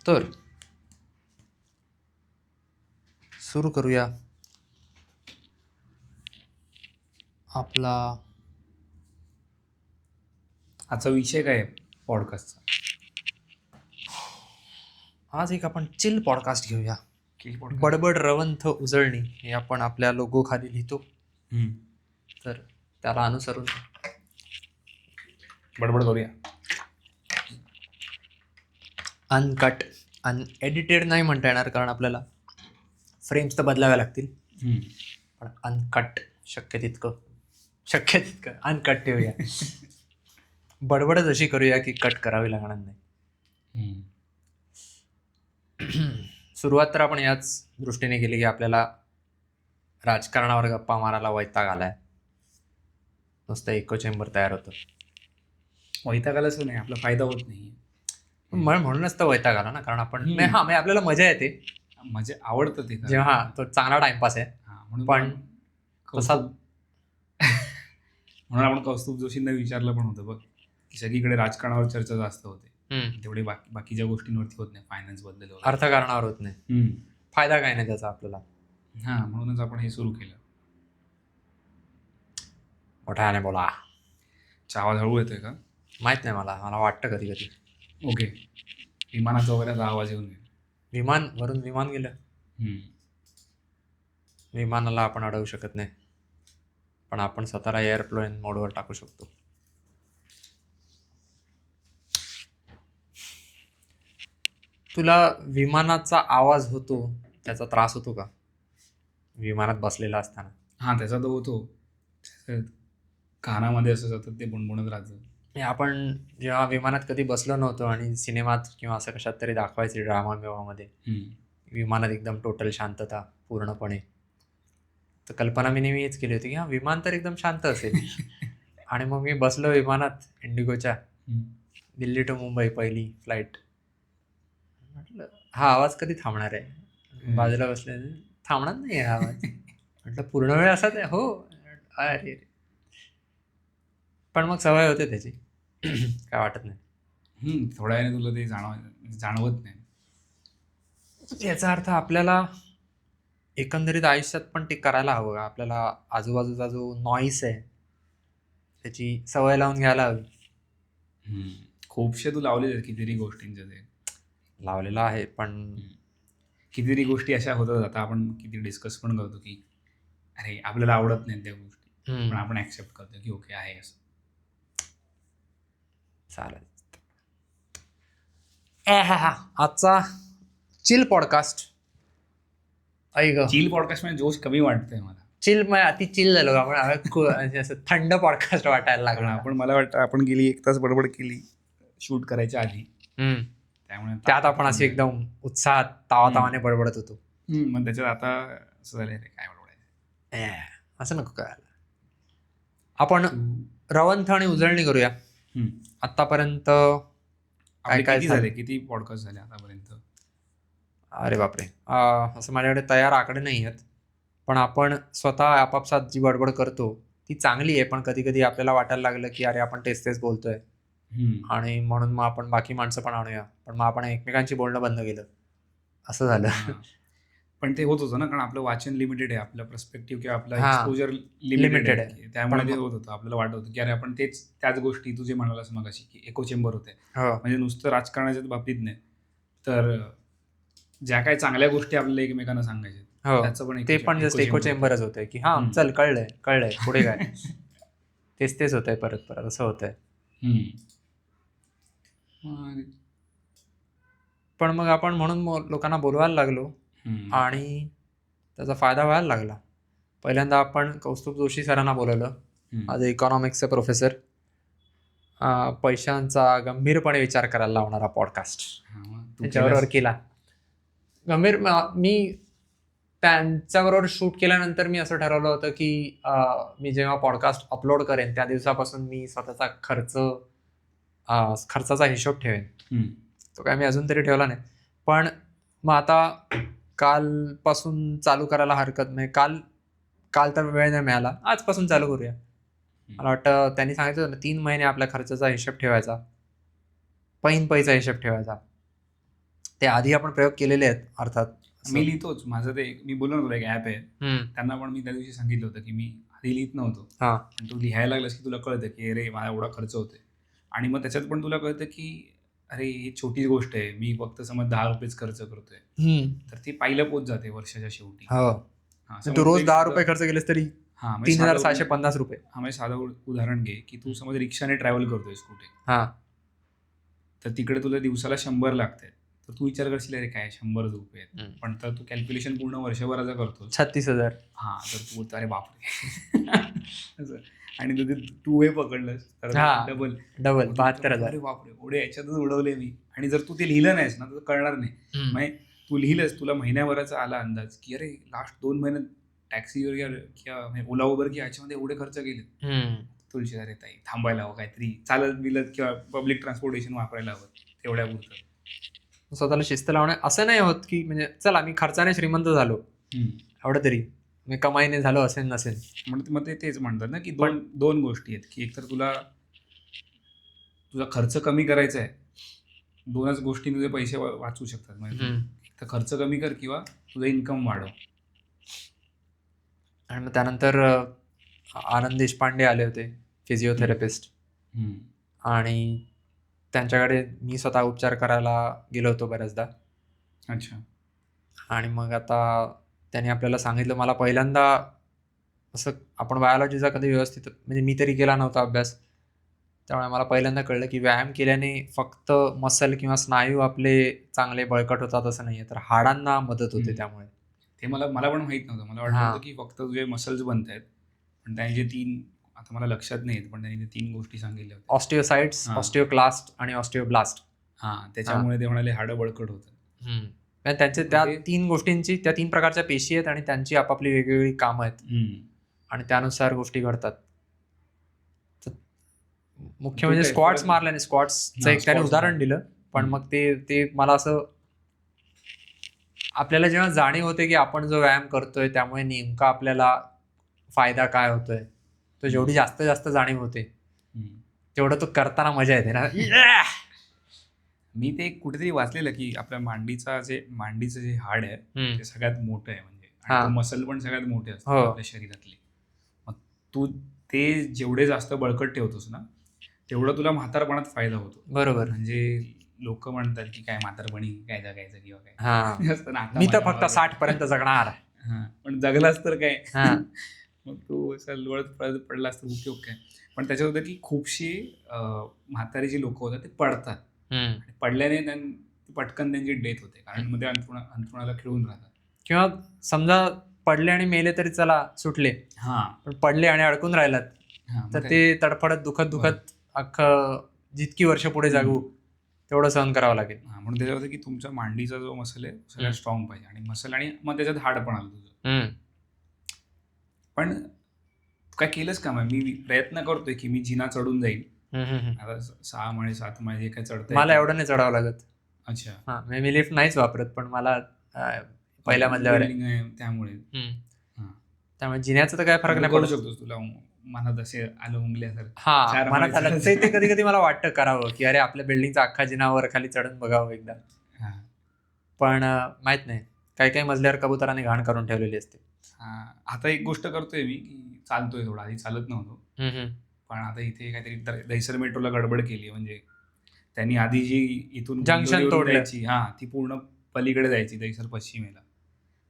तर सुरू करूया आपला आजचा विषय काय आहे पॉडकास्टचा? आज एक आपण चिल पॉडकास्ट घेऊया. की podcast? बडबड रवंथ उजळणी हे आपण आपल्या लोगो खाली लिहितो, तर त्याला अनुसरून बडबड करूया. अनकट अनएडिटेड नाही म्हणता येणार, कारण आपल्याला फ्रेम्स तर बदलाव्या लागतील. पण अनकट शक्य तितकं अनकट ठेवूया. बडबडच अशी करूया की कट करावी लागणार नाही. सुरुवात तर आपण याच दृष्टीने केली की आपल्याला राजकारणावर गप्पा मारायला वैताग आलाय. नुसतं इको चेंबर तयार होतं. वैताग आलाच नाही, आपला फायदा होत नाही. म्हणूनच तर वैताग आला ना, कारण आपण नाही म्हणजे आपल्याला मजा येते, म्हणजे आवडतं ते जेव्हा तो चांगला टाइमपास आहे. म्हणून पण तसा म्हणून आपण कौस्तुभ जोशींना विचारलं पण होतं बघ, की सगळीकडे राजकारणावर चर्चा जास्त होते, तेवढे बाकीच्या गोष्टींवरती होत नाही. फायनान्स बद्दल अर्थकारणावर होत नाही, फायदा काय नाही त्याचा आपल्याला. म्हणूनच आपण हे सुरू केलं. मोठ्याने बोला. आवाज हळू येतोय का माहित नाही, मला वाटतं कधी कधी. ओके, विमानाचा वगैरे आवाज येऊन गेला. वरून विमान गेलं. विमानाला आपण अडवू शकत नाही, पण आपण स्वतःला एअरप्लेन मोडवर टाकू शकतो. तुला विमानाचा आवाज होतो त्याचा त्रास होतो का, विमानात बसलेला असताना? त्याचा तो होतो, कानामध्ये असं जातं, ते बुणबुणत राहतं. आपण जेव्हा विमानात कधी बसलो नव्हतो आणि सिनेमात किंवा असं कशात तरी दाखवायचे ड्रामा बिमामध्ये, विमानात एकदम टोटल शांतता पूर्णपणे, तर कल्पना मी नेहमी हेच केली होती की विमान तर एकदम शांत असेल. आणि मग मी बसलो विमानात इंडिगोच्या, दिल्ली टू मुंबई पहिली फ्लाईट. म्हटलं हा आवाज कधी थांबणार आहे? बाजूला बसले, थांबणार नाही हा आवाज. म्हटलं पूर्ण वेळ असाच आहे. हो, अरे पण मग सवय होते त्याची, काय वाटत नाही. थोड्या वेळाने तुला ते जाणवत नाही. याचा अर्थ आपल्याला एकंदरीत आयुष्यात पण ते करायला हवं. आपल्याला आजूबाजूचा जो नॉईस आहे त्याची सवय लावून घ्यायला हवी. खूपशे तू लावलेले कितीतरी गोष्टींचे ते लावलेलं आहे, पण कितीतरी गोष्टी अशा होतात. आता आपण किती डिस्कस पण करतो की अरे आपल्याला आवडत नाही त्या गोष्टी, पण आपण ऍक्सेप्ट करतो की ओके आहे असं. चालेल. आजचा चिल पॉडकास्ट चिल पॉडकास्ट म्हणजे जोश कमी वाटतंय मला. चिल अति चिल झालो आपण, असं थंड पॉडकास्ट वाटायला लागला. आपण मला वाटतं आपण गेली 1 तास बडबड केली शूट करायच्या आधी, त्यामुळे त्यात आपण असे एकदम उत्साहात तावातावाने बडबडत होतो. मग त्याच्यात आता असं झालंय काय बडबडायचं, असं नको करायला. आपण रवंथ आणि उजळणी करूया. आतापर्यंत किती झाले, किती पॉडकास्ट झाले आतापर्यंत? अरे बापरे, असं माझ्याकडे तयार आकडे नाही आहेत, पण आपण स्वतः आपापसात जी बडबड करतो ती चांगली आहे. पण कधी कधी आपल्याला वाटायला लागलं की अरे आपण तेच बोलतोय, आणि म्हणून मग आपण बाकी माणसं पण आणूया, पण मग आपण एकमेकांशी बोलणं बंद केलं, असं झालं. पण ते होत होतं ना, कारण आपलं वाचन लिमिटेड आहे, आपलं पर्स्पेक्टिव्ह किंवा आपला एक्सपोजर लिमिटेड आहे. त्यामुळे ते होत होतं, आपल्याला वाटत होतं की अरे आपण त्याच गोष्टी तू जे म्हणालास मगाशी की इको चेंबर होते, म्हणजे नुसतं राजकारणाच्या बाबतीत नाही, तर ज्या काही चांगल्या गोष्टी आपल्याला एकमेकांना सांगायच्या त्याचं पण ते पण जस्ट इको चेंबरच होतंय की चल कळलंय पुढे काय. तेच होतंय परत असं होतंय. पण मग आपण म्हणून लोकांना बोलवायला लागलो आणि त्याचा फायदा व्हायला लागला. पहिल्यांदा आपण कौस्तुभ जोशी सरांना बोलवलं, आज इकॉनॉमिक्सचे प्रोफेसर. पैशांचा गंभीरपणे विचार करायला लावणारा पॉडकास्ट त्याच्याबरोबर केला. गंभीर मी त्यांच्याबरोबर शूट केल्यानंतर मी असं ठरवलं होतं की मी जेव्हा पॉडकास्ट अपलोड करेन त्या दिवसापासून मी स्वतःचा खर्चाचा हिशोब ठेवेन. तो काय मी अजून तरी ठेवला नाही, पण मग आता कालपासून चालू करायला हरकत नाही. काल तर वेळ नाही मिळाला, आजपासून चालू करूया. मला वाटतं त्यांनी सांगितलं ना 3 महिने आपल्या खर्चाचा हिशोब ठेवायचा, पैसा हिशोब ठेवायचा. ते आधी आपण प्रयोग केलेले आहेत अर्थात. मी लिहितोच. माझं ते मी बोललो ना तुला एक ॲप आहे, त्यांना पण मी त्या दिवशी सांगितलं होतं की मी आधी लिहित नव्हतो. आणि तू लिहायला लागलास की तुला कळतं की अरे माझा एवढा खर्च होतोय. आणि मग त्याच्यात पण तुला कळतं की अरे ही छोटी गोष्ट आहे, मी फक्त समज 10 रुपयेच खर्च करतोय, तर ती पाहिलं पोच जाते वर्षाच्या शेवटी. तू रोज 10 रुपये खर्च केलेस तरी 3,750 रुपये. म्हणजे साधं उदाहरण घे की तू समज रिक्षाने ट्रॅव्हल करतोयस कुठे, तर तिकडे तुला दिवसाला 100 लागतात. तर तू विचार करशील अरे काय 100 रुपये आहेत, पण तर तू कॅल्क्युलेशन पूर्ण वर्षभराचा करतो 36,000. तर तू बोलतो अरे बापरे. आणि तू 2 वे पकडलंस तर डबल 72,000. अरे बापरे एवढे याच्यातच उडवले मी. आणि जर तू ते लिहिलं नाहीस ना तर कळणार नाही. म्हणजे तू लिहिलंस, तुला महिन्याभराचा आला अंदाज की अरे लास्ट 2 महिन्यात टॅक्सीवर किंवा ओला उबर किंवा याच्यामध्ये एवढे खर्च केले. तुळशी अरे ताई थांबायला हवं, काहीतरी चालत बिलत किंवा पब्लिक ट्रान्सपोर्टेशन वापरायला हवं तेवढ्या पुरतं. स्वतःला शिस्त लावणे असं नाही होत की म्हणजे चला मी खर्चाने श्रीमंत झालो एवढं तरी, मी कमाईने झालो असेल नसेल. मग तेच म्हणतात ना की दोन गोष्टी आहेत की एकतर तुझा खर्च कमी करायचा आहे, 2च गोष्टी तुझे पैसे वाचू शकतात. म्हणजे एक तर खर्च कमी कर किंवा तुझं इन्कम वाढव. आणि मग त्यानंतर आनंद देशपांडे आले होते, फिजिओथेरपिस्ट, आणि त्यांच्याकडे मी स्वतः उपचार करायला गेलो होतो बऱ्याचदा. अच्छा. आणि मग आता त्यांनी आपल्याला सांगितलं, मला पहिल्यांदा असं आपण बायोलॉजीचा कधी व्यवस्थित म्हणजे मी तरी केला नव्हता अभ्यास, त्यामुळे मला पहिल्यांदा कळलं की व्यायाम केल्याने फक्त मसल किंवा स्नायू आपले चांगले बळकट होतात असं नाही आहे, तर हाडांना मदत होते. त्यामुळे ते मला पण माहीत नव्हतं. मला वाटलं होतं की फक्त तुझे मसल्स बनत आहेत, पण त्यांचे 3 आता मला लक्षात नाही येत, पण त्यांनी 3 गोष्टी सांगितल्या होत्या, ऑस्टिओसाइट्स, ऑस्टिओक्लास्ट आणि ऑस्टिओब्लास्ट. त्याच्यामुळे ते म्हणाले हाडं बळकट होतात. त्यांचे त्या 3 गोष्टींची, त्या 3 प्रकारच्या पेशी आहेत आणि त्यांची आपापली वेगवेगळी कामं आहेत आणि त्यानुसार गोष्टी घडतात. मुख्य म्हणजे स्क्वॉट्स मारल्याने, स्क्वॉट्सचं एक त्याने उदाहरण दिलं, पण मग ते मला असं आपल्याला जेव्हा जाणीव होते की आपण जो व्यायाम करतोय त्यामुळे नेमका आपल्याला फायदा काय होतोय, तो जेवढी जास्त जाणीव होते तेवढं तो करताना मजा येते ना. मी ते कुठेतरी वाचलेलं की आपल्या मांडीचं जे हाड आहे ते सगळ्यात मोठं आहे, म्हणजे मसल पण सगळ्यात मोठे असतात आपल्या शरीरातले. मग तू ते जेवढे जास्त बळकट ठेवतोस ना तेवढं तुला म्हातारपणात फायदा होतो. बरोबर. म्हणजे लोक म्हणतात की काय म्हातारपणी काय जगायचं किंवा काय, मी तर फक्त 60 पर्यंत जगणार. पण जगलास तर काय, मग तू असं लोळत पडलास तर उपयोग काय. पण त्याच्यात होतं की खूपशी म्हातारी जी लोक होतात ते पडतात, पडल्याने पटकन त्यांची डेथ होते, कारण मध्ये अंथरुणाला खिळून राहतात. किंवा समजा पडले आणि मेले तरी चला सुटले, पण पडले आणि अडकून राहिलात तर ते तडफडत दुखत अख्खं जितकी वर्ष पुढे जागू तेवढं सहन करावं लागेल. म्हणून त्याच्यात होतं की तुमच्या मांडीचा जो मसल आहे सगळ्यात स्ट्रॉंग पाहिजे, आणि मसल आणि मग त्याच्यात हाड पण आलं तुझं. पण काय केलंच का, मी प्रयत्न करतोय की मी जिना चढून जाईल. आता 6 माळे 7 माळे जे काय चढतंय मला एवढं नाही चढावं लागत. अच्छा. मी लिफ्ट नाहीच वापरत, पण मला पहिल्या मजल्यावर त्यामुळे जिन्याचं तर काय फरक नाही पडू शकतो. तुला मनात असे आलं उंगल्यासारखं मनात आलं ते कधी कधी मला वाटतं करावं की अरे आपल्या बिल्डिंगचा अख्खा जिनावर खाली चढून बघावं एकदा, पण माहित नाही, काही मजल्यावर कबुतराने घाण करून ठेवलेली असते. आता एक गोष्ट करतोय मी की चालतोय थोडा, आधी चालत नव्हतो, पण आता इथे काहीतरी दहिसर मेट्रोला गडबड केली. म्हणजे त्यांनी आधी जी इथून जंक्शन तोडायची ती पूर्ण पलीकडे जायची दहिसर पश्चिमेला.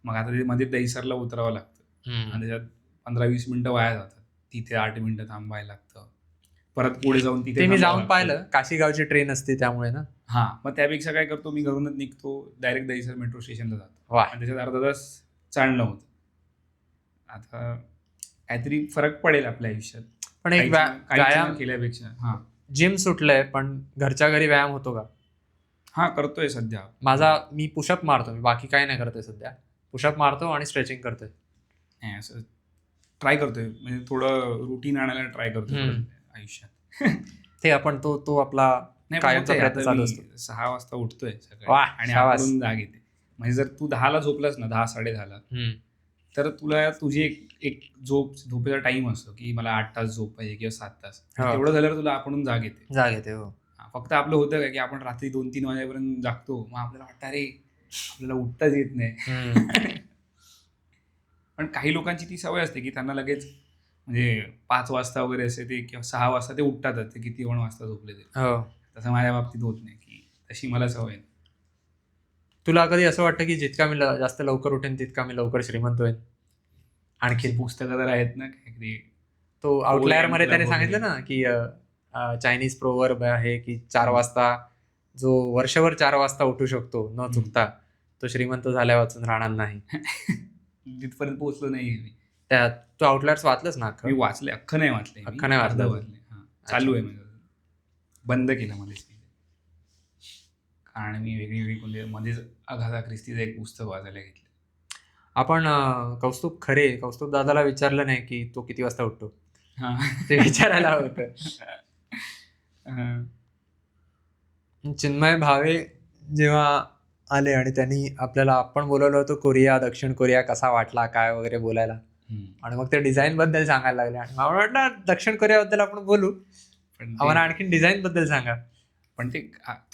मग आता ते मध्ये दहिसरला उतरावं लागतं आणि त्याच्यात 15-20 मिनिटं वाया जातात. तिथे 8 मिनिटं थांबायला लागतं, परत पुढे जाऊन तिथे मी जाऊन पाहिलं, काशीगावची ट्रेन असते त्यामुळे ना. मग त्यापेक्षा काय करतो मी, घरूनच निघतो, डायरेक्ट दहिसर मेट्रो स्टेशनला जातो आणि त्याच्यात अर्धा तास चालणं होतं. आता काहीतरी फरक पडेल आपल्या आयुष्यात, पण एक व्यायाम केल्यापेक्षा. जिम सुटलंय, पण घरच्या घरी व्यायाम होतो का? करतोय सध्या. मी पुशअप मारतो, मी बाकी काही नाही करतोय सध्या. पुशअप मारतो आणि स्ट्रेचिंग करतोय. असं ट्राय करतोय, म्हणजे थोडं रुटीन आणायला ट्राय करतोय आयुष्यात. ते आपण तो आपला कायमचा प्रयत्न चालू असतो. 6 वाजता उठतोय सकाळी आणि आपण जाग येते. म्हणजे जर तू 10ला झोपलास ना, 10-10:30ला, तर तुला तुझी एक झोपेचा टाइम असतो की मला 8 तास झोप पाहिजे किंवा 7 तास. तेवढं झाल्यावर तुला आपण जाग येते. हो. फक्त आपलं होतं काय की आपण रात्री 2-3 वाजेपर्यंत जागतो, मग आपल्याला वाटतं अरे आपल्याला उठताच येत नाही. पण काही लोकांची ती सवय असते की त्यांना लगेच म्हणजे 5 वाजता वगैरे असे ते किंवा 6 वाजता ते उठतातच, ते किती पण वाजता झोपले ते. तसं माझ्या बाबतीत होत नाही, की तशी मला सवय आहे. तुला कधी असं वाटतं की जितका मी जास्त लवकर उठेन तितका मी लवकर श्रीमंत होईन? आणखी पुस्तकं तर आहेत ना काहीतरी, तो आउटलायर मध्ये त्याने सांगितलं ना की चायनीज प्रोवर्ब आहे की 4 वाजता जो वर्षभर 4 वाजता उठू शकतो न चुकता, तो श्रीमंत झाल्या वाचून राहणार नाही. तिथपर्यंत पोहोचलो नाही मी. त्यात तू आउटलायर्स वाचलंस ना? मी वाचले, अख्खं नाही वाचले. अख्खं नाही वाचलं? वाचले. चालू आहे म्हणजे, बंद केलं मध्येच. कारण मी वेगळी मध्येच अगाथा ख्रिस्तीचं एक पुस्तक वाचायला घेतलं. आपण कौस्तुभ दादाला विचारलं नाही की तो किती वाजता उठतो? ते विचारायला होतं. चिन्मय भावे जेव्हा आले आणि त्यांनी आपल्याला, आपण बोलवलं होतं कोरिया, दक्षिण कोरिया कसा वाटला काय वगैरे बोलायला, आणि मग ते डिझाईन बद्दल सांगायला लागले. आणि मला वाटलं दक्षिण कोरियाबद्दल आपण बोलू, पण आम्हाला आणखी डिझाईन बद्दल सांगा. पण ते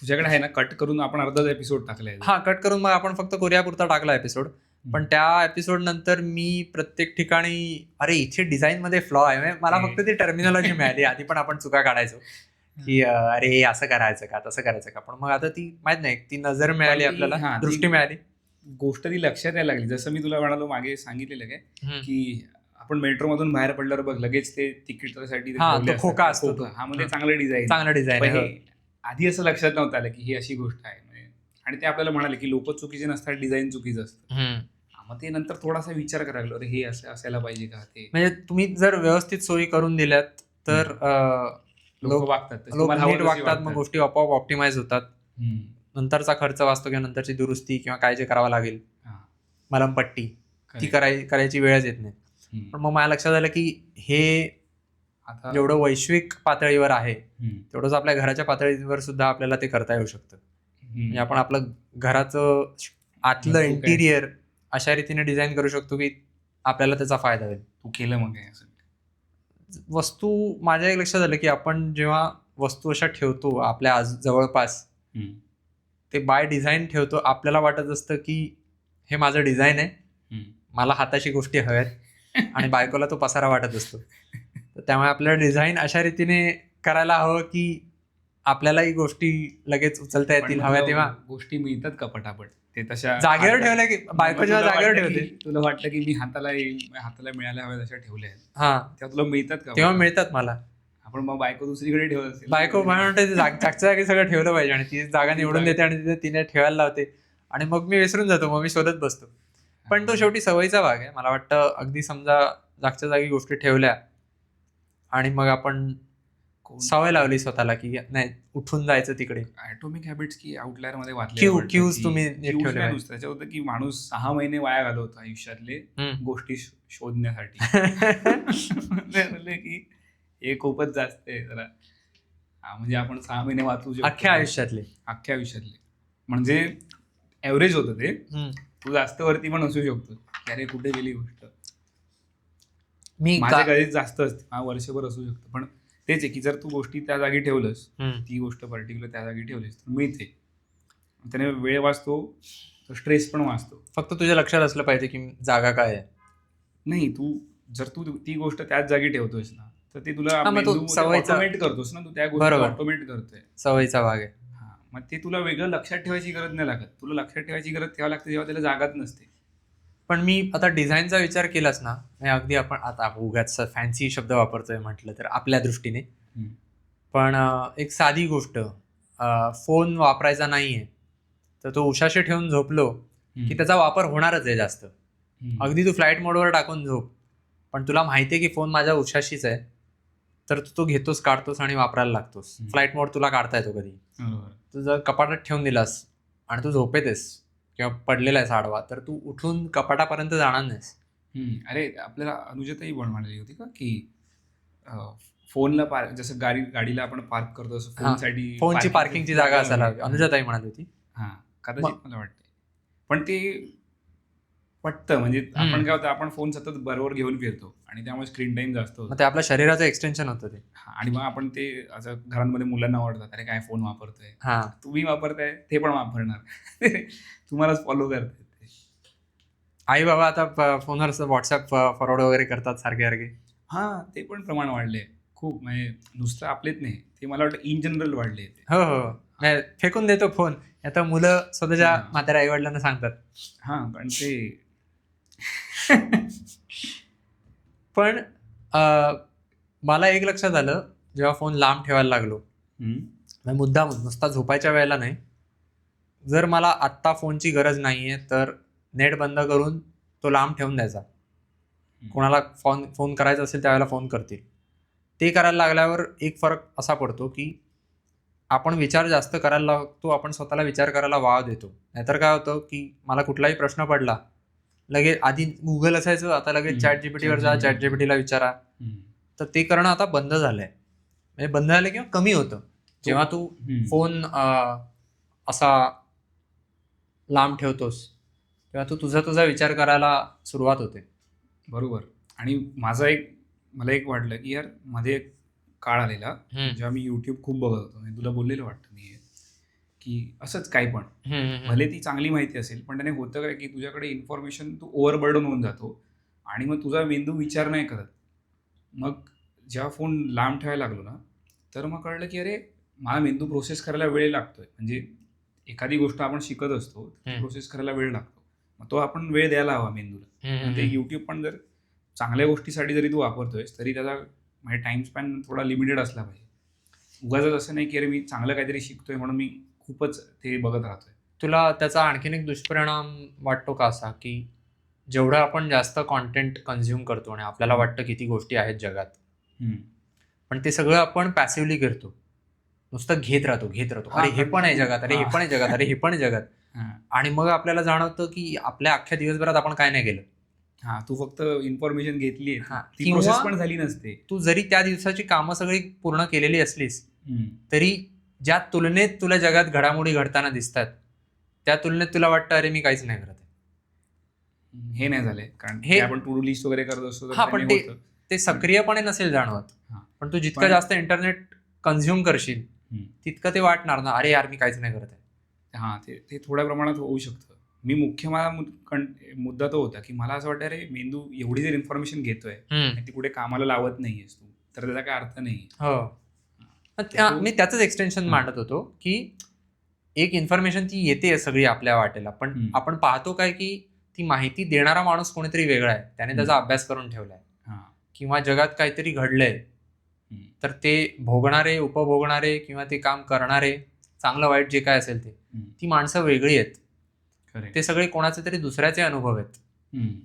तुझ्याकडे आहे ना, कट करून आपण अर्धाच एपिसोड टाकलाय. कट करून मग आपण फक्त कोरियापुरता टाकला एपिसोड. पण त्या एपिसोड नंतर मी प्रत्येक ठिकाणी अरे इथे डिझाईन मध्ये फ्लॉ आहे, मला फक्त ती टर्मिनॉलॉजी मिळाली. आधी पण आपण चुका काढायचो की अरे असं करायचं का तसं करायचं का, पण मग आता ती माहित नाही, ती नजर मिळाली आपल्याला, दृष्टी मिळाली, गोष्ट ती लक्षात यायला लागली. जसं मी तुला म्हणालो मागे सांगितलेलं काय की आपण मेट्रो मधून बाहेर पडल्यावर बघ लगेच ते तिकीटासाठी खोका असतो, मध्ये चांगलं डिझाईन आहे. आधी असं लक्षात नव्हतं आलं की ही अशी गोष्ट आहे. आणि ते आपल्याला म्हणाले की लोक चुकीचे नसतात, डिझाईन चुकीचं असतं. मग ते नंतर थोडासा विचार करायला लागलो, अरे हे असं असायला पाहिजे का. ते म्हणजे तुम्ही जर व्यवस्थित सोयी करून दिल्यात तर लोक नीट वागतात, मग गोष्टी आपोआप ऑप्टिमाइज होतात. नंतरचा खर्च वाचतो किंवा नंतरची दुरुस्ती किंवा काय जे करावं लागेल, मलमपट्टी, ती करायची वेळच येत नाही. पण मग मला लक्षात आलं की हे आता जेवढं वैश्विक पातळीवर आहे तेवढंच आपल्या घराच्या पातळीवर सुद्धा आपल्याला ते करता येऊ शकतं. म्हणजे आपण आपलं घराचं आतलं इंटिरियर अशा रीतीने डिझाईन करू शकतो की आपल्याला त्याचा फायदा होईल. तू केलं मग वस्तू, माझ्या एक लक्षात आलं की आपण जेव्हा वस्तू अशा ठेवतो आपल्या जवळपास, ते बाय डिझाईन ठेवतो. आपल्याला वाटत असतं की हे माझं डिझाईन आहे, मला हाताशी गोष्टी हव्यात, आणि बायकोला तो पसारा वाटत असतो. तर त्यामुळे आपल्याला डिझाईन अशा रीतीने करायला हवं की आपल्यालाही गोष्टी लगेच उचलता येतील, हव्या तेव्हा. गोष्टी मिळतात का पटापट? ते तशा जागेवर ठेवल्या की बायको जेव्हा जागेवर ठेवते, तुला वाटतं की मी हाताला मिळाल्या हव्या तशा ठेवल्या आहेत, तेव्हा तुला मिळतात का? तेव्हा मिळतात मला. आपण मग बायको दुसरीकडे ठेवत असेल, बायको मला म्हणते जागच्या जागी सगळं ठेवलं पाहिजे, आणि ती जागा निवडून देते आणि तिथे तिने ठेवायला लावते, आणि मग मी विसरून जातो, मग मी शोधत बसतो. पण तो शेवटी सवयीचा भाग आहे. मला वाटतं अगदी समजा जागच्या जागी गोष्टी ठेवल्या आणि मग आपण सवय लावली स्वतःला की नाही उठून जायचं तिकडे. ॲटॉमिक हॅबिट्स की आउटलायर मध्ये क्यूज तुम्ही ठेवले. त्याच्यात होतं की माणूस 6 महिने वाया घालवतो आयुष्यातले गोष्टी शोधण्यासाठी. की हे खूपच जास्त आहे जरा. म्हणजे आपण 6 महिने वाचू शकतो अख्ख्या आयुष्यातले. म्हणजे ऍव्हरेज होतं ते. तू जास्त वरती पण असू शकतो, अरे कुठे गेली गोष्ट. मी माझ्या कधीच जास्त असते, वर्षभर असू शकतो. पण तेच आहे की जर तू गोष्टी त्या जागी ठेवलंस, ती गोष्ट पर्टिक्युलर त्या जागी ठेवलीस तर मिळते. त्याने वेळ वाचतो, स्ट्रेस पण वाचतो. फक्त तुझ्या लक्षात असलं पाहिजे की जागा काय आहे. नाही, जर तू ती गोष्ट त्याच जागी ठेवतोयस ना, तर ते तुला ऑटोमेट करतोस ना, तू त्या गोष्टी ऑटोमेट करतोय. सवयीचा भाग आहे. मग ते तुला वेगळं लक्षात ठेवायची गरज नाही लागत. तुला लक्षात ठेवायची गरज तेव्हा लागते जेव्हा त्याला जागाच नसते. पण मी आता डिझाईनचा विचार केलाच ना, अगदी आपण आता उगाच फॅन्सी शब्द वापरतोय म्हटलं तर आपल्या दृष्टीने, पण एक साधी गोष्ट, फोन वापरायचा नाहीये तर तो उशाशी ठेवून झोपलो की त्याचा वापर होणारच आहे जास्त. अगदी तू फ्लाईट मोडवर टाकून झोप, पण तुला माहितीये की फोन माझ्या उशाशीच आहे, तर तू तो घेतोस, काढतोस आणि वापरायला लागतोस. फ्लाईट मोड तुला काढता येतो कधी. तू जर कपाटात ठेवून दिलास आणि तू झोपेतेस किंवा पडलेला आहेस आडवा, तर तू उठून कपाटापर्यंत जाणार नाहीस. अरे आपल्याला अनुजाताई बनवायला होती का की फोनला जसं गाडीला आपण पार्क करतो फोनसाठी, फोनची पार्किंगची जागा असायला हवी, अनुजाताई म्हणाली होती. कदाचित मला वाटते. पण ते पटतं. म्हणजे आपण काय होतं, आपण फोन सतत बरोबर घेऊन फिरतो आणि त्यामुळे स्क्रीन टाइम जास्त होतो. मग ते आपल्या शरीराचं एक्सटेन्शन होतं ते. आणि मग आपण ते असं घरांमध्ये मुलांना आवडतात, अरे काय फोन वापरतोय, तुम्ही वापरताय ते पण वापरणार तुम्हालाच फॉलो करताय. आई बाबा आता फोनवर व्हॉट्सअप फॉरवर्ड वगैरे करतात सारखे. ते पण प्रमाण वाढले खूप. म्हणजे नुसतं आपलेच नाही, ते मला वाटतं इन जनरल वाढले. हो. फेकून देतो फोन. आता मुलं स्वतःच्या म्हाताऱ्या आई वडिलांना सांगतात. पण ते पण मला एक लक्षात आलं, जेव्हा फोन लांब ठेवायला लागलो, मुद्दाम नुसता झोपायच्या वेळेला नाही, जर मला आत्ता फोनची गरज नाहीये तर नेट बंद करून तो लांब ठेवून द्यायचा. कोणाला फोन करायचा असेल त्यावेळेला फोन करतील. ते करायला लागल्यावर एक फरक असा पडतो की आपण विचार जास्त करायला लागतो, आपण स्वतःला विचार करायला वाव देतो. नाहीतर काय होतं की मला कुठलाही प्रश्न पडला, लगेच आधी गुगल असायचं, आता लगेच ChatGPT वर जा, ChatGPTला विचारा. तर ते करणं आता बंद झालंय. म्हणजे बंद झालं किंवा कमी होतं. जेव्हा तू फोन असा लांब ठेवतोस तेव्हा तू तुझा विचार करायला सुरुवात होते. बरोबर. आणि मला एक वाटलं की यार मध्ये एक काळ आलेला जेव्हा मी YouTube खूप बघत होतो. तुला बोललेलं वाटतं मी की असंच काही पण भले ती चांगली माहिती असेल, पण त्याने होतं काय की तुझ्याकडे इन्फॉर्मेशन तू ओव्हरबर्डन होऊन जातो आणि मग तुझा मेंदू विचार नाही करत. मग जेव्हा फोन लांब ठेवायला लागलो ना, तर मग कळलं की अरे मला मेंदू प्रोसेस करायला वेळ लागतोय. म्हणजे एखादी गोष्ट आपण शिकत असतो, प्रोसेस करायला वेळ लागतो. मग तो आपण वेळ द्यायला हवा मेंदूला. ते YouTube पण जर चांगल्या गोष्टीसाठी जरी तू वापरतोयस तरी त्याचा म्हणजे टाइम स्पॅन थोडा लिमिटेड असला पाहिजे. उगाच असं नाही की अरे मी चांगलं काहीतरी शिकतोय म्हणून मी खूपच ते बघत राहतोय. तुला त्याचा आणखीन एक दुष्परिणाम वाटतो का असा, की जेवढं आपण जास्त कॉन्टेंट कन्झ्युम करतो आणि आपल्याला वाटतं किती गोष्टी आहेत जगात, पण ते सगळं आपण पॅसिव्हली करतो, नुसतं घेत राहतो. अरे हे पण आहे जगात, अरे हे पण आहे जगात, अरे हे पण आहे जगात. आणि मग आपल्याला जाणवतं की आपल्या अख्ख्या दिवसभरात आपण काय नाही केलं. तू फक्त इन्फॉर्मेशन घेतली, ती प्रोसेस पण झाली नसते. तू जरी त्या दिवसाची कामं सगळी पूर्ण केलेली असलीस तरी ज्या तुलनेत तुला जगात घडामोडी घडताना दिसतात त्या तुलनेत तुला वाटतं अरे मी काहीच नाही करत. हे नाही झालंय कारण हे आपण टू डू लिस्ट वगैरे करत असतो. पण ते सक्रियपणे नसेल जाणवत, पण तू जितकं जास्त इंटरनेट कन्झ्युम करशील तितकं ते वाटणार ना, अरे यार मी काहीच नाही करत आहे. ते थोड्या प्रमाणात होऊ शकतं. मी मुख्य मुद्दा तो होता की मला असं वाटतं अरे मेंदू एवढी जर इन्फॉर्मेशन घेतोय आणि ती कुठे कामाला लावत नाहीयेस तू, तर त्याचा काय अर्थ नाही. मी त्याच एक्सटेन्शन मांडत होतो की एक इन्फॉर्मेशन ती येते सगळी आपल्या वाटेला, पण आपण पाहतो काय की ती माहिती देणारा माणूस कोणीतरी वेगळा आहे, त्याने त्याचा अभ्यास करून ठेवलाय किंवा जगात काहीतरी घडलंय तर ते भोगणारे, उपभोगणारे किंवा ते काम करणारे, चांगलं वाईट जे काय असेल ते, ती माणसं वेगळी आहेत. ते सगळे कोणाचे तरी दुसऱ्याचे अनुभव आहेत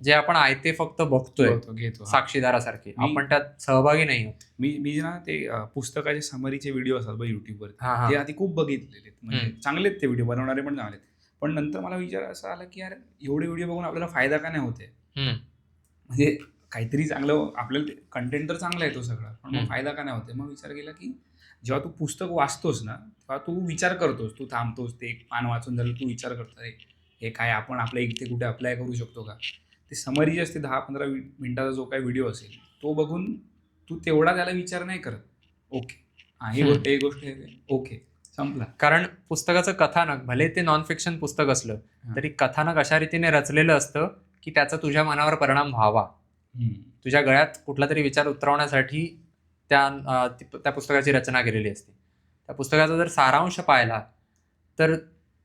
जे आपण आयते फक्त बघतोय, घेतो साक्षीदारासारखे. आपण त्यात सहभागी नाही होत. मी ना ते पुस्तकाचे समरीचे व्हिडिओ असतात बघ YouTubeवर, ते आधी खूप बघितलेले, म्हणजे चांगलेत ते व्हिडिओ, बनवणारे पण चांगलेत. पण नंतर मला विचार असा आला की यार एवढे व्हिडिओ बघून आपल्याला फायदा का नाही होते. म्हणजे काहीतरी चांगलं आपल्याला कंटेंट तर चांगला आहे तो सगळा, पण मग फायदा का नाही होते. मग विचार केला की जेव्हा तू पुस्तक वाचतोस ना तेव्हा तू विचार करतोस, तू थांबतोस, ते एक पान वाचून झालं तू विचार करतो अरे हे काय आपण आपल्या इथे कुठे अप्लाय करू शकतो का. ते समरी जे असते 10-15 मिनिटाचा जो काही व्हिडिओ असेल तो बघून तू तेवढा त्याला विचार नाही करत. ओके ही गोष्ट ओके संपला. कारण पुस्तकाचं कथानक भले ते नॉन फिक्शन पुस्तक असलं तरी कथानक अशा रीतीने रचलेलं असतं की त्याचा तुझ्या मनावर परिणाम व्हावा. तुझ्या गळ्यात कुठला तरी विचार उतरवण्यासाठी त्या पुस्तकाची रचना केलेली असते. त्या पुस्तकाचा जर सारांश पाहिला तर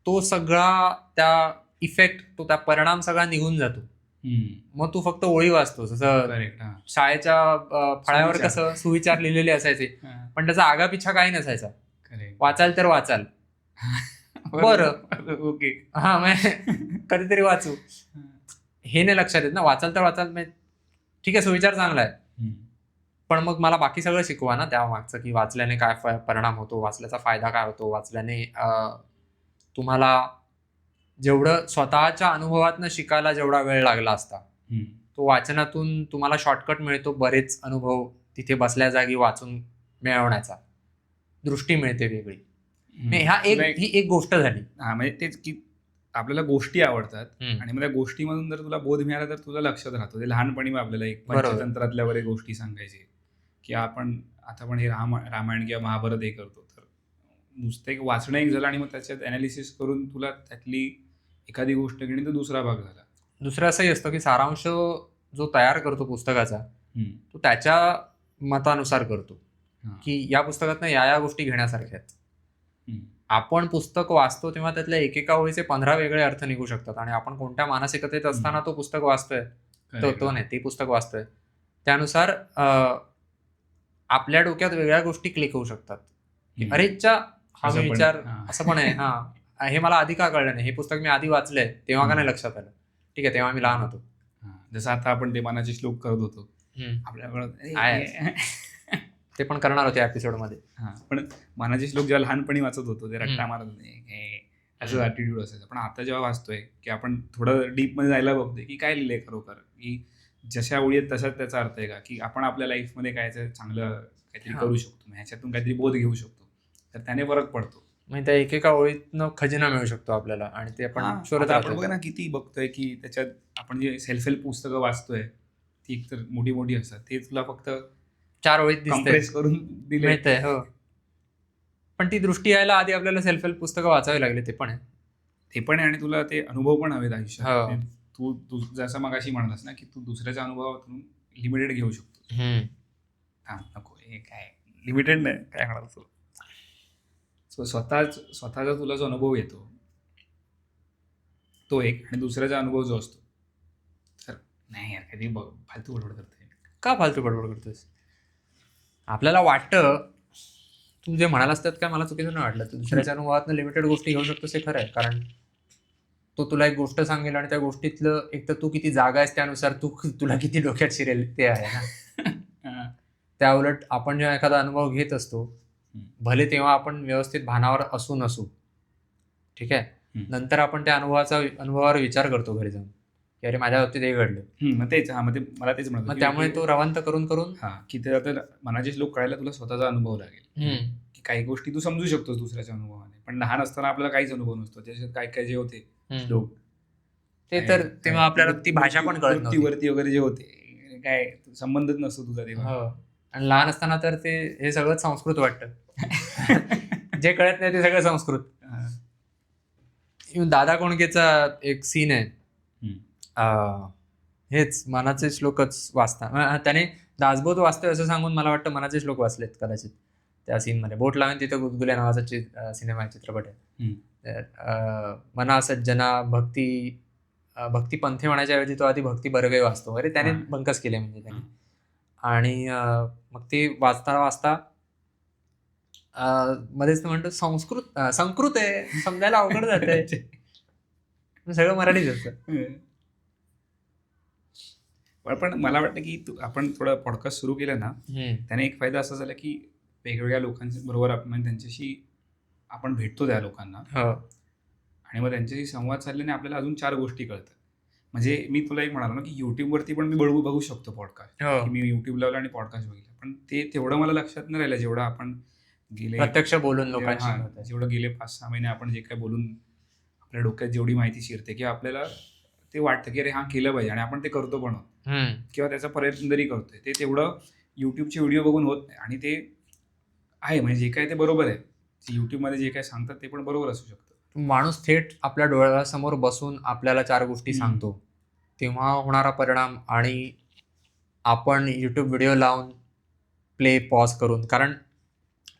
तो सगळा त्या इफेक्ट, तो त्या परिणाम सगळा निघून जातो. मग तू फक्त ओळी वाचतो. जसं शाळेच्या फळ्यावर कसं सुविचार लिहिलेले असायचे पण त्याचा आगापिछा काही नसायचा. वाचाल तर वाचाल, बरं ओके कधीतरी वाचू, हे नाही लक्षात येत ना. वाचाल तर वाचाल ठीक आहे, सुविचार चांगला आहे, पण मग मला बाकी सगळं शिकवा ना त्या मागचं, की वाचल्याने काय परिणाम होतो, वाचल्याचा फायदा काय होतो, वाचल्याने तुम्हाला जेवढं स्वतःच्या अनुभवातनं शिकायला जेवढा वेळ लागला असता तो वाचनातून तुम्हाला शॉर्टकट मिळतो. बरेच अनुभव तिथे बसल्या जागी वाचून मिळवण्याचा, दृष्टी मिळते वेगळी. ही एक गोष्ट झाली. म्हणजे तेच की आपल्याला गोष्टी आवडतात हम्म. आणि मग त्या गोष्टीमधून जर तुला बोध मिळाला तर तुला लक्षात राहतो. ते लहानपणी मग आपल्याला एक बरोबर. पंचतंत्रातल्या वगैरे गोष्टी सांगायचे की आपण हे रामायण किंवा महाभारत हे करतो, तर नुसतं एक वाचणं एक झालं आणि मग त्याच्यात ॲनालिसिस करून तुला त्यातली एखादी गोष्ट घेणे तर दुसरा भाग झाला. दुसरं असंही असतं की सारांश जो तयार करतो पुस्तकाचा तो त्याच्या मतानुसार करतो हां. की या पुस्तकातनं या गोष्टी घेण्यासारख्या आहेत. आपण पुस्तक वाचतो तेव्हा त्यातल्या एकेका ओळीचे 15 वेगळे अर्थ निघू शकतात आणि आपण कोणत्या मानसिकतेत असताना तो पुस्तक वाचतोय तो नाही ते पुस्तक वाचतोय त्यानुसार आपल्या डोक्यात वेगळ्या गोष्टी क्लिक होऊ शकतात की अरेच्या हा असं मी पण- विचार हां. असं पण आहे हा हे मला आधी का कळलं नाही, हे पुस्तक मी आधी वाचलंय तेव्हा का नाही लक्षात आलं, ठीक आहे तेव्हा मी लहान होतो. हां. जसं आता आपण ते मनाचे श्लोक करत होतो आहे. ते पण करणार होते एपिसोड मध्ये. हां, पण मनाचे श्लोक जेव्हा लहानपणी वाचत होतो ते रट्टा मारत असं ॲटिट्यूड असायचं. पण आता जेव्हा वाचतोय की आपण थोडं डीपमध्ये जायला बघतोय की काय लिहिलंय खरोखर, की जशा ओळी आहेत तसाच त्याचा अर्थ आहे का, की आपण आपल्या लाईफमध्ये काय चांगलं काहीतरी करू शकतो, ह्याच्यातून काहीतरी बोध घेऊ शकतो, तर त्याने फरक पडतो. म्हणजे त्या एकेका ओळीतनं खजिना मिळू शकतो आपल्याला आणि ते आपण शोधत आता आपण राहतो. बघा ना किती बघतोय की त्याच्यात आपण जे सेल्फ हेल्प पुस्तकं वाचतोय ती एकतर मोठी मोठी असतात, ते तुला फक्त 4 ओळीत दिसते कम्प्रेस करून दिले. मिळतंय. हो, पण ती दृष्टी यायला आधी आपल्याला सेल्फ हेल्प पुस्तकं वाचावी लागली, ते पण आहे. ते पण आहे आणि तुला ते अनुभव पण हवेत आयुष्यात. हो. ते तू जसं मगाशी म्हणालास ना की तू दुसऱ्याच्या अनुभवातून लिमिटेड घेऊ शकतो. नको हे काय लिमिटेड नाही, काय म्हणाल तू. सो स्वतःचा तुला जो अनुभव येतो तो एक, आणि दुसऱ्याचा अनुभव जो असतो, तर नाही यार कधी फालतू बडबड करते. का फालतू बडबड करतोस? आपल्याला वाटतं, तू जे म्हणालास त्यात काय मला चुकीचं नाही वाटलं. तू दुसऱ्याच्या अनुभवातनं लिमिटेड गोष्टी घेऊ शकतोस हे खरं आहे, कारण तो तुला एक गोष्ट सांगेल आणि त्या गोष्टीतलं एक तर तू किती जागा आहेस त्यानुसार तुला किती डोक्यात शिरेल ते आहे ना. त्या उलट आपण जेव्हा एखादा अनुभव घेत असतो, भले तेव्हा आपण व्यवस्थित भानावर असू नसू, ठीक आहे, नंतर आपण त्या अनुभवावर विचार करतो घरी जाऊन की अरे माझ्या बाबतीत हे घडलं. मग तेच मग मला तेच म्हणतो, मग त्यामुळे तो रवांत करून की ते आता मनाचे श्लोक कळायला तुला स्वतःचा अनुभव लागेल, की काही गोष्टी तू समजू शकतोस दुसऱ्याच्या अनुभवाने. पण लहान असताना आपल्याला काहीच अनुभव नसतो, त्याच्यात काय काय जे होते श्लोक ते तर तेव्हा आपल्याला ती भाषा पण कळत नव्हती. वरती वगैरे जे होते काय संबंधच नसतो तुझा तेव्हा. आणि लहान असताना तर ते हे सगळं संस्कृत वाटतं. जे कळत नाही ते सगळं संस्कृत. दादा कोंडकेचा एक सीन आहे, हेच मनाचे श्लोकच वाचता त्याने दासबोध वाचतोय असं सांगून मला वाटतं मनाचे श्लोक वाचलेत कदाचित त्या सीनमध्ये. बोट लावून तिथं गुदगुल्या नावाचा सिनेमा चित्रपट आहे. मना सज्जना भक्ती पंथे म्हणायच्या ऐवजी तो आधी भक्ती बर्वे वाचतो. अरे त्याने बंकस केले म्हणजे त्याने. आणि मग ते वाचता मध्येच म्हणतो संस्कृत आहे, समजायला अवघड जाते. सगळं मराठीच असतं. पण मला वाटतं की आपण थोडं पॉडकास्ट सुरू केलं ना, त्याने एक फायदा असा झाला की वेगवेगळ्या लोकांबरोबर आपण त्यांच्याशी आपण भेटतो त्या लोकांना, आणि मग त्यांच्याशी संवाद साधल्याने आपल्याला अजून 4 गोष्टी कळतात. म्हणजे मी तुला एक म्हणालो ना की युट्यूबवरती पण मी बघू शकतो पॉडकास्ट, की मी युट्यूब लावला आणि पॉडकास्ट बघितला, पण ते तेवढं मला लक्षात नाही राहिलं जेवढं आपण गेले प्रत्यक्ष बोलून लोकांशी, जेवढं गेले 5-6 महिने आपण जे काय बोलून आपल्या डोक्यात जेवढी माहिती शिरते की आपल्याला ते वाटतं की अरे हा केलं पाहिजे आणि आपण ते करतो पण किंवा त्याचा प्रयत्न जरी करतोय, ते तेवढं युट्यूबचे व्हिडिओ बघून होत नाही. आणि ते आहे म्हणजे जे काय ते बरोबर आहे, युट्यूबमध्ये जे काय सांगतात ते पण बरोबर असू शकतं. माणूस थेट आपल्या डोळ्यासमोर बसून आपल्याला 4 गोष्टी सांगतो, तेव्हा होणारा परिणाम, आणि आपण युट्यूब व्हिडिओ लावून प्ले पॉज करून, कारण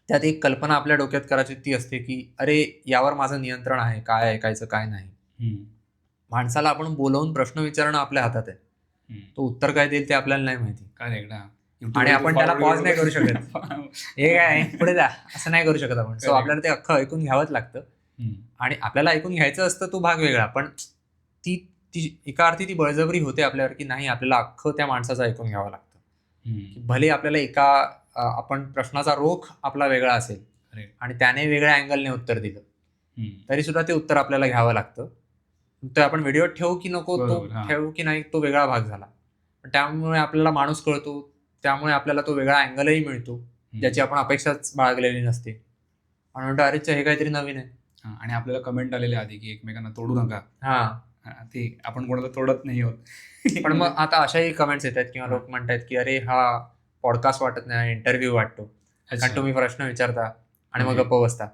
त्यात एक कल्पना आपल्या डोक्यात करायची ती असते की अरे यावर माझं नियंत्रण आहे, काय ऐकायचं काय नाही. माणसाला आपण बोलवून प्रश्न विचारणं आपल्या हातात आहे, तो उत्तर काय देईल ते आपल्याला नाही माहिती. आणि आपण त्याला पॉज नाही करू शकत. हे काय पुढे जा असं नाही करू शकत आपण. सो आपल्याला ते अख्खं ऐकून घ्यावंच लागतं. आणि आपल्याला ऐकून घ्यायचं असतं तो भाग वेगळा, पण ती एका अर्थी ती बळजबरी होते आपल्यावर की नाही आपल्याला अख्खं त्या माणसाचं ऐकून घ्यावं लागतं. भले आपल्याला आपण प्रश्नाचा रोख आपला वेगळा असेल आणि त्याने वेगळ्या अँगलने उत्तर दिलं तरी सुद्धा ते उत्तर आपल्याला घ्यावं लागतं. तर आपण व्हिडिओ ठेवू की नको, तो ठेवू की नाही, तो वेगळा भाग झाला. पण त्यामुळे आपल्याला माणूस कळतो, त्यामुळे आपल्याला तो वेगळा अँगलही मिळतो ज्याची आपण अपेक्षाच बाळगलेली नसते. आणि म्हणतो अरे हे काहीतरी नवीन आहे. आणि आपल्याला कमेंट आलेले आधी की एकमेकांना तोडू नका. ते आपण कोणाला तोडत नाही होत. पण मग आता अशाही कमेंट्स येतात किंवा लोक म्हणतात की अरे हा पॉडकास्ट वाटत नाही, इंटरव्ह्यू वाटतो, कारण तुम्ही प्रश्न विचारता आणि मग गप्प बसता.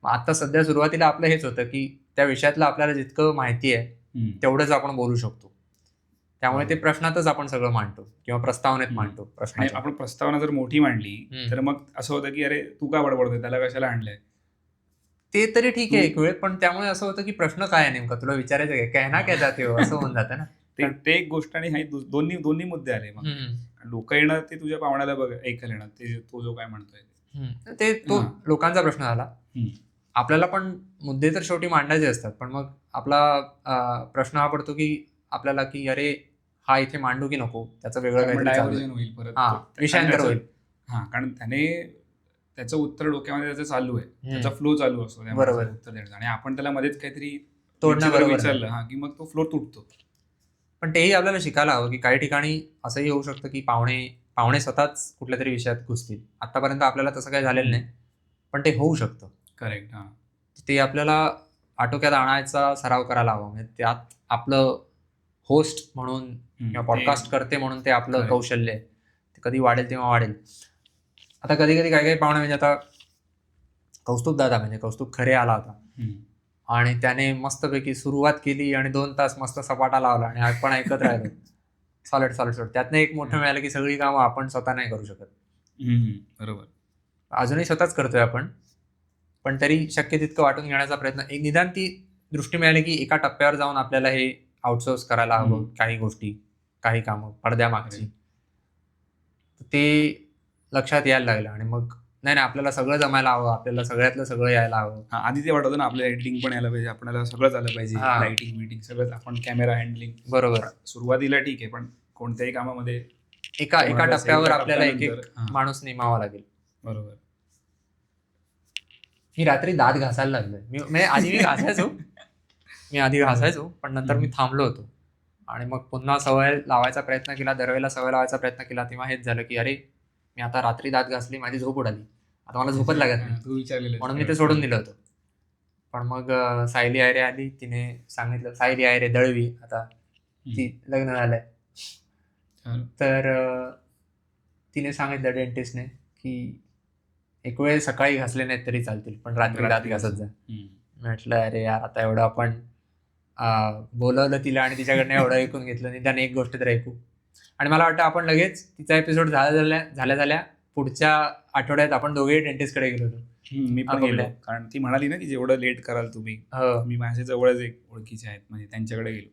मग आता सध्या सुरुवातीला आपलं हेच होतं की त्या विषयातलं आपल्याला जितकं माहिती आहे तेवढंच आपण बोलू शकतो. त्यामुळे ते प्रश्नातच आपण सगळं मांडतो किंवा प्रस्तावनेत मांडतो. आणि आपण प्रस्तावना जर मोठी मांडली तर मग असं होतं की अरे तू का बडबडतोय, त्याला कशाला आणलंय. ते तरी ठीक आहे एक वेळ, पण त्यामुळे असं होतं की प्रश्न काय आहे नेमका, तुला विचारायचं काय, कहना क्या चाहते हो, असं होऊन जातं ना. ते एक गोष्ट. आणि हे दोन्ही मुद्दे आले. मग लोक येणार ते तुझ्या पाहुण्याला बघ ऐकायला येणार, ते तो जो काय म्हणतोय ते तो लोकांचा प्रश्न झाला. आपल्याला पण मुद्दे तर शेवटी मांडायचे असतात, पण मग आपला प्रश्न हा पडतो की आपल्याला की अरे हा इथे मांडू की नको, त्याचं वेगळं काहीतरी डायव्हर्जन होईल परत, विषयांतर होईल. कारण त्याने त्याचं उत्तर डोक्यामध्ये त्याचं चालू आहे, त्याचा फ्लो चालू असतो बरोबर उत्तर देण्याचा, आणि आपण त्याला मध्येच काहीतरी तोडणं विचारलं की मग तो फ्लो तुटतो. पण तेही आपल्याला शिकायला हवं की काही ठिकाणी असंही होऊ शकतं की पाहुणे स्वतःच कुठल्या तरी विषयात घुसतील. आतापर्यंत आपल्याला तसं काही झालेलं नाही, पण ते होऊ शकतं. करेक्ट. ते आपल्याला आटोक्यात आणायचा सराव करायला हवा. म्हणजे त्यात आपलं होस्ट म्हणून किंवा पॉडकास्ट करते म्हणून ते आपलं कौशल्य आहे, ते कधी वाढेल तेव्हा वाढेल. आता कधी कधी काही पाहुणे, म्हणजे आता कौस्तुभ दादा, म्हणजे कौस्तुभ खरे आला होता आणि त्याने मस्तपैकी सुरुवात केली आणि 2 तास मस्त सपाटा लावला आणि आपण ऐकत राहिलो. सॉलिड. त्यातनं एक मोठं मिळालं की सगळी कामं आपण स्वतः नाही करू शकत. बरोबर. अजूनही स्वतःच करतोय आपण, पण तरी शक्य तितकं वाटून घेण्याचा प्रयत्न. एक निदान ती दृष्टी मिळाली की एका टप्प्यावर जाऊन आपल्याला हे आउटसोर्स करायला हवं, काही गोष्टी, काही कामं पडद्यामागची. ते लक्षात यायला लागलं आणि मग नाही आपल्याला सगळं जमायला हवं, आपल्याला सगळ्यातलं सगळं यायला हवं. आधी ते वाटत ना आपल्याला एडिटिंग पण यायला पाहिजे, आपल्याला सगळंच आलं पाहिजे, लाइटिंग मीटिंग सगळंच, आपण कॅमेरा हँडलिंग. बरोबर. सुरुवातीला ठीक आहे, पण कोणत्याही कामामध्ये एका टप्प्यावर आपल्याला एक माणूस नेमावा लागेल. बरोबर. मी रात्री दात घासायला लागलोय. मी आधी घासायचो पण नंतर मी थांबलो होतो आणि मग पुन्हा सवय लावायचा प्रयत्न केला, दरवेळेला सवय लावायचा प्रयत्न केला, तेव्हा हेच झालं की अरे मी आता रात्री दात घासली, माझी झोप उडाली, आता मला झोपच लागत नाही, म्हणून मी ते सोडून दिलं होतं. पण मग सायली आयरे आली, तिने सांगितलं, सायली आयरे दळवी, आता ती लग्न झालंय, तर तिने सांगितलं डेंटिस्टने की एक वेळ सकाळी घासले नाहीत तरी चालतील, पण रात्री दात घासत जा. म्हटलं अरे यार, आता एवढं आपण बोलवलं तिला आणि तिच्याकडनं एवढं ऐकून घेतलं, निदान एक गोष्ट तर ऐकू. आणि मला वाटतं आपण लगेच तिचा एपिसोड झाल्या पुढच्या आठवड्यात आपण दोघेही डेंटिस्टकडे गेलो होतो. मी पण गेलो, कारण ती म्हणाली ना की जेवढं लेट कराल तुम्ही, मी माझ्या जवळच एक ओळखीचे आहेत, म्हणजे त्यांच्याकडे गेलो,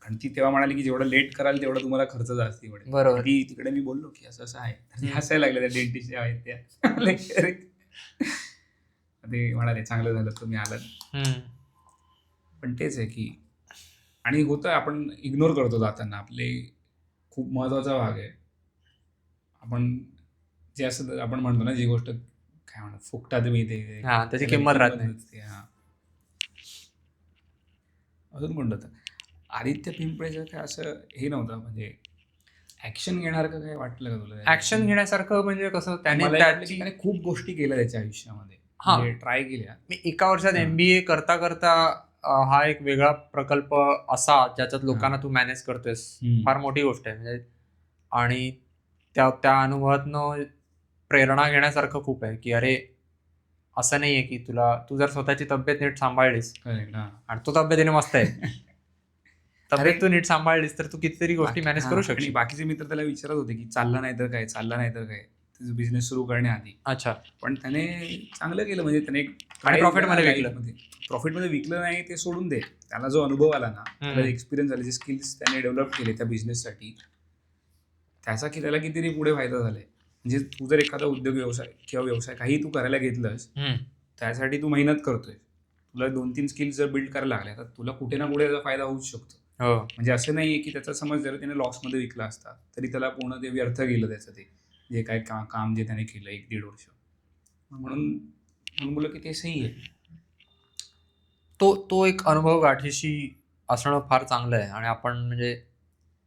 आणि ती तेव्हा म्हणाली की जेवढं लेट कराल तेवढा तुम्हाला खर्च जास्त पडेल. बरोबर. तिकडे मी बोललो की असं आहे, हसायला लागले त्या डेंटिस्ट जे आहेत त्या. ते म्हणाले चांगलं झालं तुम्ही आलात. पण तेच आहे की, आणि होतं आपण इग्नोर करतो जाताना, आपले खूप महत्वाचा भाग आहे. आपण जे असं आपण म्हणतो ना, जी गोष्ट काय म्हणतात फुकटात मिळते, त्याची किंमत राहत नाही. अजून कोणतं होतं, आदित्य पिंपळेचं काय असं हे नव्हतं, म्हणजे ऍक्शन घेण्यासारखं काय वाटलं का तुला? ऍक्शन घेण्यासारखं म्हणजे कसं, त्याने खूप गोष्टी केल्या त्याच्या आयुष्यामध्ये, ट्राय केल्या. मी एका वर्षात MBA करता करता हा एक वेगळा प्रकल्प असा ज्याच्यात लोकांना तू मॅनेज करतोयस, फार मोठी गोष्ट आहे. म्हणजे आणि त्या अनुभवातनं प्रेरणा घेण्यासारखं खूप आहे की अरे असं नाहीये की तू जर स्वतःची तब्येत नीट सांभाळलीस, आणि तो तब्येतीने मस्त आहे, तब्येत तू नीट सांभाळलीस तर तू कितीतरी गोष्टी मॅनेज करू शकशील. बाकीचे मित्र त्याला विचारत होते की चालला नाही तर काय तुझं बिझनेस सुरू करण्याआधी. अच्छा. पण त्याने चांगलं केलं, म्हणजे त्याने प्रॉफिटमध्ये विकलं नाही, ते सोडून दे. त्याला जो अनुभव आला ना, त्याला एक्सपिरियन्स आले, जे स्किल्स त्याने डेव्हलप केले त्या बिझनेससाठी, त्याचा की त्याला कितीतरी पुढे फायदा झालाय. म्हणजे तू जर एखादा उद्योग व्यवसाय काही तू करायला घेतलंस, त्यासाठी तू मेहनत करतोय, तुला 2-3 स्किल्स जर बिल्ड करायला लागल्या तर तुला कुठे ना कुठे त्याचा फायदा होऊच शकतो. म्हणजे असं नाहीये की त्याचा समज जर त्याने लॉसमध्ये विकला असता तरी त्याला पूर्ण ते व्यर्थ गेलं त्याचं, ते जे काय काम जे त्याने केलं 1-1.5 वर्ष. म्हणून बोललो की ते सही आहे. तो एक अनुभव गाठीशी असणं फार चांगलं आहे. आणि आपण म्हणजे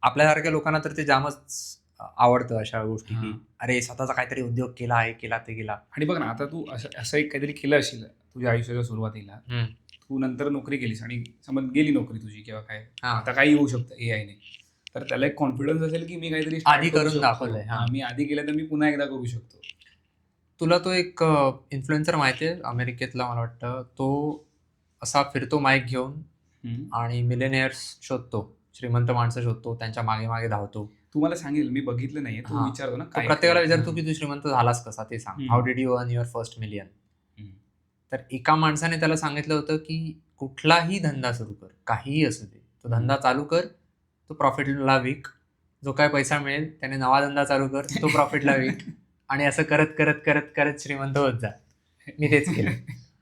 आपल्यासारख्या लोकांना तर ते जामच आवडतं अशा गोष्टी, की हां. अरे स्वतःचा काहीतरी उद्योग केला, हे केला, ते केला. आणि बघ ना, आता तू असं एक काहीतरी केलं असेल तुझ्या आयुष्याच्या सुरुवातीला. तू नंतर नोकरी केलीस आणि समज गेली नोकरी तुझी किंवा काय, हां. आता काही होऊ शकतं एआयने. तर त्याला एक कॉन्फिडन्स असेल की मी काहीतरी आधी करून दाखवलंय. हां. मी आधी केलं तर मी पुन्हा एकदा करू शकतो. तुला तो एक इन्फ्लुएन्सर माहिती आहे अमेरिकेतला, मला वाटतं तो असा फिरतो माईक घेऊन आणि मिलेनियर्स शोधतो, श्रीमंत माणसं शोधतो, त्यांच्या मागे मागे धावतो. तू मला सांगेल, मी बघितलं नाहीये. तू हां. विचारतो ना तो काय प्रत्येकाला केलं? विचारतो की तू श्रीमंत झालास कसा ते सांग. How did you earn your first million. हम्म. तर एका माणसाने त्याला सांगितलं होतं की कुठलाही धंदा सुरू कर, काहीही असू दे, तो धंदा चालू कर, तो प्रॉफिटला विक, जो काय पैसा मिळेल त्याने नवा धंदा चालू कर, तो प्रॉफिटला विक, आणि असं करत करत करत करत श्रीमंत होत जा. मी तेच केलं.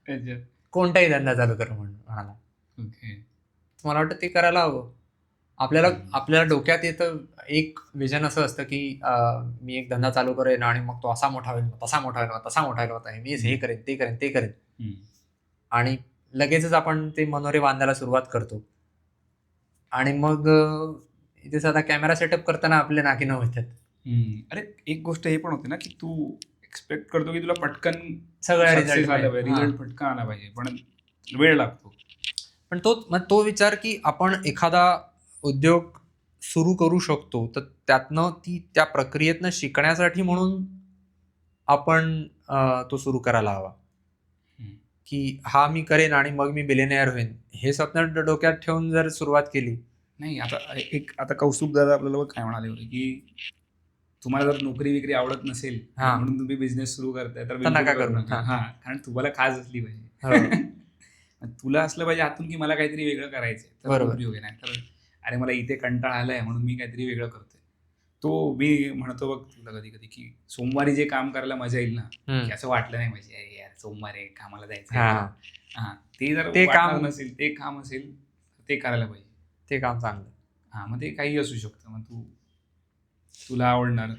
अच्छा. कोणताही धंदा चालू कर म्हणाला. ओके. मला वाटतं ते करायला हवं. आपल्याला डोक्यात येतं एक विजन असं असतं की मी एक धंदा चालू करेन आणि मग तो असा मोठा होईल, तसा मोठा होईल, तसा मोठा होईल, मी हे करेन, ते करेन, ते करेन, आणि लगेचच आपण ते मनोरे बांधायला सुरुवात करतो. आणि मग इथे साधा कॅमेरा सेटअप करताना आपले नाकीनऊ होतात. अरे एक गोष्ट हे पण होते ना की तू एक्सपेक्ट करतो की तुला पटकन सगळ्या रिझल्ट आला पाहिजे, रिझल्ट पटकन आला पाहिजे, पण वेळ लागतो. पण तो विचार की आपण एखादा उद्योग सुरू करू शकतो, तर त्यातनं त्या प्रक्रियेतनं शिकण्यासाठी म्हणून आपण तो सुरू करायला हवा. की हा मी करेन आणि मग मी बिलियनियर होईन, हे स्वप्न डोक्यात ठेवून जर सुरुवात केली. नाही, आता कौस्तुभ दादा आपल्याला काय म्हणाले होते की तुम्हाला जर नोकरी विक्री आवडत नसेल म्हणून तुम्ही बिझनेस सुरू करताय तर नका करू. कारण तुम्हाला खाज असली पाहिजे. तुला असलं पाहिजे आतून की मला काहीतरी वेगळं करायचंय, तर उपयोग आहे. नाही तर अरे मला इथे कंटाळा आलाय म्हणून मी काहीतरी वेगळं करतोय. तो मी म्हणतो बघ तुला कधी कधी की सोमवारी जे काम करायला मजा येईल ना, की असं वाटलं नाही पाहिजे अरे यार सोमवारी कामाला जायचं, ते जर काम नसेल, ते काम असेल ते करायला पाहिजे. ते काम चांगलं. मग ते काही असू शकतं. मग तुला आवडणार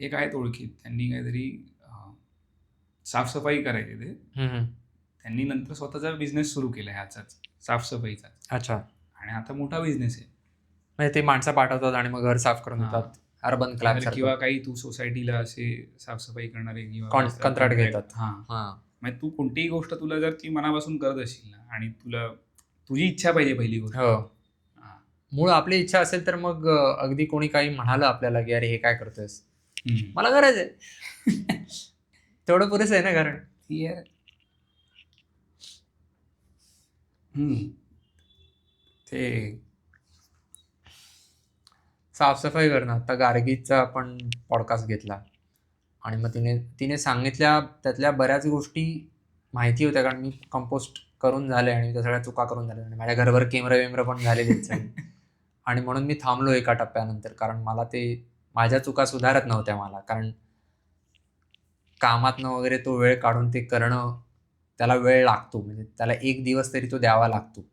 एक आहेत ओळखीत, त्यांनी काहीतरी साफसफाई करायची ते. त्यांनी नंतर स्वतःचा बिझनेस सुरू केला ह्याचाच, साफसफाईचा. अच्छा. आणि आता मोठा बिझनेस आहे. म्हणजे ते माणसं पाठवतात आणि मग घर साफ करून देतात, अर्बन क्लब किंवा काही तू सोसायटीला असे साफसफाई करणारे किंवा कंत्राट घेतात. म्हणजे तू कोणतीही गोष्ट तुला जर ती मनापासून करत असेल ना, आणि तुला तुझी इच्छा पाहिजे पहिली गोष्ट. मूळ आपली इच्छा असेल तर मग अगदी कोणी काही म्हणालं आपल्याला की अरे हे काय करतोयस, मला गरज आहे, तेवढं पुरेसं आहे ना. कारण ते साफसफाई करणं. आता गार्गीचा आपण पॉडकास्ट घेतला आणि मग तिने सांगितल्या त्यातल्या बऱ्याच गोष्टी माहिती होत्या, कारण मी कंपोस्ट करून झाले आणि त्या सगळ्या चुका करून झाल्या आणि माझ्या घरभर केमरं पण झालेली आणि म्हणून मी थांबलो एका टप्प्यानंतर, कारण मला ते माझ्या चुका सुधारत नव्हत्या मला. कारण कामातनं वगैरे तो वेळ काढून ते करणं, त्याला वेळ लागतो, म्हणजे त्याला एक दिवस तरी तो द्यावा लागतो,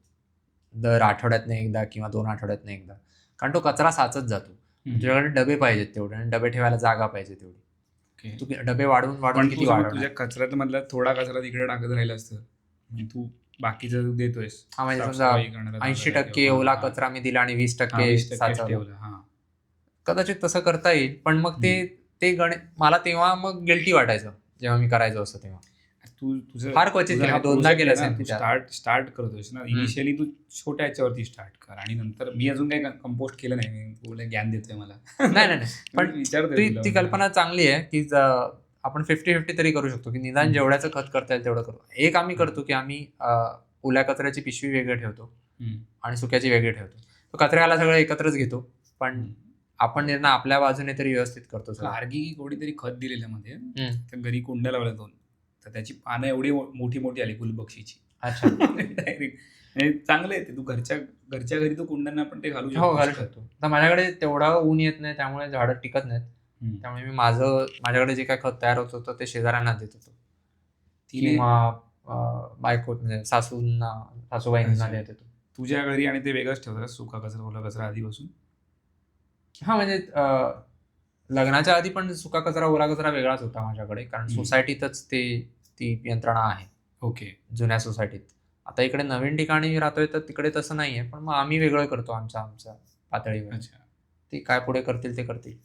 दर आठवड्यातनं एकदा किंवा 2 आठवड्यातनं एकदा, कारण तो कचरा साचत जातो. तुझ्याकडे डबे पाहिजेत तेवढे, आणि डबे ठेवायला जागा पाहिजे तेवढी. तू डबे वाढवून किती वाढवणार? तुझ्या कचऱ्यात मधला थोडा कचरा तिकडे टाकत राहिला असतं, तू बाकीचं देतोयस. म्हणजे समजा 80% ओला कचरा मी दिला आणि 20% साचवला, कदाचित तसं करता येईल. पण मग ते मला तेव्हा मग गिल्टी वाटायचं जेव्हा मी करायचो असं. तेव्हा तू तुझं फार क्वचित दोनदा केलं असेल. स्टार्ट करतोयस ना, इनिशियली तू छोट्या याच्यावरती स्टार्ट कर, आणि नंतर मी अजून काही कंपोस्ट केलं नाही, तुला ज्ञान देतोय मला. नाही पण ती कल्पना चांगली आहे की आपण 50-50 तरी करू शकतो, की निदान जेवढ्याचं खत करता येईल तेवढं करू. एक आम्ही करतो की आम्ही ओल्या कचऱ्याची पिशवी वेगळी ठेवतो आणि सुक्याची वेगळी ठेवतो. तो कचऱ्याला सगळं एकत्रच घेतो, पण आपण निर्णय आपल्या बाजूने तरी व्यवस्थित करतो. गार्गी कोणीतरी खत दिलेलं मध्ये, तर घरी कुंड्या लावल्या 2, तर त्याची पानं एवढी मोठी मोठी आली फुलबक्षीची. अच्छा. डायरेक्ट चांगलं आहे ते. तू घरच्या घरी तो कुंड्यांना पण ते घालू शकतो. तर माझ्याकडे तेवढा ऊन येत नाही, त्यामुळे झाडं टिकत नाहीत. त्यामुळे मी माझ्याकडे जे काय खत तयार होत होतं ते शेजाऱ्यांना देत होतो, किंवा बायको म्हणजे सासूबाईंना देत होतो. तुझ्या घरी आणि ते वेगळंच ठेवतात, सुका कचरा ओला कचरा आधीपासून? म्हणजे लग्नाच्या आधी पण सुका कचरा ओला कचरा वेगळाच होता माझ्याकडे, कारण सोसायटीतच ती यंत्रणा आहे. ओके. जुन्या सोसायटीत. आता इकडे नवीन ठिकाणी राहतोय तर तिकडे तसं नाहीये, पण मग आम्ही वेगळं करतो आमच्या पातळीवर. अच्छा. ते काय पुढे करतील ते करतील.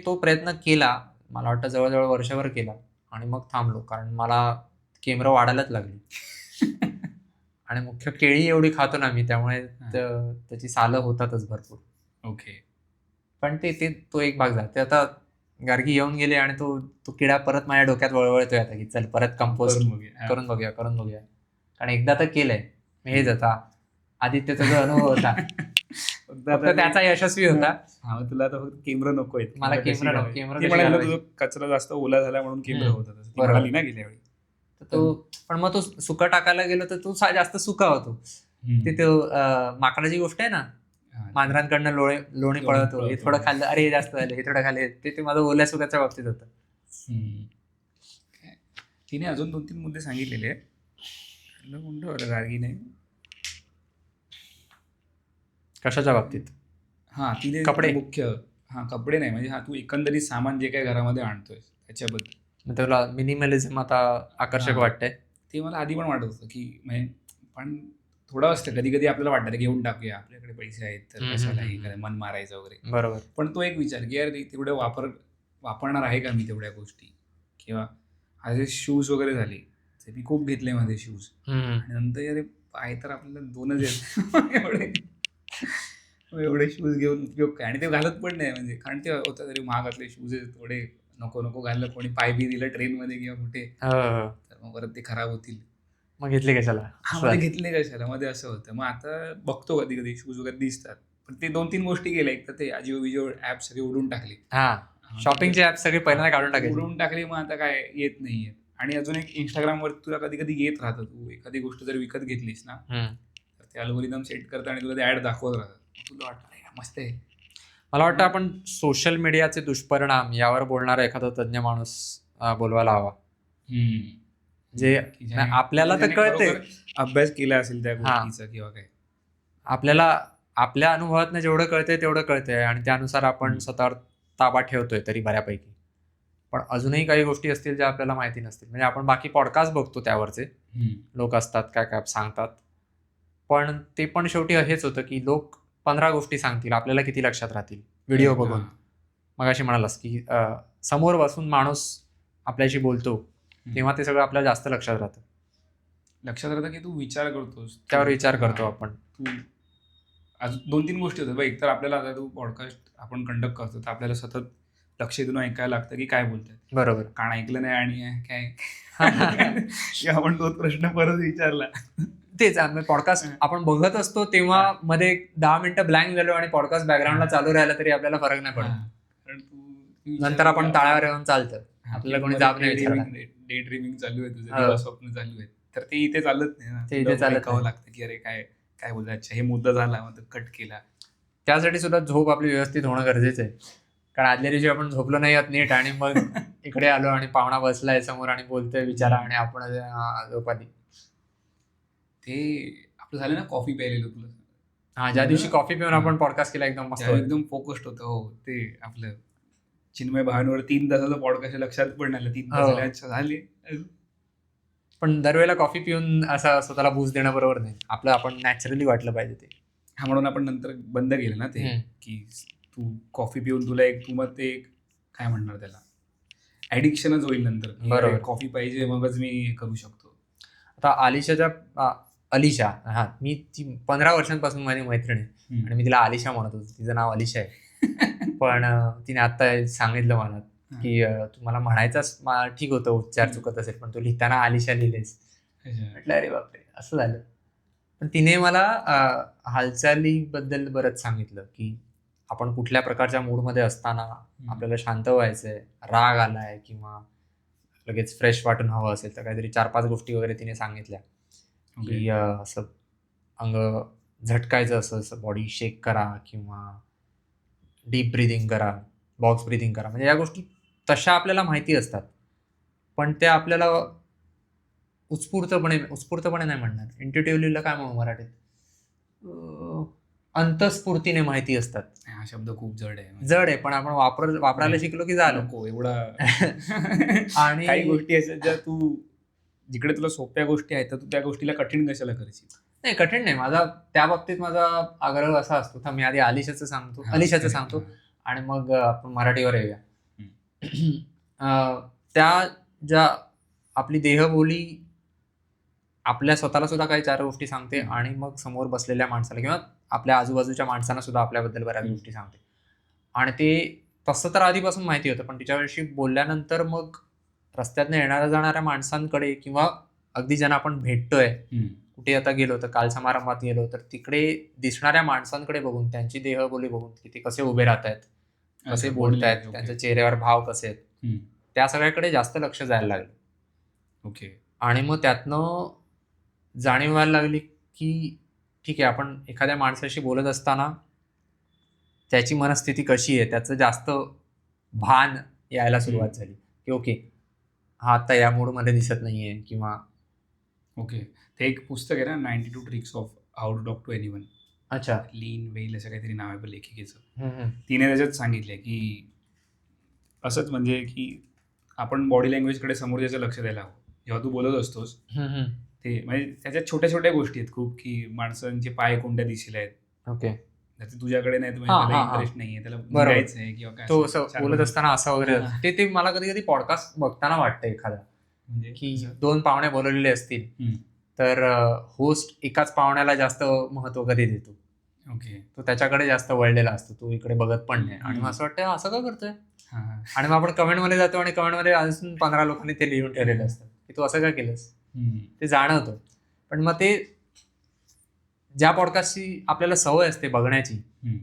तो प्रयत्न केला, मला वाटतं जवळजवळ वर्षभर केला आणि मग थांबलो, कारण मला केमरं वाढायलाच लागली. आणि मुख्य केळी एवढी खातो ना मी, त्यामुळे त्याची सालं होतातच भरपूर. ओके. पण तो एक भाग झाला. ते आता गार्गी येऊन गेले आणि तो किडा परत माझ्या डोक्यात वळवळतोय आता, की चल परत कंपोस्ट करून बघूया. कारण एकदा तर केलंय. हेच आता आदित्यचा जो अनुभव होता फक्त त्याचा यशस्वी होता. तुला आता फक्त केमरं नको आहेत. मला केमरं कचरा जास्त ओला झाला म्हणून केमरं होतात ना गेल्या वेळी. पण मग तो सुका टाकायला गेलो तर तो जास्त सुका होतो. ते माकडाची गोष्ट आहे ना, मांजरांकडनं लोणी पळवतो, हे थोडं खाल्लं, अरे हे जास्त झालं, हे थोडं खाल्लं, ते माझं ओल्या सुक्याच्या बाबतीत होतं. तिने अजून 2-3 मुद्दे सांगितलेले कोणतं गार्गीने, कशाच्या बाबतीत? तिने कपडे, मुख्य कपडे नाही, म्हणजे तू एकंदरीत सामान जे काही घरामध्ये आणतोय त्याच्याबद्दल. तुला मिनिमलिझम आता आकर्षक वाटतंय? ते मला आधी पण वाटत होतं की म्हणजे, पण थोडं असतं कधी कधी आपल्याला वाटतं घेऊन टाकूया, आपल्याकडे पैसे आहेत तर कशाला मन मारायचं वगैरे. बरोबर. पण तो एक विचार की यार तेवढे वापरणार आहे का मी तेवढ्या गोष्टी, किंवा असे शूज वगैरे झाले, ते मी खूप घेतले माझे शूज, आणि नंतर यार पाय तर आपल्याला 2च आहेत एवढे शूज घेऊन उपयोग काय, आणि ते घालत पण नाही, म्हणजे कारण ते होतं तरी महागातले शूज थोडे नको घाललं, कोणी पाय बी दिलं ट्रेनमध्ये किंवा कुठे तर मग परत ते खराब होतील, मग घेतले कशाला. घेतले कशाला मध्ये असं होतं. मग आता बघतो कधी कधी शूज वगैरे दिसतात, पण ते 2-3 गोष्टी गेल्या. एक तर ते अजिओ विजिओ ऍप सगळे उडून टाकले, शॉपिंगचे ऍप सगळे पहिल्यांदा काढून उडून टाकले, मग आता काय येत नाहीये. आणि अजून एक इंस्टाग्रामवर तुला कधी कधी येत राहतं, तू एखादी गोष्ट जर विकत घेतलीस ना तर ते अल्गोरिदम सेट करतं आणि तुला ते ऍड दाखवत राहतात, तुला वाटतं मस्त आहे. मला वाटतं आपण सोशल मीडियाचे दुष्परिणाम यावर बोलणारा एखादा तज्ञ माणूस बोलवायला हवा, जे आपल्याला तर कळतंय, अभ्यास केला असेल त्या गोष्टीचा किंवा काय, आपल्याला आपल्या अनुभवातनं जेवढं कळतंय तेवढं कळतंय आणि त्यानुसार आपण स्वतःवर ताबा ठेवतोय तरी बऱ्यापैकी. पण अजूनही काही गोष्टी असतील ज्या आपल्याला माहिती नसतील. म्हणजे आपण बाकी पॉडकास्ट बघतो, त्यावरचे लोक असतात काय सांगतात, पण ते पण शेवटी हेच होतं की लोक 15 गोष्टी सांगतील, आपल्याला किती लक्षात राहतील व्हिडिओ बघून. मग अशी म्हणालास की समोर बसून माणूस आपल्याशी बोलतो तेव्हा ते सगळं आपल्याला जास्त लक्षात राहतं की तू विचार करतोस, त्यावर विचार करतो आपण. तू अजून 2-3 गोष्टी होतात. एक तर आपल्याला आता तू पॉडकास्ट आपण कंडक्ट करतो तर आपल्याला सतत लक्ष देऊन ऐकायला लागतं की काय बोलतात. बरोबर. कारण ऐकलं नाही आणि काय आपण तोच प्रश्न परत विचारला. तेच पॉडकास्ट आपण बघत असतो तेव्हा मध्ये 10 मिनिटं ब्लँक झालो आणि पॉडकास्ट बॅकग्राऊंडला चालू राहिला तरी आपल्याला फरक नाही पडत. कारण तू नंतर आपण टाळ्यावर येऊन चालतं, आपल्याला कोणी जाब नाही विचारणार. डे ड्रीमिंग चालू आहे तुझं, स्वप्न चालू आहे, तर ते इथे चालत नाही ना, ते इथे चालत लागतं की अरे काय बोलतात, अच्छा हे मुद्दा झाला मग कट केला. त्यासाठी सुद्धा झोप आपली व्यवस्थित होणं गरजेचं आहे. कारण आदल्या दिवशी आपण झोपलो नाही आहोत नीट आणि मग इकडे आलो आणि पाहुणा बसलाय समोर आणि बोलतोय विचारा आणि आपण झोप आली. ते आपलं झालं ना कॉफी प्यायलेलो तुला, ज्या दिवशी कॉफी पिऊन आपण पॉडकास्ट केला एकदम मस्त, एकदम फोकस्ड होतं. हो, ते आपलं चिन्मय भावांवर 3 तासाचा पॉडकास्ट लक्षात पण नाही, 3 तास झाले. पण दरवेळेला कॉफी पिऊन असं स्वतःला बूस्ट देणं बरोबर नाही, आपलं आपण नॅचरली वाटलं पाहिजे ते. म्हणून आपण नंतर बंद केलं ना ते, की तू कॉफी पिऊन तुला मग ते काय म्हणणार त्याला, ऍडिक्शनच होईल नंतर. बरोबर, कॉफी पाहिजे मगच मी करू शकतो. आता अलिशा मी ती 15 वर्षांपासून माझी मैत्रीण आहे आणि मी तिला आलिशा म्हणत होतो, तिचं नाव अलिशा आहे. पण तिने आता सांगितलं मला की तू मला म्हणायचाच ठीक होतं, उच्चार चुकत असेल पण तू लिहिताना आलिशा लिहिलेस. म्हटलं अरे बापरे, असं झालं. पण तिने मला हालचालीबद्दल बरंच सांगितलं की आपण कुठल्या प्रकारच्या मूडमध्ये असताना आपल्याला शांत व्हायचंय, राग आलाय किंवा लगेच फ्रेश वाटून हवं असेल तर काहीतरी 4-5 गोष्टी वगैरे तिने सांगितल्या की असं अंग झटकायचं, असं बॉडी शेक करा किंवा डीप ब्रिदिंग करा, बॉक्स ब्रिदिंग करा. म्हणजे या गोष्टी तशा आपल्याला माहिती असतात पण त्या आपल्याला उत्स्फूर्तपणे नाही म्हणणार, इंट्युटिव्हलीला काय म्हणू मराठीत, अंतस्फूर्तीने माहिती असतात. हा शब्द खूप जड आहे पण आपण वापरायला शिकलो की झालं. एवढा आणि काही गोष्टी आहेत ज्या तू जिकडे तुला सोप्या गोष्टी आहेत तर तू त्या गोष्टीला कठीण कशाला करशील. नाही, कठीण नाही. त्या बाबतीत माझा आग्रह असा असतो, मी आधी अलिशाचं सांगतो. आणि मग आपण मराठीवर येऊया. त्या ज्या आपली देहबोली आपल्या स्वतःला सुद्धा काही 4 गोष्टी सांगते आणि मग समोर बसलेल्या माणसाला किंवा आपल्या आजूबाजूच्या माणसांना सुद्धा आपल्याबद्दल बऱ्याच गोष्टी सांगते. आणि ते तसं तर आधीपासून माहिती होतं, पण तिच्याविषयी बोलल्यानंतर मग रस्त्यातनं येणाऱ्या जाणाऱ्या माणसांकडे किंवा अगदी ज्यांना आपण भेटतोय, कुठे आता गेलो तर काल समारंभात गेलो तर तिकडे दिसणाऱ्या माणसांकडे बघून, त्यांची देहबोली बघून, की ते कसे उभे राहत आहेत, कसे बोलतायत, त्यांच्या चेहऱ्यावर भाव कसे आहेत, त्या सगळ्याकडे जास्त लक्ष जायला लागलं. ओके. आणि मग त्यातनं जाणीव व्हायला लागली की ठीक आहे, आपण एखाद्या माणसाशी बोलत असताना त्याची मनस्थिती कशी आहे त्याचं जास्त भान यायला सुरुवात झाली, की ओके हा आता या मूडमध्ये दिसत नाहीये किंवा ओके. ते एक पुस्तक आहे ना, 92 tricks of how to talk to anyone. अच्छा. लीन वेल असं काहीतरी नाव आहे लेखिकेचं. हम्म. तिने त्याच्यात सांगितलंय की असंच म्हणजे की आपण बॉडी लँग्वेजकडे समोरच्याचं लक्ष द्यायला हवं जेव्हा तू बोलत असतोस. ते म्हणजे त्याच्यात छोट्या छोट्या गोष्टी आहेत खूप, की माणसांचे पाय कोणत्या दिशेला आहेत, ओके, त्याचे तुझ्याकडे नाही, हा, त्याला हा. इंटरेस्ट नाहीये, त्याला बरोबर. बोलायचं आहे किंवा काय तो असं असं चार बोलत गोष्टी. असताना असं वगैरे हा. ते मला कधी कधी पॉडकास्ट बघताना वाटतं एखादा, म्हणजे की असं. 2 पाहुणे बोलवलेले असतील हम्म. तर होस्ट एकाच पाहुण्याला जास्त महत्व कधी देतो, ओके. तो त्याच्याकडे जास्त वळलेला असतो, तो इकडे बघत पण नाही. आणि मग असं वाटतं असं का करतोय, हा. आणि मग आपण कमेंटमध्ये जातो आणि कमेंटमध्ये अजून 15 लोकांनी ते लिहून ठेवलेलं असतं की तू असं का केलंस. ते जाणवतं. पण मग ते ज्या पॉडकास्टची आपल्याला सवय असते बघण्याची,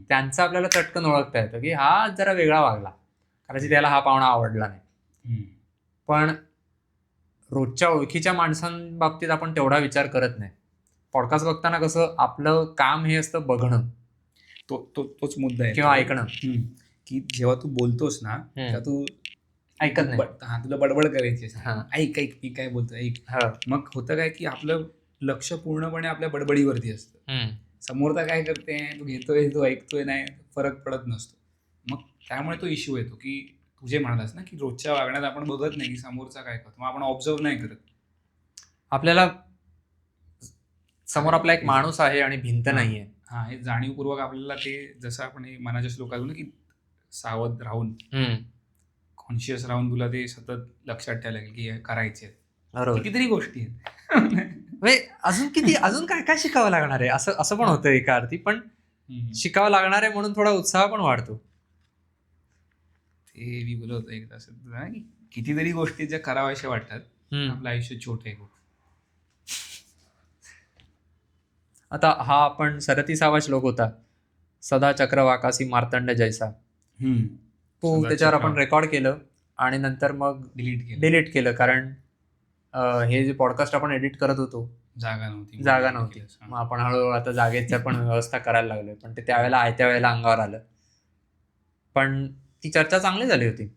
त्यांचं आपल्याला चटकन ओळखता येतं की हा जरा वेगळा वागला, कारण त्याला हा पाहुणा आवडला नाही. पण रोजच्या ओळखीच्या माणसांबाबतीत आपण तेवढा विचार करत नाही. पॉडकास्ट बघताना कसं आपलं काम हे असतं बघणं, तोच मुद्दा आहे किंवा ऐकणं. की जेव्हा तू बोलतोस ना तेव्हा तू ऐकत नाही. तुला बडबड करायची असते. हा. ऐक मी काय बोलतो ऐक. मग होतं काय की आपलं लक्ष पूर्णपणे आपल्या बडबडीवरती असतं. समोरचा काय करते, तू घेतोय, तू ऐकतोय, नाही फरक पडत नसतो. मग त्यामुळे तो इश्यू येतो की तू जे म्हणालास ना की रोजच्या वागण्यात आपण बघत नाही की समोरचा काय करतो, मग आपण ऑब्झर्व नाही करत. आपल्याला समोर आपला एक माणूस आहे आणि भिंत नाहीये. हा, हे जाणीवपूर्वक आपल्याला ते, जसं आपण हे मनाच्या श्लोकात ना की सावध राहून, कॉन्शियस राहून तुला ते सतत लक्षात ठेवायला लागेल की हे करायचे कितीतरी गोष्टी आहेत. अजून काय काय शिकावं लागणार आहे, असं पण होतं एका अर्थी. पण शिकावं लागणार आहे म्हणून थोडा उत्साह पण वाढतो. ते मी बोलत होतो एकदा असं, कितीतरी गोष्टी ज्या कराव्याशा वाटतात. आपलं आयुष्य छोट आहे खूप. आता हा आपण 37वा श्लोक होता, सदा चक्रवाकासी मार्तंड जैसा. तो त्याच्यावर आपण रेकॉर्ड केलं आणि नंतर मग डिलीट केलं, कारण हे जे पॉडकास्ट आपण एडिट करत होतो जागा नव्हती. मग आपण हळूहळू आता जागेच्या पण व्यवस्था करायला लागलोय, पण ते त्यावेळेला आयत्या वेळेला अंगावर आलं. पण ती चर्चा चांगली झाली होती.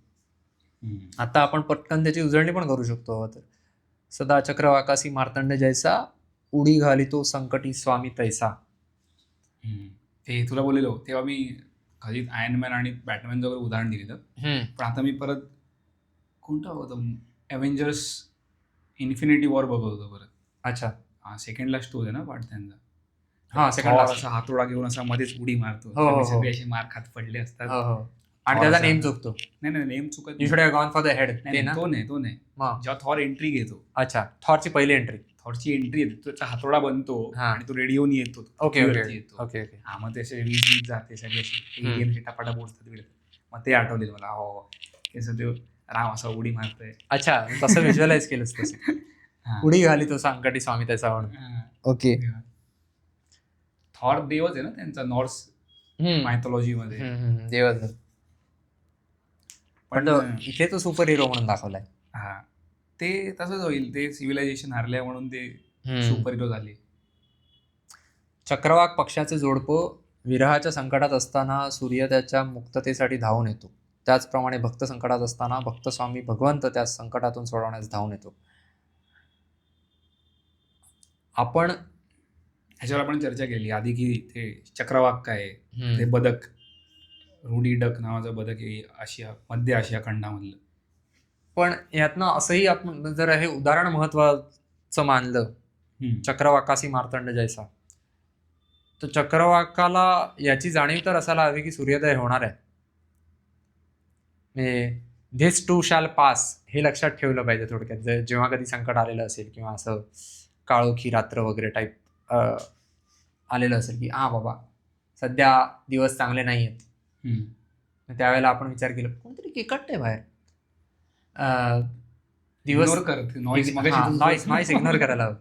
आता आपण पटकन त्याची उजळणी पण करू शकतो. तर सदा चक्रवाकासी मार्तंड जैसा, उडी घाली तो संकटी स्वामी तैसा. ते तुला बोललेलो तेव्हा मी कधी आयर्न मॅन आणि बॅटमॅनचं वगैरे उदाहरण दिलेलं. पण आता मी परत कोणतं होतं, अव्हेंजर्स इन्फिनिटी वॉर बघत होतो परत. अच्छा. हा, सेकंड लास्ट तो आहे ना पार्ट त्यांचा. हा, सेकंड लास्ट. असा हातोडा घेऊन असा मध्येच उडी मारतो, सगळे असे मार खात पडले असतात. आणि त्याचा नेम चुकतो. नाही नेम चुकत. You should have gone for the head. तो नाही जेव्हा थॉर एंट्री घेतो. अच्छा, थॉरची पहिली एंट्री. थॉरची एंट्री येते, त्याचा हातोडा बनतो आणि तो रेडिओन येतो. ओके. हा, मग त्याचे वीज जाते सगळ्याची टापाटा बोलतात. मग ते आठवले मला. हो, ते राम असा उडी मारतोय. अच्छा, तसं व्हिज्युअलाइज केलंस तसं. उडी घाली तो संकटी स्वामी त्याचा म्हणून. ओके. थॉर देवच आहे ना त्यांचा नॉर्स मायथॉलॉजी मध्ये, देवच. पण इथे तो सुपर हिरो म्हणून दाखवलाय. हा, ते तसंच होईल. ते सिव्हिलायझेशन हरल्या म्हणून ते सुपर हिरो झाले. चक्रवाक पक्षाचे जोडपं विरहाच्या संकटात असताना सूर्य त्याच्या मुक्ततेसाठी धावून येतो, त्याचप्रमाणे भक्त संकटात असताना भक्त स्वामी भगवंत त्या संकटातून सोडवण्यास धावून येतो. आपण ह्याच्यावर आपण चर्चा केली आधी की ते चक्रवाक काय, ते बदक, रुडी डक नावाचं बदक आहे मध्य आशिया खंडामधलं. पण यातनं असंही आपण जर हे उदाहरण महत्वाचं मानलं, चक्रवाकासी मार्तंड जैसा, तर चक्रवाकाला याची जाणीव तर असायला हवी की सूर्योदय होणार आहे. म्हणजे धिस टू शॅल पास हे लक्षात ठेवलं पाहिजे थोडक्यात. जेव्हा कधी संकट आलेलं असेल किंवा असं काळोखी रात्र वगैरे टाईप आलेलं असेल की बाबा सध्या दिवस चांगले नाही आहेत, त्यावेळेला आपण विचार केला कोणतरी किकटते बाहेर, दिवस नॉईस इग्नोर करायला हवं.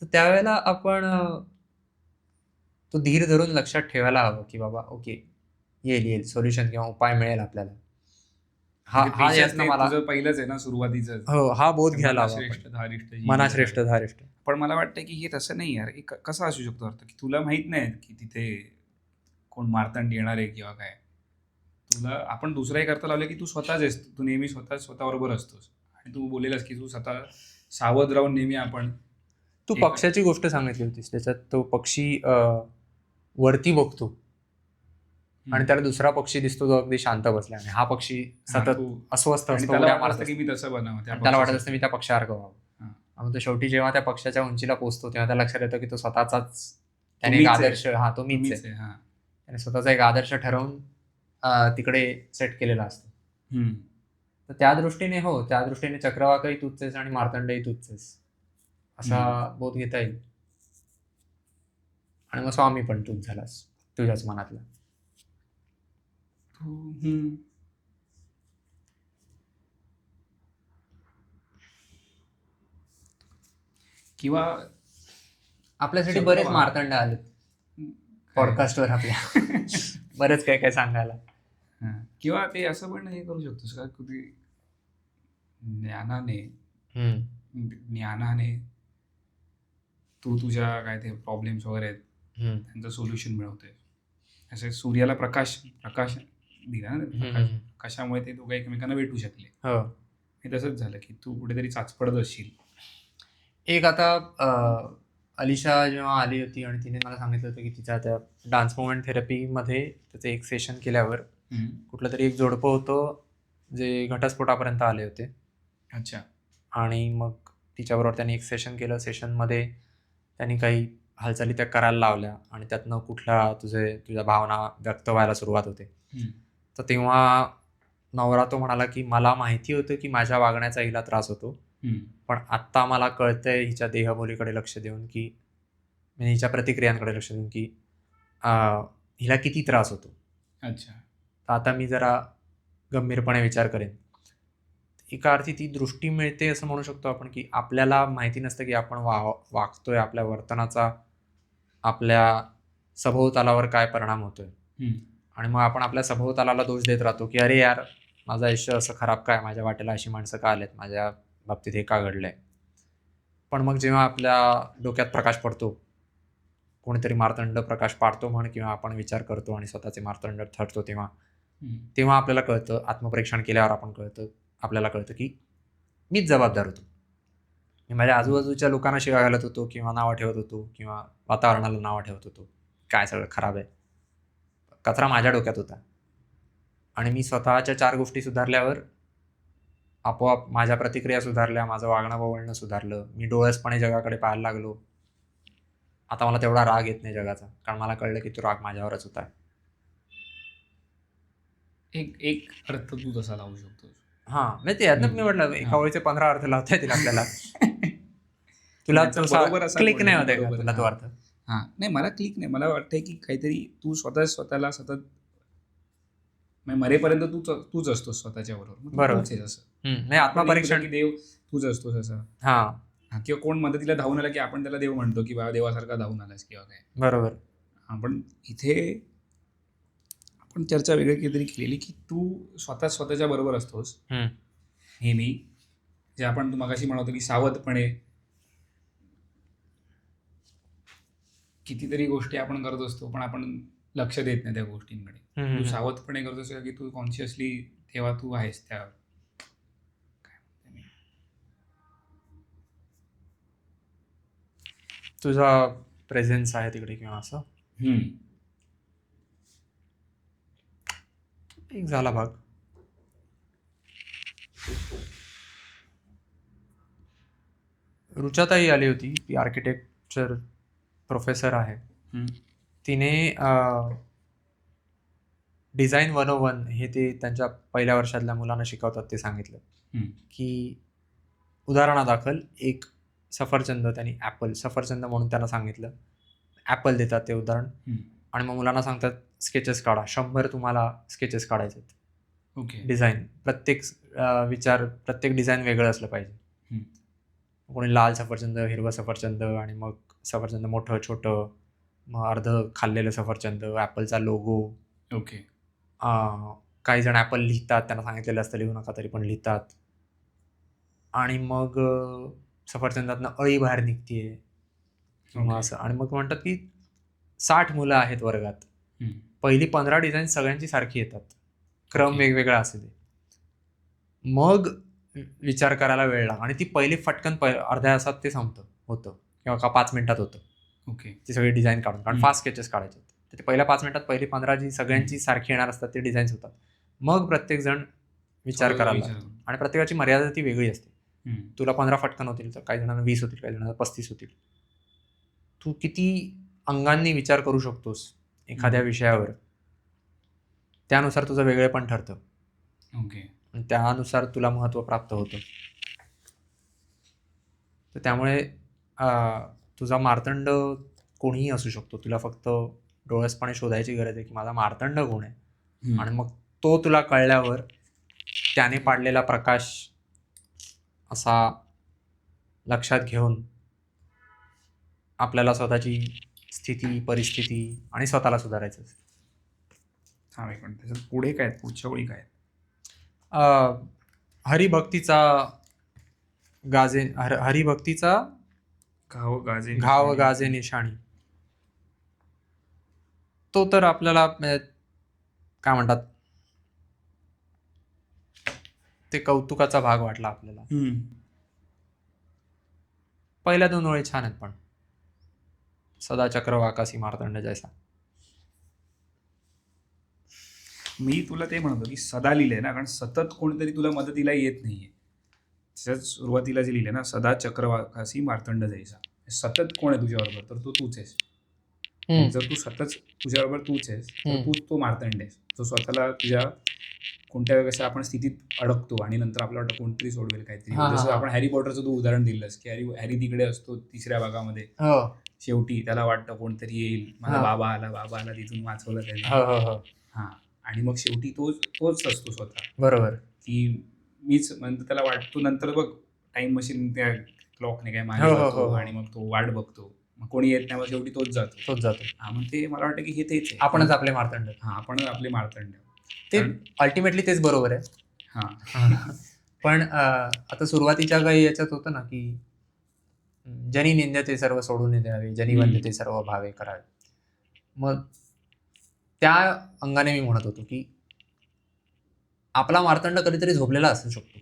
तर त्यावेळेला आपण तो धीर धरून लक्षात ठेवायला हवं की बाबा ओके, येईल सोल्युशन किंवा उपाय मिळेल आपल्याला. मला पहिलंच आहे ना सुरुवातीचं. हो, हा बोध घ्यायला हवा. मनाश्रेष्ठ धारिष्ठ. पण मला वाटतं की हे तसं नाही यार. कसं असू शकतो अर्थ की तुला माहित नाही की तिथे कोण मारतांड येणार आहे किंवा काय. तुला आपण दुसराही करता लावलं की तू स्वतःच आहेस, तू नेहमी स्वतःबरोबर असतोस. आणि तू बोलेलास की तू स्वतः सावध राहून नेहमी आपण. तू पक्षाची गोष्ट सांगितली होतीस, त्याच्यात तो पक्षी वरती बघतो आणि त्याला दुसरा पक्षी दिसतो जो अगदी शांत बसला, आणि हा पक्षी सतत अस्वस्थ असतो, त्याला वाटतं की मी तसं बनावं, त्याला वाटत असतं मी त्या पक्षासारखं व्हावं. तो शेवटी जेव्हा त्या पक्षाच्या उंचीला पोहोचतो तेव्हा त्याला लक्षात येतं की तो स्वतःचाच त्याने एक आदर्श तो मीच आहे. त्याने स्वतःचा एक आदर्श ठरवून तिकडे सेट केलेला असतो. तर त्या दृष्टीने चक्रवाकही तूच आहेस आणि मार्तंडही तूच आहेस असा बोध घेता येईल. आणि मग स्वामी पण तूच झालास तुझ्याच मनातला. किंवा आपल्यासाठी बरेच मार्तंड आले पॉडकास्टवर आपल्या बरेच काय काय सांगायला. किंवा ते असं पण हे करू शकतोस का कधी ज्ञानाने तू तुझ्या काय ते प्रॉब्लेम्स वगैरे आहेत त्यांचं सोल्युशन मिळवतोय. असे सूर्याला प्रकाश दिला ना, प्रकाशामुळे ते दोघं एकमेकांना भेटू शकले. हे तसंच झालं की तू कुठेतरी चाचपडत असशील. एक आता अलिशा जेव्हा आली होती आणि तिने मला सांगितलं होतं की तिच्या त्या डान्स मुवमेंट थेरपीमध्ये त्याचं एक सेशन केल्यावर कुठलं तरी एक जोडपं होतं जे घटस्फोटापर्यंत आले होते. अच्छा. आणि मग तिच्याबरोबर त्यांनी एक सेशन केलं. सेशनमध्ये त्यांनी काही हालचाली त्या करायला लावल्या आणि त्यातनं तुझ्या भावना व्यक्त व्हायला सुरुवात होते. तर तेव्हा नवरा तो म्हणाला की मला माहिती होतं की माझ्या वागण्याचा हिला त्रास होतो, पण आत्ता मला कळतंय हिच्या देहबोलीकडे लक्ष देऊन की हिच्या प्रतिक्रियांकडे लक्ष देऊन की हिला किती त्रास होतो. अच्छा. तर आता मी जरा गंभीरपणे विचार करेन. एका अर्थी ती दृष्टी मिळते असं म्हणू शकतो आपण की आपल्याला माहिती नसतं की आपण वागतोय, आपल्या वर्तनाचा आपल्या सभोवतालावर काय परिणाम होतोय. आणि मग आपण आपल्या सभोवतालाला दोष देत राहतो की अरे यार माझं आयुष्य असं खराब काय, माझ्या वाटेला अशी माणसं का आलेत, माझ्या बाबतीत हे का घडलंय. पण मग जेव्हा आपल्या डोक्यात प्रकाश पडतो, कोणीतरी मार्तंड प्रकाश पाडतो म्हण, किंवा आपण विचार करतो आणि स्वतःचे मार्तंड ठरतो, तेव्हा आपल्याला कळतं, आत्मपरीक्षण केल्यावर आपल्याला कळतं की मीच जबाबदार होतो. मी माझ्या आजूबाजूच्या लोकांना शिव्या घालत होतो किंवा नावं ठेवत होतो किंवा वातावरणाला नावं ठेवत होतो, काय सगळं खराब आहे. कचरा माझ्या डोक्यात होता आणि मी स्वतःच्या 4 गोष्टी सुधारल्यावर आपोआप माझ्या प्रतिक्रिया सुधारल्या, माझं वागणं वळणं सुधारलं, मी डोळसपणे जगाकडे पाहायला लागलो. आता मला तेवढा राग येत नाही जगाचा, कारण मला कळलं की तो राग माझ्यावरच होता. एक अर्थ तू तसा लावू शकतो. नाही ते मी म्हटलं एका ओळीचे 15 अर्थ लावता येतील आपल्याला. तुला क्लिक नाही होते का तुला तो अर्थ? नाही, मला क्लिक नाही. मला वाटतंय की काहीतरी तू स्वतःला सतत मरेपर्यंत तूच असतोस स्वतःच्या बरोबर. बरोबर. नाही आत्मपरीक्षण देव तूच असतोस असं. किंवा कोण मदतीला धावून आला की आपण त्याला देव म्हणतो की बाबा देवासारखा धावून आलास किंवा काय. बरोबर. पण इथे आपण चर्चा वेगळी काहीतरी केलेली की तू स्वतःच्या बरोबर असतोस नेहमी. जे आपण तू मगाशी म्हणतो की सावधपणे कितीतरी गोष्टी आपण करत असतो पण आपण लक्ष देत नाही त्या गोष्टींकडे. तू सावधपणे करतोस की तू कॉन्शियसली तेव्हा तू आहेस त्या तुझा प्रेझेन्स आहे तिकडे किंवा असं. एक झाला भाग. रुचाताई आली होती, ती आर्किटेक्चर प्रोफेसर आहे. तिने डिझाईन 101 हे ते त्यांच्या पहिल्या वर्षातल्या मुलांना शिकवतात ते सांगितलं, की उदाहरणादाखल एक सफरचंद त्यांनी सफरचंद म्हणून त्यांना सांगितलं, ॲपल देतात ते उदाहरण, आणि मग मुलांना सांगतात स्केचेस काढा, 100 तुम्हाला स्केचेस काढायचे आहेत. ओके. डिझाईन प्रत्येक डिझाईन वेगळं असलं पाहिजे. कोणी लाल सफरचंद, हिरवं सफरचंद, आणि मग सफरचंद मोठं छोटं, मग अर्ध खाल्लेलं सफरचंद, ॲपलचा लोगो. ओके. काही जण ॲपल लिहितात, त्यांना सांगितलेलं असतं लिहू नका तरी पण लिहितात. आणि मग सफरचंदातनं अळी बाहेर निघतीये किंवा असं, आणि मग म्हणतात की 60 मुलं आहेत वर्गात, पहिली 15 डिझाईन सगळ्यांची सारखी येतात, क्रम वेगवेगळा असू दे. मग विचार करायला वेळ लागला, आणि ती पहिली फटकन अर्ध्या तासात ते होतं किंवा 5 मिनिटात होतं. ओके. ती सगळी डिझाईन काढून, कारण फास्ट स्केचेस काढायचे. ते पहिल्या 5 मिनिटात पहिली 15 जी सगळ्यांची सारखी येणार असतात ते डिझाईन्स होतात. मग प्रत्येक जण विचार करायला लागतो, आणि प्रत्येकाची मर्यादा ती वेगळी असते. तुला 15 फटकन होतील, तर काही जणांना 20 होतील, काही जणांना 35 होतील. तू किती अंगांनी विचार करू शकतोस एखाद्या विषयावर, त्यानुसार तुझं वेगळेपण ठरतं. ओके. आणि त्यानुसार तुला महत्त्व प्राप्त होतं. तर त्यामुळे तुझा मार्तंड कोणीही असू शकतो, तुला फक्त डोळसपणे शोधायची गरज आहे की माझा मार्तंड कोण आहे, आणि मग तो तुला कळल्यावर त्याने पाडलेला प्रकाश असा लक्षात घेऊन आपल्याला स्वतःची स्थिती, परिस्थिती आणि स्वतःला सुधारायचं. त्याच्यात पुढे काय, पुढच्या ओळी काय? हरिभक्तीचा घाव गाजे निशाणी. तो तर आपल्याला काय म्हणतात, ते कौतुकाचा भाग वाटला आपल्याला. पहिल्या 2 ओळी छान आहेत, पण सदा चक्रवाकासी मार्तंड जैसा. मी तुला ते म्हणतो की सदा लिहिलंय ना, कारण सतत कोणीतरी तुला मदतीला येत नाहीये. त्याच्यात सुरुवातीला जे लिहिलंय ना, सदा चक्रवाकासी मार्तंड जैसा, सतत कोण आहे तुझ्याबरोबर, तर तूच आहेस. जर तू सतत तुझ्याबरोबर तूच आहेस, तर तूच तो मार्तंड आहेस, जो स्वतःला तुझ्या कोणत्या कसं आपण स्थितीत अडकतो आणि नंतर आपल्याला वाटतं कोणतरी सोडवेल काहीतरी. जसं आपण हॅरी पॉटरचं तू उदाहरण दिलंस की हॅरी तिकडे असतो 3ऱ्या भागामध्ये, शेवटी त्याला वाटतं कोणतरी येईल, माझा बाबा आला तिथून वाचवलं त्याने. आणि मग शेवटी तोच असतो स्वतः. बरोबर. की मीच म्हणजे त्याला वाटतो, नंतर बघ टाइम मशीन त्या क्लॉकने काय मागे जातो आणि मग तो वाट बघतो, मग कोणी येत नाही, शेवटी तोच जातो. मग ते मला वाटतं की हे तेच आहे, आपणच आपले मार्तंड. आपणच आपले मार्तंड. ते अल्टिमेटली तेच बरोबर आहे. पण आता सुरुवातीच्या काही याच्यात होतं ना की जनी निंद्यते सर्व सोडून द्यावे, जनी वंद्यते सर्व भावे करावे. मग त्या अंगाने मी म्हणत होतो की आपला मार्तंड कधीतरी झोपलेला असू शकतो,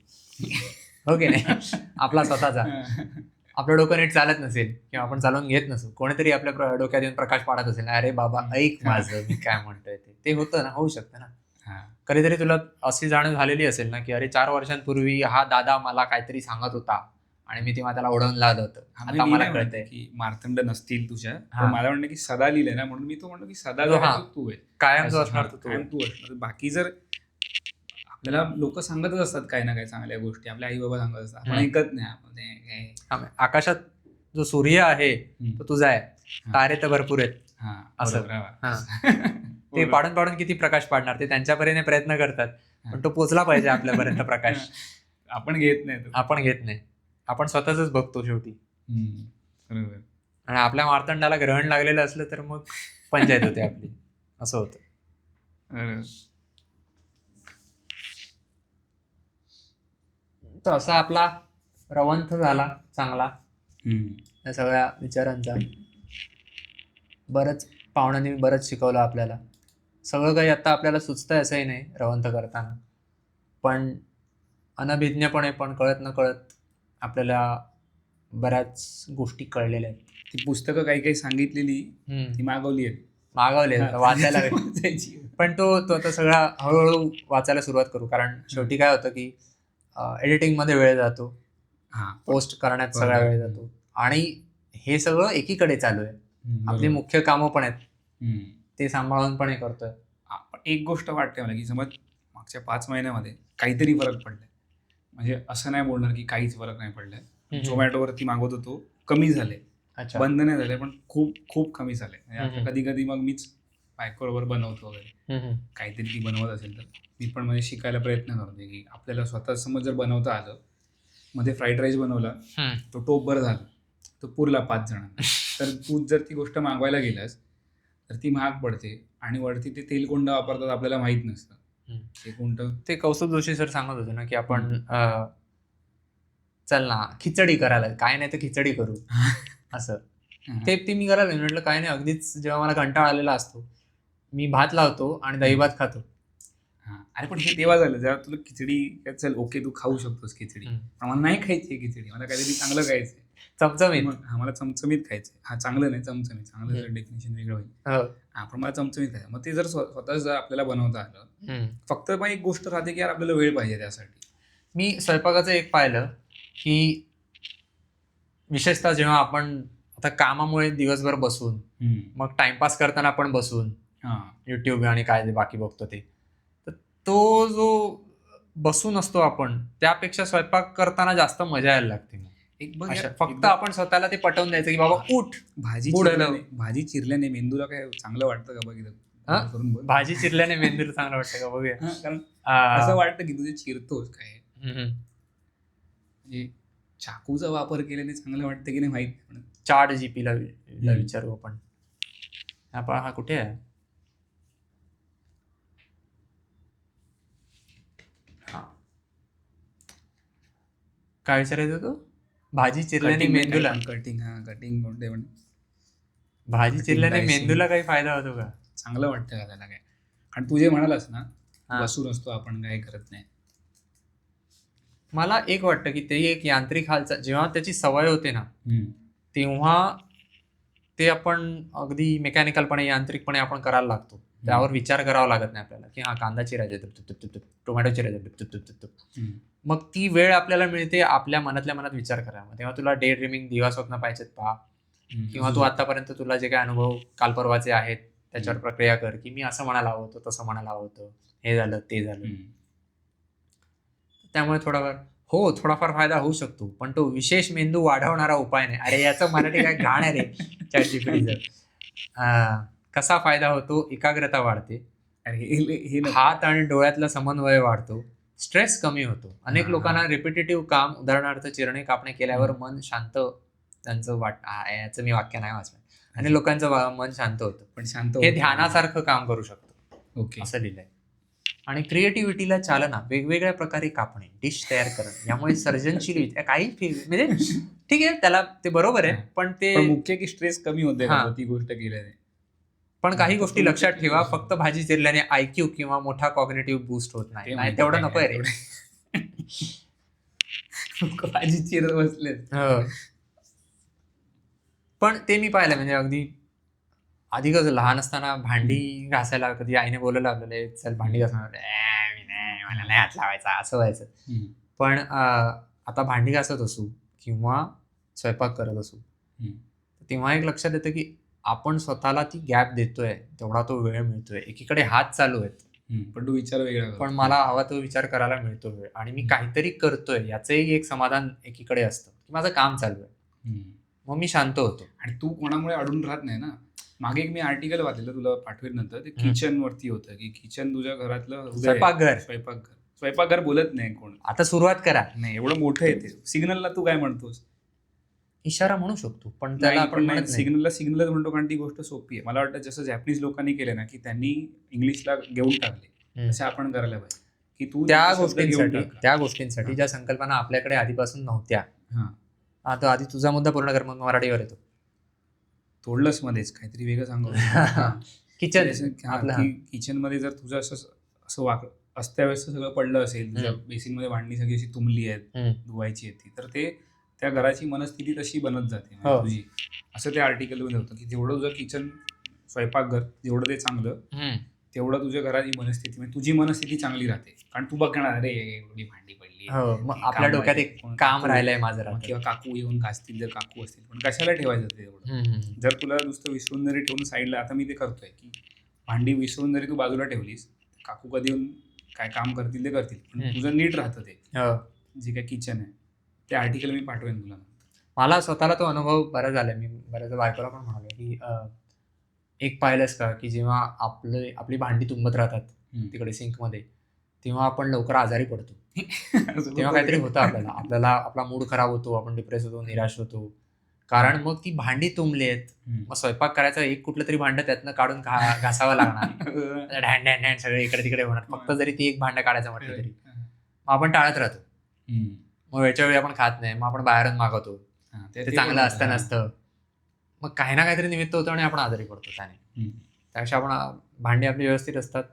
हो की नाही, आपला स्वतःचा. आपलं डोकं नीट चालत नसेल किंवा आपण चालवून घेत नसू, कोणीतरी आपल्या डोक्यात येऊन प्रकाश पाडत असेल, अरे बाबा ऐक माझं, मी काय म्हणतोय ते होतं ना, होऊ शकतं ना. कधीतरी तुला अशी जाणीव झालेली असेल ना की अरे 4 वर्षांपूर्वी हा दादा मला काहीतरी सांगत होता आणि मी तेव्हा त्याला ओढवून लावलं होतं, आता मला कळतंय की मार्तंड नसतील तुझ्या. मला म्हणणं की सदा लिहिलंय ना, म्हणून मी तो म्हणतो की सदा तू आहे, कायम जो असणार तू असणार. बाकी जर आपल्याला लोक सांगतच असतात काही ना काही चांगल्या गोष्टी, आपल्या आई बाबा सांगत असतात, आपण ऐकत नाही. आकाशात जो सूर्य आहे तो तुझा आहे, तारे तर भरपूर आहेत, असं ते पाडून किती प्रकाश पाडणार, ते त्यांच्या परीने प्रयत्न करतात, पण तो पोचला पाहिजे आपल्यापर्यंत प्रकाश. आपण घेत नाही, आपण स्वतःच बघतो शेवटी. बरोबर. आणि आपल्या मार्तंडाला ग्रहण लागलेलं असलं तर मग पंचायत होते आपली, असं होतं. तर असा आपला रवंथ झाला चांगला या सगळ्या विचारांचा. बरंच पाहुण्यांनी बरंच शिकवलं आपल्याला. सगळं काही आता आपल्याला सुचतंय असंही नाही रवंथ करताना, पण अनभिज्ञपणे पण कळत न कळत आपल्याला बऱ्याच गोष्टी कळलेल्या आहेत. ती पुस्तकं काही सांगितलेली ती मागवली वाचायला पण तो आता सगळा हळूहळू वाचायला सुरुवात करू, कारण शेवटी काय होतं की एडिटिंग मध्ये वेळ जातो, पोस्ट करण्यात सगळा वेळ जातो, आणि हे सगळं एकीकडे चालू आहे. आपली मुख्य कामं पण आहेत, ते सांभाळून पण हे करतोय. एक गोष्ट वाटते मला, की समज मागच्या 5 महिन्यामध्ये काहीतरी फरक पडलाय. म्हणजे असं नाही बोलणार की काहीच फरक नाही पडलाय. झोमॅटोवरती मागवत होतो, कमी झाले, अच्छा. बंद नाही झाले, पण खूप खूप कमी झाले. म्हणजे हम्म. आता कधी कधी मग मीच बायकोबरोबर बनवतो वगैरे, काहीतरी ती बनवत असेल तर मी पण म्हणजे शिकायला प्रयत्न करते, की आपल्याला स्वतः समज जर बनवता आलं, मध्ये फ्राईड राईस बनवला, तो टोपभर झाला, तो पुरला 5 जणांना, तर तू जर ती गोष्ट मागवायला गेलास तर ती महाग पडते आणि वरती ते तेल कोणतं वापरतात आपल्याला माहित नसतं. ते कोणतं, ते कौस्तुभ जोशी सर सांगत होते ना, की आपण चल ना खिचडी करायला, काय नाही तर खिचडी करू असं. ते मी करायला म्हटलं काय नाही, अगदीच जेव्हा मला कंटाळा आलेला असतो मी भात लावतो आणि दही भात खातो. अरे पण हे तेव्हा झालं जेव्हा तुला खिचडी, चल ओके तू खाऊ शकतोस खिचडी, पण मला नाही खायची खिचडी, मला काहीतरी चांगलं खायचंय, चमचमीत. मला चमचमीत खायचंय. हा, चांगलं नाही, चमचमीत. चांगलं डेफिनेशन वेगळं होईल. हा, पण मला चमचमीत खायचं. मग ते जर स्वतः जर आपल्याला बनवता आलं, फक्त मग एक गोष्ट राहते की यार आपल्याला वेळ पाहिजे त्यासाठी. मी स्वयंपाकाचं एक पाहिलं की विशेषतः जेव्हा आपण आता कामामुळे दिवसभर बसून, मग टाइमपास करताना आपण बसून युट्यूब आणि काय ते बाकी बघतो, ते तर तो जो बसून असतो आपण, त्यापेक्षा स्वयंपाक करताना जास्त मजा यायला लागते. फक्त आपण स्वतःला ते पटवून द्यायचं की बाबा उठ. भाजी चिरल्याने मेंदूला काय चांगलं वाटतं का बघितलं? भाजी चिरल्याने मेंदूला चांगलं वाटतं का बघूया. कारण असं वाटतं की तुझे चिरतोस काय, म्हणजे चाकूचा वापर केल्याने चांगलं वाटतं की नाही माहित नाही. चाट जीपीला विचारू आपण. हा कुठे आहे? काय विचारायचं तू? भाजी चिरल्याने मेंदूला कटिंग कोणते पण भाजी चिरल्याने मेंदूला काही फायदा होतो का? चांगलं वाटतं का त्याला काय? कारण तू जे म्हणालास ना, बसून असतो आपण, काय करत नाही. मला एक वाटतं की ते एक यांत्रिक हालचाल जेव्हा त्याची सवय होते ना, तेव्हा ते आपण अगदी मेकॅनिकलपणे, यांत्रिकपणे आपण करायला लागतो. त्यावर विचार करावा लागत नाही आपल्याला की हा कांदा चिरायचा, टोमॅटो चिरायचा. मग ती वेळ आपल्याला मिळते आपल्या मनातल्या मनात विचार करायला. तेव्हा तुला डे ड्रीमिंग, दिवा स्वप्न पाहिजेत पहा, किंवा तू आतापर्यंत तुला जे काही अनुभव कालपर्वाचे आहेत त्याच्यावर प्रक्रिया कर, की मी असं म्हणायला हवं होतं, तसं म्हणायला हवं होतं, हे झालं ते झालं. त्यामुळे थोडाफार फायदा होऊ शकतो, पण तो विशेष मेंदू वाढवणारा उपाय नाही. अरे याचं मराठी काय घाण आहे रे चॅट जीपीटीचं. कसा फायदा होतो? एकाग्रता वाढते, हात आणि डोळ्यातला समन्वय वाढतो, स्ट्रेस कमी होतो. अनेक लोकांना रिपिटेटिव्ह काम, उदाहरणार्थ चिरणे कापणे केल्यावर मन शांत, त्यांचं याचं मी वाक्य नाही वाचलं, आणि लोकांचं मन शांत होतं. पण शांत हे ध्यानासारखं काम करू शकतो, ओके, असं लिहिलंय. आणि क्रिएटिव्हिटीला चालना, वेगवेगळ्या प्रकारे कापणे, डिश तयार करणं, यामुळे सर्जनशील काही म्हणजे ठीक आहे, त्याला ते बरोबर आहे, पण ते मुख्य की स्ट्रेस कमी होते ती गोष्ट केल्याने. पण काही गोष्टी लक्षात ठेवा, फक्त भाजी चिरल्याने आयक्यू किंवा मोठा कॉग्निटिव्ह बूस्ट होत नाही. तेवढं नको रे. भाजी चिरत बसले. पण ते मी पाहिलं, म्हणजे अगदी आधी कसं लहान असताना भांडी घासायला कधी आईने बोलवलं आपल्याला, चल भांडी घासणार, मला नाही हात लावायचा, असं व्हायचं. पण आता भांडी घासत असू किंवा स्वयंपाक करत असू, तेव्हा एक लक्षात येतं की आपण स्वतःला ती गॅप देतोय, तेवढा तो वेळ मिळतोय. एकीकडे हात चालू आहेत, पण तो विचार वेगळा, पण मला हवा तो विचार करायला मिळतो वेळ, आणि मी काहीतरी करतोय याचंही एक समाधान एकीकडे असतं, की माझं काम चालू आहे, मग मी शांत होतो. आणि तू कोणामुळे अडून राहत नाही ना. मागे एक मी आर्टिकल वाचलेलं, तुला पाठवेल नंतर, ते किचन वरती होतं, की किचन तुझ्या घरातलं स्वयंपाकघर बोलत नाही कोण. आता सुरुवात करा. नाही, एवढं मोठं आहे ते. सिग्नलला तू काय म्हणतोस? इशारा म्हणू शकतो, पण त्याला आपण सिग्नलच म्हणतो, कारण ती गोष्ट सोपी आहे. मला वाटतं जसं जॅपनीज लोकांनी केलं ना, की त्यांनी इंग्लिशला घेऊन टाकले, तसं आपण करायला पाहिजे, की तू त्या गोष्टींसाठी ज्या संकल्पना आपल्याकडे आधीपासून नव्हत्या. आता आधी तुझा मुद्दा पूर्ण कर, मग मराठीवर येतो. तोडलंच मध्येच, काहीतरी वेगळं सांगू. किचन मध्ये जर तुझं असं अस्ताव्यस्त सगळं पडलं असेल, तुझ्या बेसिनमध्ये भांडी सगळी अशी तुंबली आहेत, धुवायची आहे ती, तर ते त्या घराची मनस्थिती तशी बनत जाते तुझी. असं त्या आर्टिकल मध्ये होतं, की जेवढं तुझं किचन, स्वयंपाकघर जेवढं ते चांगलं, तेवढं तुझ्या घराची मनस्थिती, म्हणजे तुझी मनस्थिती चांगली राहते. कारण तू बघणार, अरे एवढी भांडी पडली, आपल्या डोक्यात एक काम राहिलंय माझं, किंवा काकू येऊन घासतील, जर काकू असतील, पण कशाला ठेवायचं ते एवढं. जर तुला नुसतं विसरून जरी ठेवून साईडला, आता मी ते करतोय, की भांडी विसरून जरी तू बाजूला ठेवलीस, काकू कधी येऊन काय काम करतील ते करतील, पण तुझं नीट राहतं ते जे काय किचन आहे. ते आर्टिकल मी पाठवेन तुला. मला स्वतःला तो अनुभव बराच झाला. मी बऱ्याच बायकोला पण म्हणालो की एक पाहिलंच का की जेव्हा आपली भांडी तुंबत राहतात तिकडे सिंकमध्ये, तेव्हा आपण लवकर आजारी पडतो. तेव्हा काहीतरी होतं आपल्याला आपला मूड खराब होतो, आपण डिप्रेस होतो, निराश होतो. कारण मग ती भांडी तुंबली आहेत, मग स्वयंपाक करायचा एक कुठलं तरी भांडं त्यातनं काढून घासावं लागणार, ढॅन ढॅन ढॅन सगळे इकडे तिकडे होणार. फक्त जरी ती एक भांडं काढायचं म्हटलं तरी मग आपण टाळत राहतो. मग वेळच्या वेळी आपण खात नाही, मग आपण बाहेरून मागवतो. ते चांगलं असतं नसतं, मग काही ना काहीतरी निमित्त होतं आणि आपण आजारी पडतो त्याने. त्यापेक्षा आपण भांडी आपली व्यवस्थित असतात,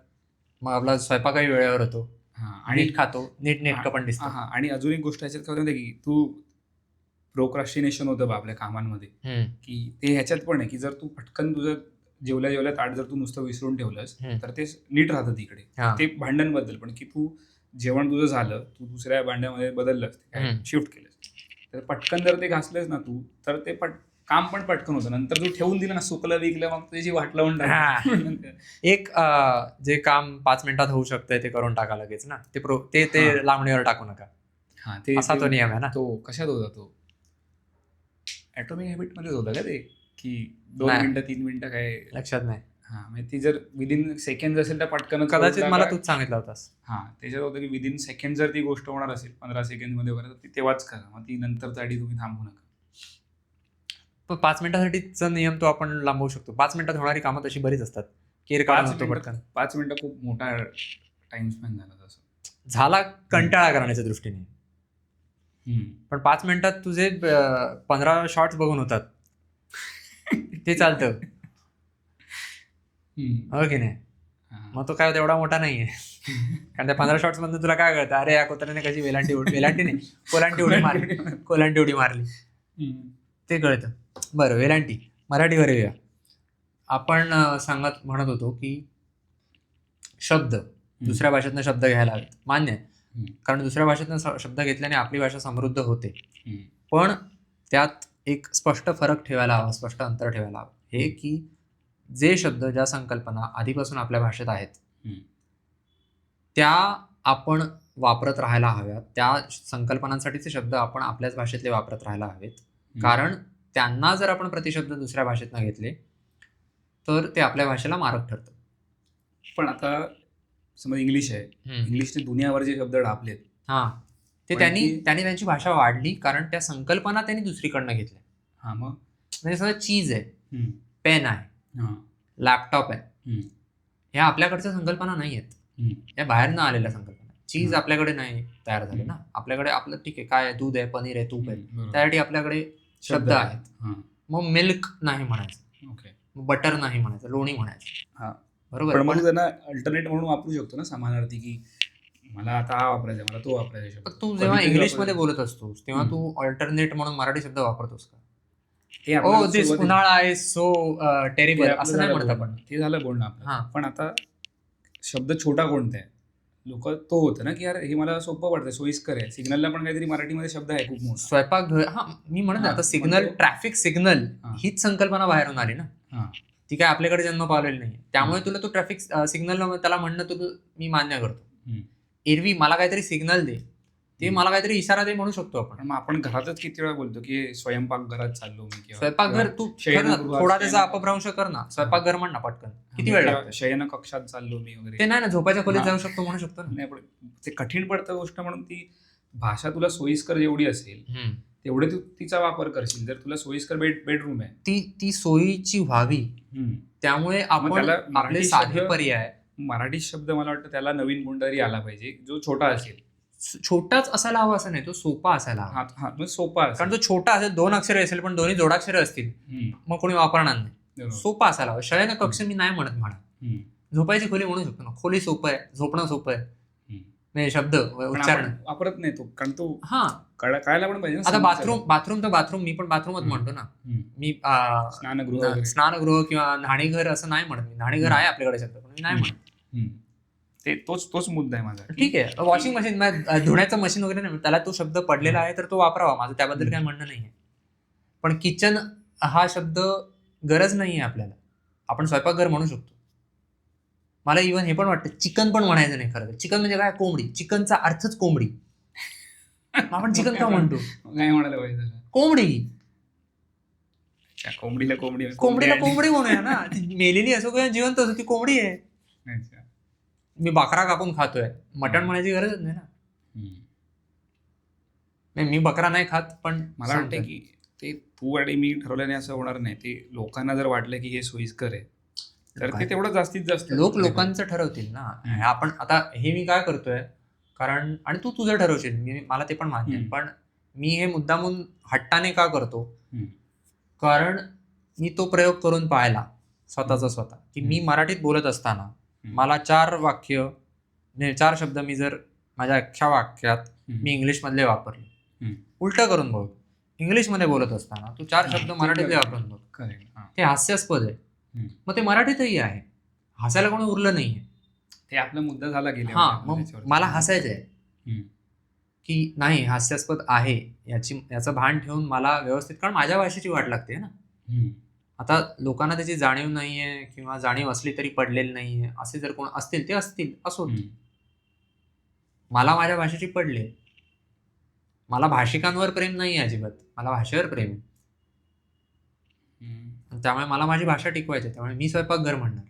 मग आपला स्वयंपाकही वेळेवर होतो, नीट खातो, नीट नेटकं पण दिसतं. आणि अजून एक गोष्ट ह्याच्यात काय होतं की तू प्रोक्रॅस्टिनेशन होतं आपल्या कामांमध्ये, की ते ह्याच्यात पण आहे की जर तू पटकन तुझं जेवल्या ताट जर तू नुसतं विसरून ठेवलंस तर ते नीट राहतं तिकडे. ते भांड्यांबद्दल पण की तू जेवण तुझं झालं, तू दुसऱ्या भांड्यामध्ये बदललंस, शिफ्ट केलंस, तर पटकन जर ते घासलंस ना तू, तर ते काम पण पटकन होतं. नंतर तू ठेवून दिलं ना, सुकलं विकलं, मग त्याची वाट लावून एक जे काम 5 मिनिटात होऊ शकतंय ते करून टाका लगेच ना, ते लांबणीवर टाकू नका. असा तो नियम आहे ना. तो कशात होता? तो ॲटॉमिक हॅबिट मध्येच होता का ते, की 2 मिनिटं 3 मिनिटं काय लक्षात नाही. म्हणजे ती जर विदिन सेकंड असेल तर पटकन, कदाचित मला तूच सांगितलं होतास. त्याच्यात होतं की विदिन सेकंड जर ती गोष्ट होणार असेल 15 सेकंडमध्ये वगैरे, ती तेव्हाच करा, मग ती नंतरसाठी तुम्ही थांबू नका. पण 5 मिनिटासाठीचा नियम तो आपण लांबवू शकतो. 5 मिनिटात होणारी कामं तशी बरीच असतात. 5 मिनिटं खूप मोठा टाइम स्पेंड झाला तसं झाला कंटाळा करण्याच्या दृष्टीने. पण 5 मिनिटात तुझे 15 शॉर्ट्स बघून होतात, ते चालतं हो की नाही? मग तो काय एवढा मोठा नाहीये. कारण त्या 15 शॉर्ट्स मधून तुला काय कळतं, अरे या कोत्र्याने कशी कोलांटी उडी मारली, ते कळतं. बरं, वेलांटी मराठीवर येऊया. आपण म्हणत होतो की शब्द दुसऱ्या भाषेतनं शब्द घ्यायला हवेत. मान्य आहे, कारण दुसऱ्या भाषेतनं शब्द घेतल्याने आपली भाषा समृद्ध होते. पण त्यात एक स्पष्ट फरक ठेवायला हवा, स्पष्ट अंतर ठेवायला हवं. हे की जे शब्द, ज्या संकल्पना आधीपासून आपल्या भाषेत आहेत त्या आपण वापरत राहायला हव्यात. त्या संकल्पनांसाठीचे शब्द आपण आपल्याच भाषेतले वापरत राहायला हवेत. कारण त्यांना जर आपण प्रतिशब्द दुसऱ्या भाषेतनं घेतले तर ते आपल्या भाषेला मारक ठरतं. पण आता समज इंग्लिश आहे, इंग्लिशने दुनियावर जे शब्द डापलेत, ते त्यांनी त्यांची भाषा वाढली कारण त्या संकल्पना त्यांनी दुसरीकडनं घेतल्या. मग म्हणजे समजा चीज आहे, पेन आहे, लॅपटॉप आहे, ह्या आपल्याकडच्या संकल्पना नाही आहेत, या बाहेरनं आलेल्या संकल्पना. चीज आपल्याकडे नाही तयार झाले ना, आपल्याकडे आपलं ठीक आहे, काय आहे, दूध आहे, पनीर आहे, तूप आहे, त्यासाठी आपल्याकडे शब्द आहेत. मग मिल्क नाही म्हणायचं, बटर नाही म्हणायचं, लोणी म्हणायचं, बरोबर. पण त्यांना अल्टरनेट म्हणून वापरू शकतो ना समानार्थी, की मला आता हा वापरायचा, मला तो वापरायचा. तू जेव्हा इंग्लिशमध्ये बोलत असतोस तेव्हा तू अल्टरनेट म्हणून मराठी शब्द वापरतोस का? दिस उन्हाळा इज सो टेरिबल असं नाही म्हणत आपण, ते झालं बोलणं आपलं. पण आता शब्द छोटा कोणता आहे, लोक तो होतं ना की यार हे मला सोपं वाटतं, सोयीस्कर आहे. सिग्नलला पण काहीतरी मराठीमध्ये शब्द आहे खूप मोठा, स्वयंपाकघर. मी म्हणत आता सिग्नल, ट्रॅफिक सिग्नल हीच संकल्पना बाहेरून आली ना, ती काय आपल्याकडे जन्म पावलेली नाही. त्यामुळे तुला तो ट्रॅफिक सिग्नल त्याला म्हणणं मी मान्य करतो. एरवी मला काहीतरी सिग्नल दे, ते मला काहीतरी इशारा दे म्हणू शकतो आपण. मग आपण घरातच किती वेळा बोलतो की स्वयंपाकघरात चाललो मी, स्वयंपाकघर तू थोडा त्याचा अपभ्रंश कर ना, स्वयंपाकघर म्हण ना पटकन, किती वेळ लागतो. शयन कक्षात चाललो मी वगैरे, ते नाही ना, झोपायच्या खोलीत जाऊ शकतो म्हणू शकतो ना. नाही, पण ते कठीण पडतं गोष्ट. म्हणून ती भाषा तुला सोयीस्कर जेवढी असेल तेवढे तू तिचा वापर करशील. जर तुला सोयीस्कर बेडरूम आहे, ती सोयीची व्हावी, त्यामुळे आपण आपले साधे पर्याय. मराठी शब्द मला वाटतं त्याला नवीन गुणधरी आला पाहिजे, जो छोटा असेल. छोटाच असायला हवा असं नाही, तो सोपा असायला हवा. सोपा, कारण तो छोटा असेल, 2 अक्षरे असेल पण दोन्ही जोडाक्षरे असतील, मग कोणी वापरणार नाही. सोपा असायला हवा. शयन कक्ष मी नाही म्हणत, झोपायची खोली म्हणू शकतो ना. खोली सोपं आहे, झोपणं सोपं आहे, म्हणजे शब्द उच्चारण वापरत नाही तो, कारण तो कळायला पण पाहिजे. आता बाथरूम तर बाथरूम मी पण बाथरूमच म्हणतो ना. मी स्नानगृह किंवा न्हाणीघर असं नाही म्हणत. मी न्हाणीघर आहे आपल्याकडे शब्द, पण मी नाही म्हणत. तोच मुद्दा आहे माझा. ठीक आहे, वॉशिंग मशीन, धुण्याचं मशीन वगैरे नाही, त्याला तो शब्द पडलेला आहे तर तो वापरावा, माझं त्याबद्दल काही म्हणणं नाहीये. पण किचन हा शब्द गरज नाहीये आपल्याला, आपण स्वयंपाकघर म्हणू शकतो. मला इव्हन हे पण वाटतं चिकन पण म्हणायचं नाही खरं. चिकन म्हणजे काय? कोंबडी. चिकनचा अर्थच कोंबडी. आपण चिकन का म्हणतो? काय म्हणायला पाहिजे त्याला? कोंबडी. कोंबडीला कोंबडीला कोंबडी म्हणूया ना. ती मेलेली असो किंवा जिवंत असो, ती कोंबडी आहे. अच्छा. मी बकरा कापून खातोय, मटण म्हणायची गरजच नाही ना. नाही, मी बकरा नाही खात, पण मला वाटतं की ते तू आणि मी ठरवल्याने असं होणार नाही. ते लोकांना जर वाटलं की हे सोयीस्कर आहे तर ते तेवढं जास्तीत जास्त लोकांचं ठरवतील ना. आपण आता हे मी काय करतोय, कारण आणि तू तुझं ठरवशील, मला ते पण मान्य आहे, पण मी हे मुद्दामून हट्टाने का करतो, कारण मी तो प्रयोग करून पाहिला स्वतः की मी मराठीत बोलत असताना मला 4 शब्द मी जर माझ्या अख्ख्या वाक्यात मी इंग्लिशमधले वापरले, उलट करून बघ, इंग्लिशमध्ये बोलत असताना तू 4 शब्द मराठीतले वापरून बघ, ते हास्यास्पद आहे. मग ते मराठीतही आहे, हसायला कोणी उरलं नाहीये. ते आपला मुद्दा झाला गेला. हा, मग मला हसायचं आहे की नाही, हास्यास्पद आहे याचं भान ठेवून मला व्यवस्थित, कारण माझ्या भाषेची वाट लागते ना. आता लोकांना त्याची जाणीव नाहीये किंवा जाणीव असली तरी पडलेली नाहीये, असे जर कोण असतील ते असतील, असो. मला माझ्या भाषेची पडले. मला भाषिकांवर प्रेम नाही अजिबात, मला भाषेवर प्रेम आहे. त्यामुळे मला माझी भाषा टिकवायची, त्यामुळे मी स्वयंपाकघर म्हणणार.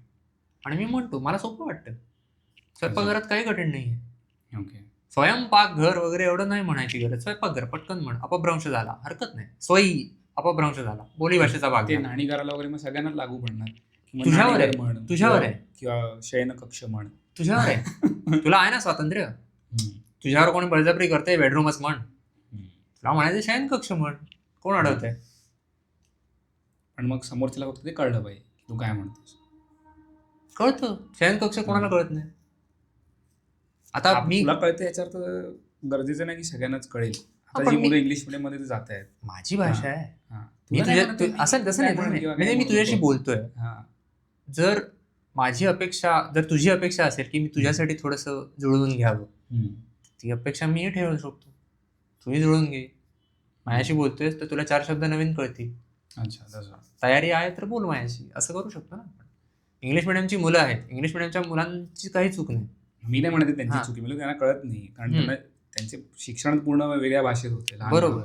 आणि मी म्हणतो, मला सोपं वाटतं. स्वयंपाकघरात काही कठीण नाहीये. स्वयंपाकघर वगैरे एवढं नाही म्हणायची गरज. स्वयंपाकघर पटकन म्हण, अपभ्रंश झाला हरकत नाही. सोयी अपभ्रंश झाला, बोली भाषेचा भाग. ते नाणी करायला वगैरे मग सगळ्यांनाच लागू पडणार. तुझ्यावर आहे किंवा शयन कक्ष म्हण, तुझ्यावर आहे. तुला आहे ना स्वातंत्र्य. तुझ्यावर कोणी बळजबरी करते बेडरूमच म्हण, तुला म्हणायचं शयन कक्ष म्हण, कोण अडवतंय? पण मग समोरच्याला फक्त ते कळलं पाहिजे तू काय म्हणतोस. कळतं, शयन कक्ष कोणाला कळत नाही. आता मी तुला कळतं याचा अर्थ गरजेचं नाही की सगळ्यांनाच कळेल. आता जी मुलं इंग्लिश मीडियम मध्ये जात आहेत, माझी भाषा आहे. असं तसं नाही, म्हणजे मी तुझ्याशी बोलतोय. जर तुझी अपेक्षा असेल की मी तुझ्यासाठी थोडंसं जुळवून घ्यावं, ती अपेक्षा मी ठेवू शकतो. तुही जुळून घे. माझ्याशी बोलतोयस तर तुला 4 शब्द नवीन कळतील. अच्छा, तयारी आहे तर बोल माझ्याशी, असं करू शकतो ना. इंग्लिश मिडियमची मुलं आहेत, इंग्लिश मिडियमच्या मुलांची काही चूक नाही. मी नाही म्हणते त्यांची चुकी, म्हणजे त्यांना कळत नाही, कारण त्यांना त्यांचे शिक्षण पूर्ण वेगळ्या भाषेत होते. बरोबर,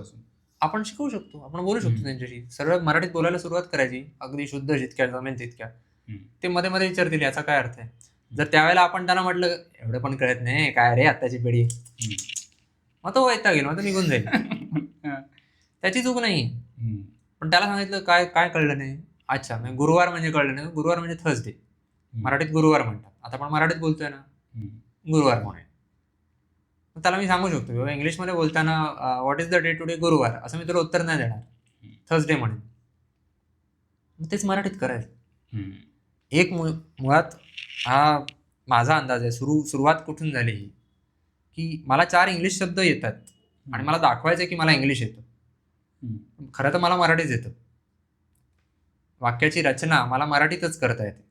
आपण शिकवू शकतो, आपण बोलू शकतो त्यांच्याशी. सरळ मराठीत बोलायला सुरुवात करायची, अगदी शुद्ध जितक्या जमेल तितक्या. ते मध्ये मध्ये विचारतील याचा काय अर्थ आहे. जर त्यावेळेला आपण त्यांना म्हटलं एवढं पण कळत नाही काय रे आत्ताची पिढी, मग तो वैताग गेला, मग तो निघून जाईल. त्याची चूक नाही. पण त्याला सांगितलं काय काय कळलं नाही. अच्छा, म्हणजे गुरुवार म्हणजे कळलं नाही. गुरुवार म्हणजे थर्सडे, मराठीत गुरुवार म्हणतात. आता आपण मराठीत बोलतोय ना, गुरुवार म्हणून. त्याला मी सांगू शकतो बाबा, इंग्लिशमध्ये बोलताना what is the day today, गुरुवार, असं मी तुला उत्तर नाही देणार, थर्सडे म्हणेन. तेच मराठीत करायचं. एक मुळात हा माझा अंदाज आहे. सुरुवात कुठून झाली ही, की मला 4 इंग्लिश शब्द येतात आणि मला दाखवायचं की मला इंग्लिश येतं. खरं तर मला मराठीच येतं. वाक्याची रचना मला मराठीतच करता येते.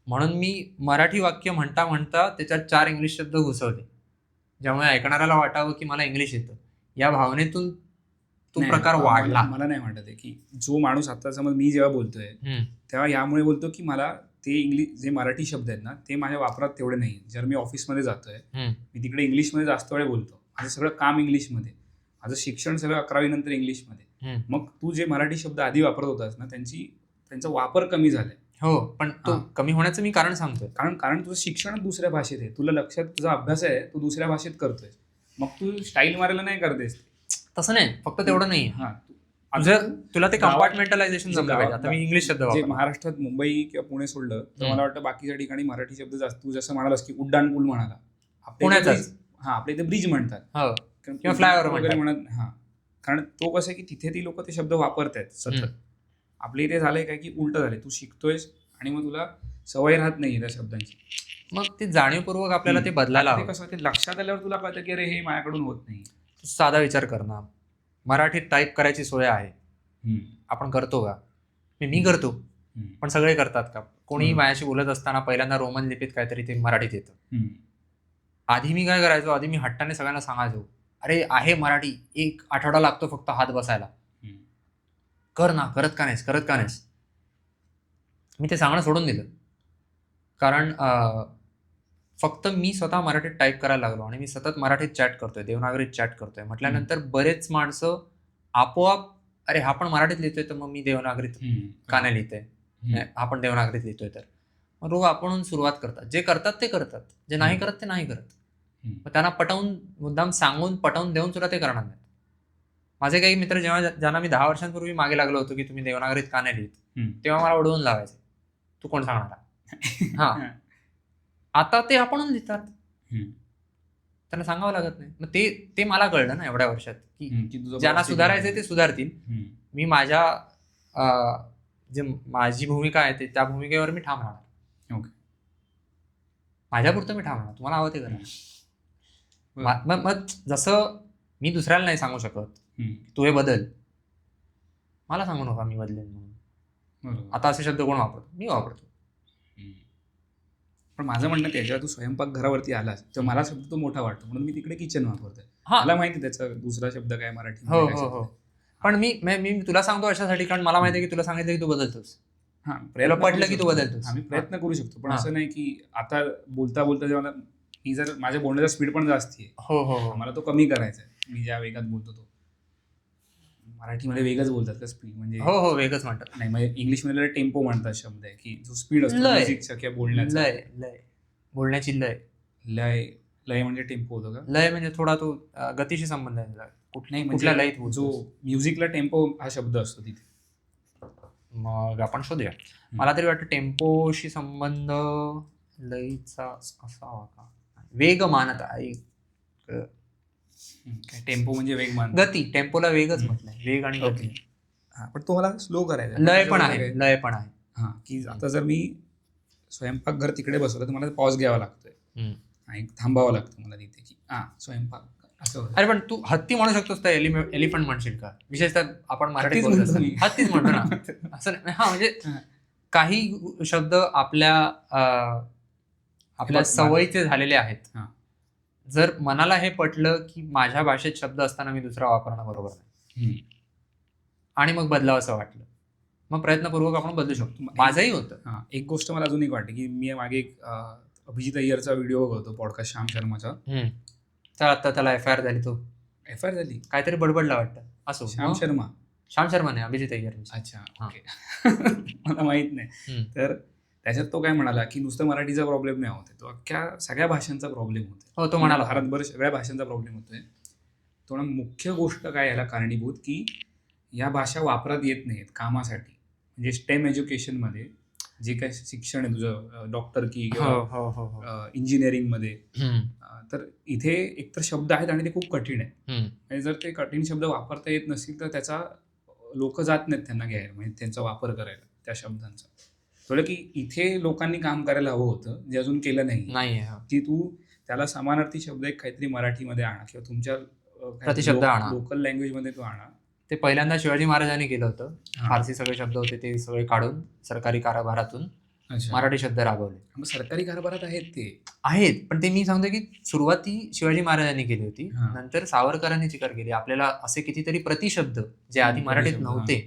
म्हणून मी मराठी वाक्य म्हणता म्हणता त्याच्यात 4 इंग्लिश शब्द घुसवले, ज्यामुळे ऐकणाऱ्याला वाटावं की मला इंग्लिश येतं. या भावनेतून तो प्रकार वाढला. मला नाही वाटत आहे की जो माणूस आता समज मी जेव्हा बोलतोय तेव्हा यामुळे बोलतो की मला ते इंग्लिश जे मराठी शब्द आहेत ना ते माझ्या वापरात तेवढे नाही. जर मी ऑफिसमध्ये जातोय, मी तिकडे इंग्लिशमध्ये जास्त वेळ बोलतो, माझं सगळं काम इंग्लिशमध्ये, माझं शिक्षण सगळं 11वी नंतर इंग्लिशमध्ये. मग तू जे मराठी शब्द आधी वापरत होतास ना त्यांचा वापर कमी झालाय. हो, पण तो कमी होण्याचं मी कारण सांगतोय. कारण तुझं शिक्षण दुसऱ्या भाषेत आहे, तुला लक्षात तुझा अभ्यास आहे, तू दुसऱ्या भाषेत करतोय, मग तू स्टाईल मारायला नाही करतेस. तसं नाही, फक्त तेवढं नाही. तुला ते कंपार्टमेंटलायझेशन जमलं पाहिजे. आता मी इंग्लिश शब्द जे महाराष्ट्रात मुंबई किंवा पुणे सोडलं तर मला वाटतं बाकीच्या ठिकाणी मराठी शब्द जास्त. तू जसं म्हणालास की उड्डाण पूल म्हणाला, आपल्या इथे ब्रिज म्हणतात किंवा फ्लायओव्हर वगैरे म्हणत. कारण तो कसं आहे की तिथे ती लोक ते शब्द वापरतायत सतत. आपल्या इथे झालंय काय की उलट झालंय, तू शिकतोयस आणि मग तुला सवय राहत नाही त्या शब्दांची. मग ते जाणीवपूर्वक आपल्याला ते बदलायला कसं ते लक्षात आल्यावर तुला कळतं की अरे हे माझ्याकडून होत नाही. साधा विचार कर ना, मराठीत टाईप करायची सोय आहे, आपण करतो का? मी करतो, पण सगळे करतात का? कोणीही माझ्याशी बोलत असताना पहिल्यांदा रोमन लिपीत काहीतरी ते मराठीत येतं. आधी मी काय करायचो, आधी मी हट्टाने सगळ्यांना सांगायचो अरे आहे मराठी, 1 आठवडा लागतो फक्त हात बसायला, कर ना. करत का नाहीस? मी ते सांगणं सोडून दिलं. कारण फक्त मी स्वतः मराठीत टाईप करायला लागलो आणि मी सतत मराठीत चॅट करतोय, देवनागरीत चॅट करतोय म्हटल्यानंतर बरेच माणसं आपोआप अरे हा पण मराठीत लिहितोय तर मग मी देवनागरीत का नाही लिहितोय, हा पण देवनागरीत लिहितोय तर मग लोक आपण सुरुवात करतात. जे करतात ते करतात, जे नाही करत ते नाही करत. मग त्यांना पटवून मुद्दाम सांगून पटवून देऊन सुद्धा ते करणार नाहीत. माझे काही मित्र जेव्हा ज्यांना मी 10 वर्षांपूर्वी मागे लागलो होतो की तुम्ही देवनागरीत का नाही लिहित, तेव्हा मला उडवून लावायचे, तू कोण सांगणार. हा आता ते आपणच लिहितात, त्यांना सांगावं लागत नाही. मग ते मला कळलं ना एवढ्या वर्षात की ज्यांना सुधारायचे ते सुधारतील. मी माझ्या जे माझी भूमिका आहे ते त्या भूमिकेवर मी ठाम राहणार. माझ्यापुरतं मी ठाम राहणार, तुम्हाला हवं ते करा. मग जसं मी दुसऱ्याला नाही सांगू शकत तू हे बदल, मला सांगू नका मी बदलेन म्हणून. आता असे शब्द कोण वापरतो, मी वापरतो. पण माझं म्हणणं जेव्हा तू स्वयंपाकघरावरती आलास तेव्हा मला शब्द तो मोठा वाटतो म्हणून मी तिकडे किचन वापरतोय. मला माहिती त्याचा दुसरा शब्द काय मराठी. हो. पण मी तुला सांगतो अशासाठी कारण मला माहिती आहे की तुला सांगितलं की तू बदलतोस. तुला पटलं की तू बदलतोस. आम्ही प्रयत्न करू शकतो पण असं नाही की आता बोलता बोलता जेव्हा मी जर माझ्या बोलण्याचा स्पीड पण जास्त आहे. हो. मला तो कमी करायचा आहे. मी ज्या वेगात बोलतो तो मराठीमध्ये वेगच बोलतात का स्पीड म्हणजे. हो वेगच म्हणतात. नाही म्हणजे इंग्लिशमध्ये टेम्पो म्हणतात शब्द आहे की जो स्पीड असतो म्युझिकचा किंवा बोलण्याचा. लय बोलण्याची लय म्हणजे टेम्पो होतो का. लय म्हणजे थोडा तो गतीशी संबंध आहे. कुठल्या लयीत जो म्युझिकला टेम्पो हा शब्द असतो तिथे. मग आपण शोधूया. मला तरी वाटतं टेम्पोशी संबंध लयीचा असावा का. वेगमानता. टेम्पो म्हणजे वेगमान, गती. टेम्पोला वेगच म्हटलंय, वेग आणि गती. पण तो मला स्लो करायचा. लय पण आहे. हा की आता जर मी स्वयंपाकघर तिकडे बसवलं तर मला पॉज घ्यावा लागतोय आणि थांबावं लागतं मला तिथे की स्वयंपाक असं. अरे पण तू हत्ती म्हणू शकतोस तर एलिफंट म्हणशील का. विशेषतः आपण मराठीत बोलत असतो हत्तीच म्हणतो ना. असं म्हणजे काही शब्द आपल्या सवयीचे झालेले आहेत. जर मनाला हे पटलं की माझ्या भाषेत शब्द असताना मी दुसरा वापरणं बरोबर नाही आणि मग बदलावं असं वाटलं मग प्रयत्नपूर्वक आपण बदलू शकतो. माझंही होतं. एक गोष्ट मला अजून एक वाटते की मी मागे एक अभिजित अय्यरचा व्हिडिओ बघतो पॉडकास्ट श्याम शर्माचा. तर आता त्याला FIR झाली. तो FIR झाली काहीतरी बडबडला वाटतं. असो. श्याम शर्मा नाही अभिजित अय्यर. अच्छा ओके. मला माहित नाही. तर त्याच्यात तो काय म्हणाला की नुसतं मराठीचा प्रॉब्लेम नाही होते, तो अख्ख्या सगळ्या भाषांचा प्रॉब्लेम होतो. तो म्हणाला भारतभर सगळ्या भाषांचा प्रॉब्लेम होतोय. तो मुख्य गोष्ट काय याला कारणीभूत की या भाषा वापरात येत नाहीत कामासाठी. म्हणजे स्टेम एज्युकेशनमध्ये जे काय शिक्षण आहे तुझं डॉक्टर की किंवा इंजिनिअरिंगमध्ये, तर इथे एकतर शब्द आहेत आणि ते खूप कठीण आहे. आणि जर ते कठीण शब्द वापरता येत नसतील तर त्याचा लोक जात नाहीत त्यांना घ्यायला, म्हणजे त्यांचा वापर करायला त्या शब्दांचा. थोडं की इथे लोकांनी काम करायला हवं होतं जे अजून केलं नाही. की तू त्याला समानार्थी शब्द एक काहीतरी मराठीमध्ये आणा किंवा तुमच्या प्रतिशब्द आणा, लोकल लँग्वेजमध्ये तो आणा. ते पहिल्यांदा शिवाजी महाराजांनी केलं होतं. फारसी सगळे शब्द होते ते सगळे काढून सरकारी कारभारातून मराठी शब्द राबवले. मग सरकारी कारभारात ते आहेत पण ते मी सांगतो की सुरुवाती शिवाजी महाराजांनी केली होती. नंतर सावरकरांनी स्वीकार केली. आपल्याला असे कितीतरी प्रतिशब्द जे आधी मराठीत नव्हते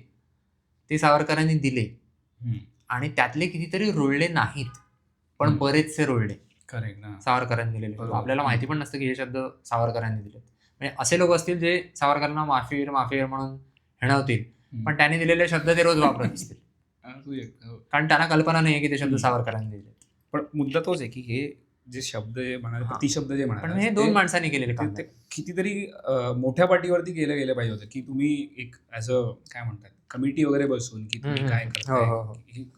ते सावरकरांनी दिले आणि त्यातले कितीतरी रुळले नाहीत पण बरेचसे रुळले सावरकरांनी दिलेले. आपल्याला माहिती पण नसतं की हे शब्द सावरकरांनी दिले. म्हणजे असे लोक असतील जे सावरकरांना माफीवीर म्हणून हिणवतील पण त्यांनी दिलेले शब्द ते रोज वापरत असतील कारण त्यांना कल्पना नाही की ते शब्द सावरकरांनी दिले. पण मुद्दा तोच आहे की हे जे शब्द म्हणाले प्रतिशब्द जे म्हणाले पण हे 2 माणसांनी केलेले काम कितीतरी मोठ्या पाठीवरती केलं गेलं पाहिजे होतं की तुम्ही एक ॲज अ काय म्हणतात कमिटी वगैरे बसून की तुम्ही काय करताय.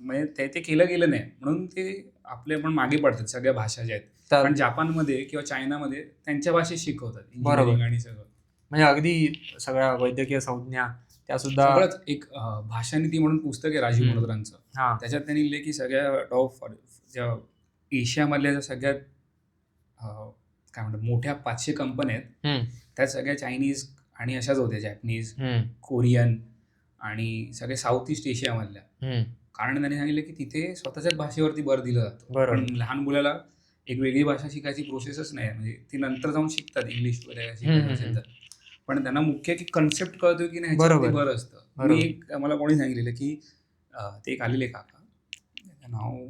म्हणजे ते केलं गेलं नाही म्हणून ते आपले पण मागे पडतात सगळ्या भाषा ज्या आहेत. पण जापानमध्ये किंवा चायनामध्ये त्यांच्या भाषेत शिकवतात बरोबर आणि सगळं. म्हणजे अगदी सगळ्या वैद्यकीय संज्ञा त्या सुद्धा. एक भाषानीती म्हणून पुस्तक आहे राजीव मनोत्रांचं. त्याच्यात त्यांनी लिहिले की सगळ्या टॉप ज्या एशियामधल्या ज्या सगळ्यात काय म्हणतात मोठ्या 500 कंपन्या आहेत त्या सगळ्या चायनीज आणि अशाच होत्या, जॅपनीज, कोरियन आणि सगळे साऊथ ईस्ट एशियामधल्या. कारण त्यांनी सांगितलं की तिथे स्वतःच्याच भाषेवरती भर दिला जातो. पण लहान मुलाला एक वेगळी भाषा शिकायची प्रोसेसच नाही, म्हणजे ती नंतर जाऊन शिकतात इंग्लिश वगैरे शिकायचं असेल तर. पण त्यांना मुख्य की कन्सेप्ट कळतो की नाही बरं असतं. मी एक मला कोणी सांगितलेलं की ते एक आलेले काका, नाव